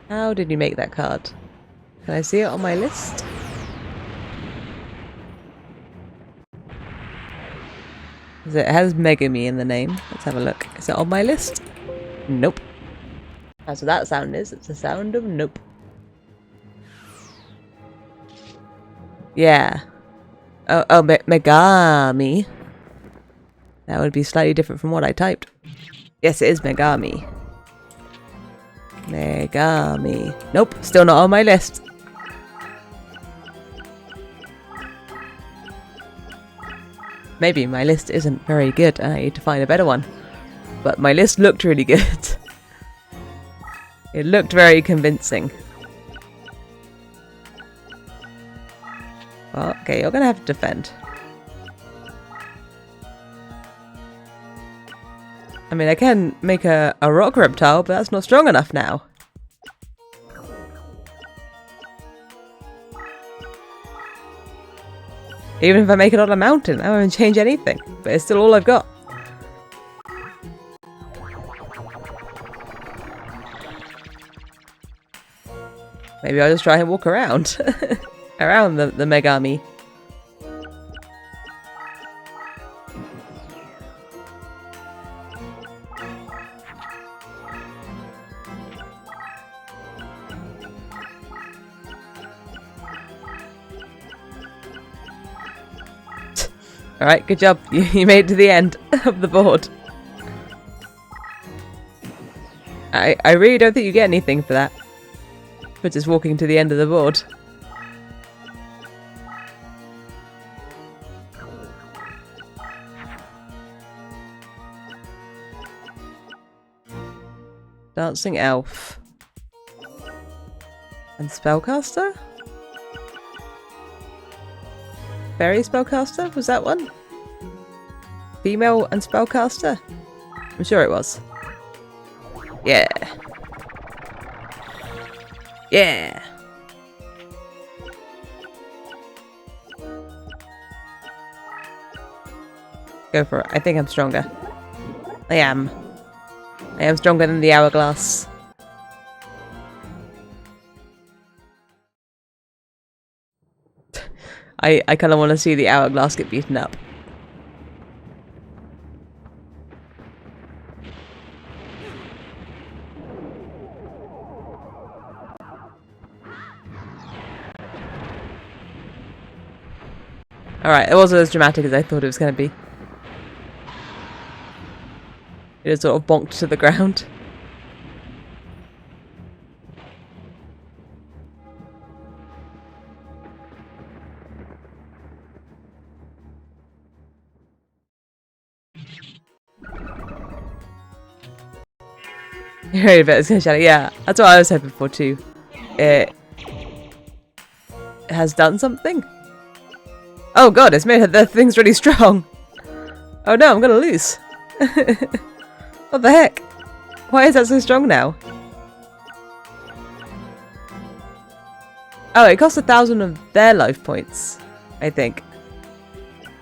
How did you make that card? Can I see it on my list? It has Megami in the name. Let's have a look. Is it on my list? Nope. That's what that sound is. It's a sound of nope. Yeah. Oh, Megami. That would be slightly different from what I typed. Yes, it is Megami. Megami. Nope, still not on my list. Maybe my list isn't very good and I need to find a better one. But my list looked really good. It looked very convincing. Well, okay, you're gonna have to defend. I mean, I can make a rock reptile, but that's not strong enough now. Even if I make it on a mountain, I won't change anything. But it's still all I've got. Maybe I'll just try and walk around. Around the Megami. Alright, good job. You made it to the end of the board. I really don't think you get anything for that. For just walking to the end of the board. Dancing Elf. And Spellcaster? Fairy Spellcaster? Was that one? Female and Spellcaster? I'm sure it was. Yeah. Yeah. Go for it. I think I'm stronger. I am. I am stronger than the hourglass. I kind of want to see the hourglass get beaten up. Alright, it wasn't as dramatic as I thought it was going to be. It just sort of bonked to the ground. Very bit, it's gonna shadow. Yeah, that's what I was hoping for too. It has done something. Oh god, it's made the thing's really strong. Oh no, I'm gonna lose. What the heck? Why is that so strong now? Oh, it costs 1,000 of their life points, I think,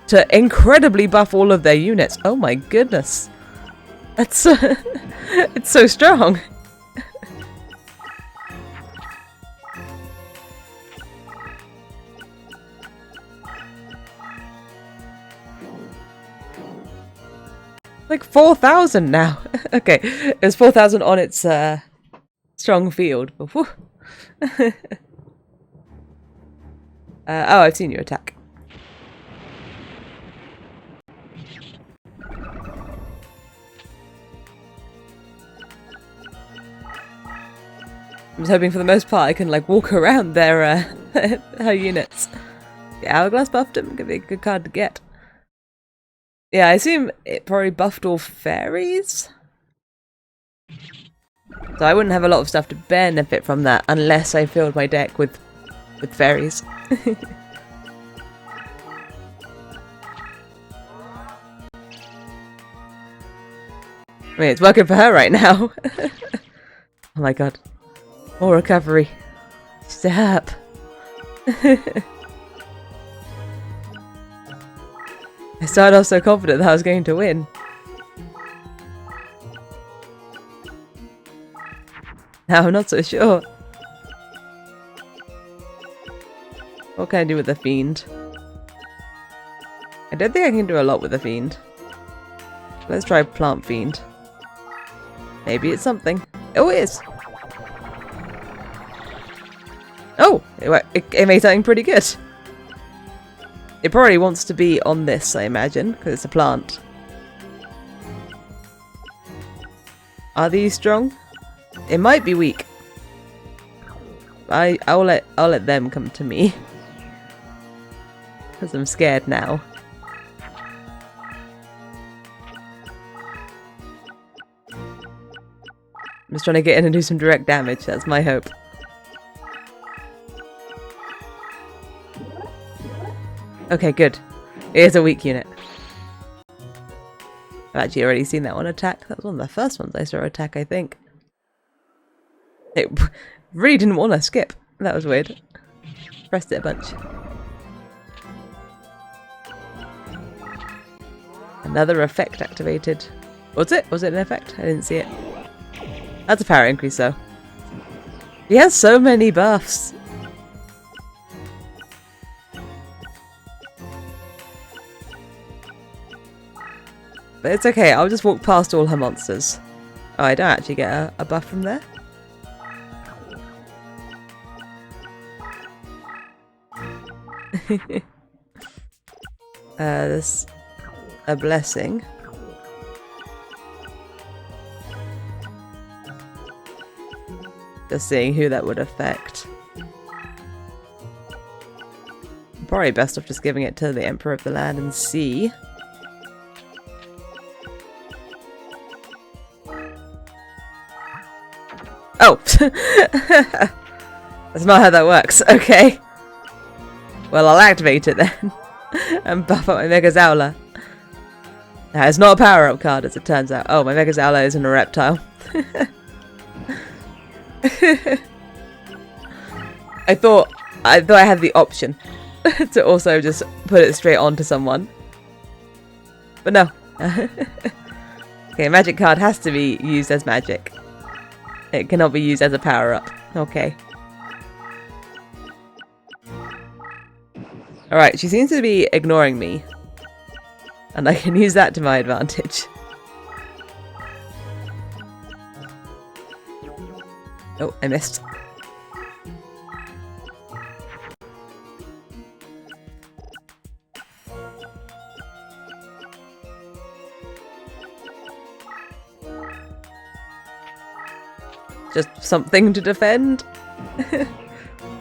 to incredibly buff all of their units. Oh my goodness. That's it's so strong. Like 4,000 now. Okay, it's 4,000 on its strong field. Oh, I've seen you attack. I was hoping for the most part I can like walk around their her units. The Hourglass buffed him. Could be a good card to get. Yeah, I assume it probably buffed all fairies. So I wouldn't have a lot of stuff to benefit from that unless I filled my deck with fairies. I mean, it's working for her right now. Oh my god. More recovery. Stop. I started off so confident that I was going to win. Now I'm not so sure. What can I do with the Fiend? I don't think I can do a lot with the Fiend. Let's try Plant Fiend. Maybe it's something. Oh, it is! Oh! It made something pretty good. It probably wants to be on this, I imagine, because it's a plant. Are these strong? It might be weak. I'll let them come to me. Because I'm scared now. I'm just trying to get in and do some direct damage, that's my hope. Okay, good. It is a weak unit. I've actually already seen that one attack. That was one of the first ones I saw attack, I think. It really didn't want to skip. That was weird. Pressed it a bunch. Another effect activated. Was it? Was it an effect? I didn't see it. That's a power increase though. He has so many buffs. But it's okay, I'll just walk past all her monsters. Oh, I don't actually get a buff from there. There's a blessing. Just seeing who that would affect. Probably best off just giving it to the Emperor of the Land and see. Oh! That's not how that works. Okay. Well, I'll activate it then. And buff up my Mega Zowler. Now, it's not a power-up card, as it turns out. Oh, my Mega Zowler isn't a reptile. I thought I had the option to also just put it straight onto someone. But no. Okay, a magic card has to be used as magic. It cannot be used as a power-up. Okay. Alright, she seems to be ignoring me. And I can use that to my advantage. Oh, I missed. Just something to defend.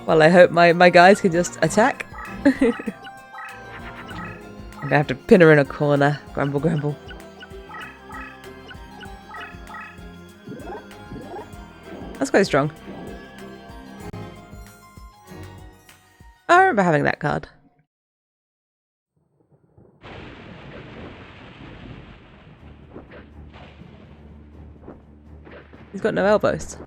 Well, I hope my guys can just attack. I'm gonna have to pin her in a corner. Grumble, grumble. That's quite strong. I remember having that card. He's got no elbows.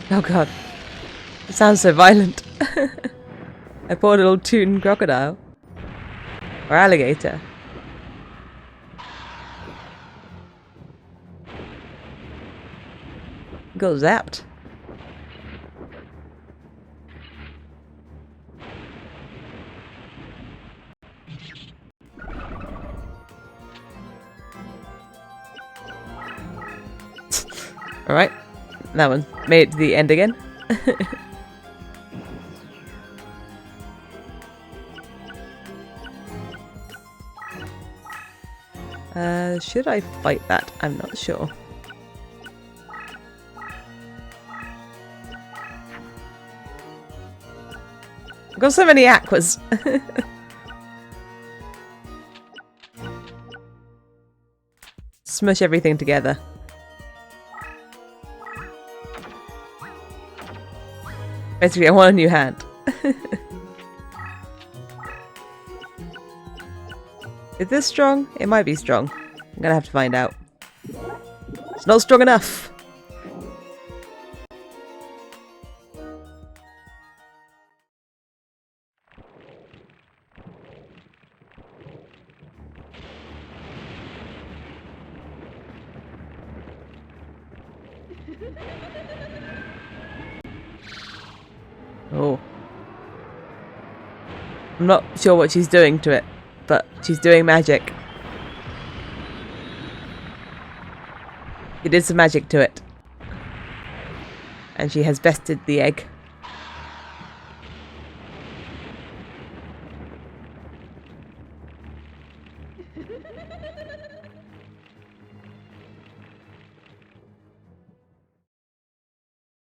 Oh god. It sounds so violent. A poor little toon crocodile. Or alligator. Got zapped. Alright. That one made it to the end again. Should I fight that? I'm not sure. I've got so many aquas. Smush everything together. Basically, I want a new hand. Is this strong? It might be strong. I'm gonna have to find out. It's not strong enough. Oh. I'm not sure what she's doing to it, but she's doing magic. She did some magic to it. And she has bested the egg.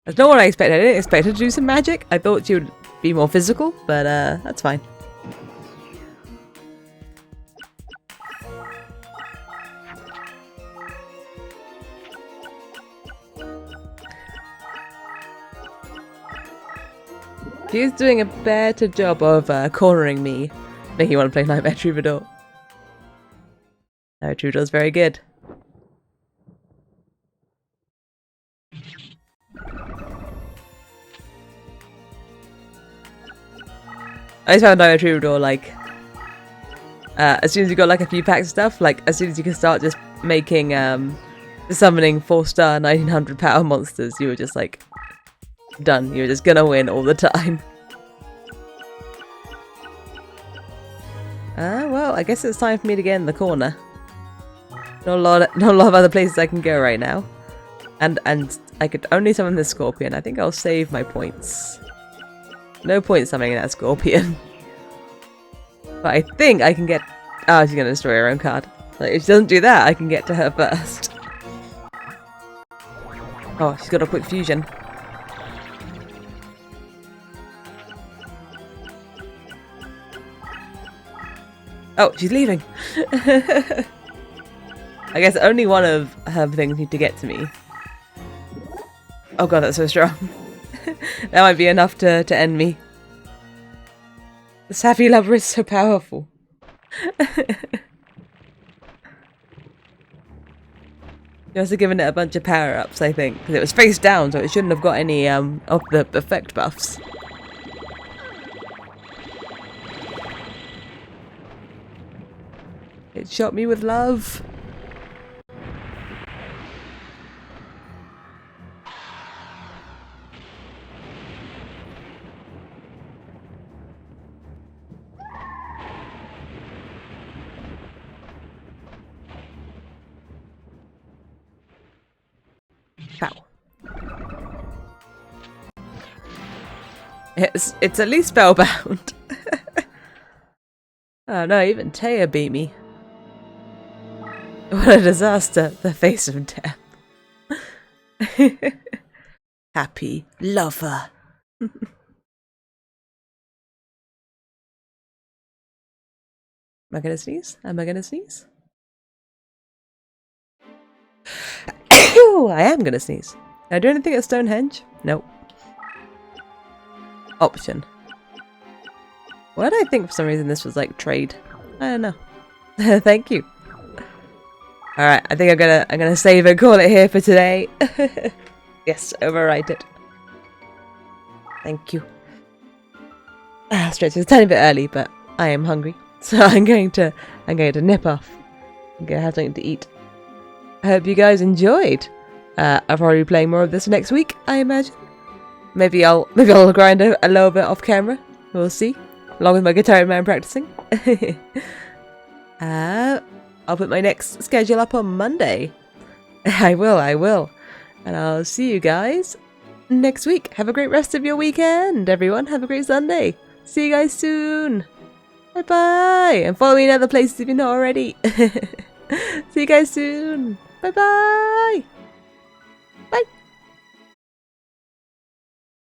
That's not what I expected. I didn't expect her to do some magic. I thought she would be more physical, but that's fine. She's doing a better job of cornering me, making me want to play Nightmare Troubadour. Nightmare Troubadour's very good. I just found Nightmare Troubadour, like, as soon as you got like a few packs of stuff, like as soon as you can start just making, summoning 4-star 1900 power monsters, you were just like, done. You're just gonna win all the time. Well, I guess it's time for me to get in the corner. Not a lot of other places I can go right now. And I could only summon this scorpion. I think I'll save my points. No point summoning that scorpion. But I think I can get... Oh, she's gonna destroy her own card. Like, if she doesn't do that, I can get to her first. Oh, she's got a quick fusion. Oh, she's leaving. I guess only one of her things need to get to me. Oh god, that's so strong. That might be enough to end me. The Savvy Lover is so powerful. You must have given it a bunch of power-ups, I think. Because it was face down, so it shouldn't have got any of the effect buffs. It shot me with love. Pow. It's at least spellbound. Oh no, even Taya beat me. What a disaster, the face of death. Happy lover. Am I gonna sneeze? Am I gonna sneeze? I am gonna sneeze. Can I do anything at Stonehenge? Nope. Option. Why did I think for some reason this was like trade? I don't know. Thank you. Alright, I think I'm gonna save and call it here for today. Yes, overwrite it. Thank you. Stretch, it's a tiny bit early, but I am hungry. So I'm going to nip off. I'm gonna have something to eat. I hope you guys enjoyed. I'll probably be playing more of this next week, I imagine. Maybe I'll grind a little bit off camera. We'll see. Along with my guitar man practicing. I'll put my next schedule up on Monday. I will. And I'll see you guys next week. Have a great rest of your weekend, everyone. Have a great Sunday. See you guys soon. Bye-bye. And follow me in other places if you're not already. See you guys soon. Bye-bye.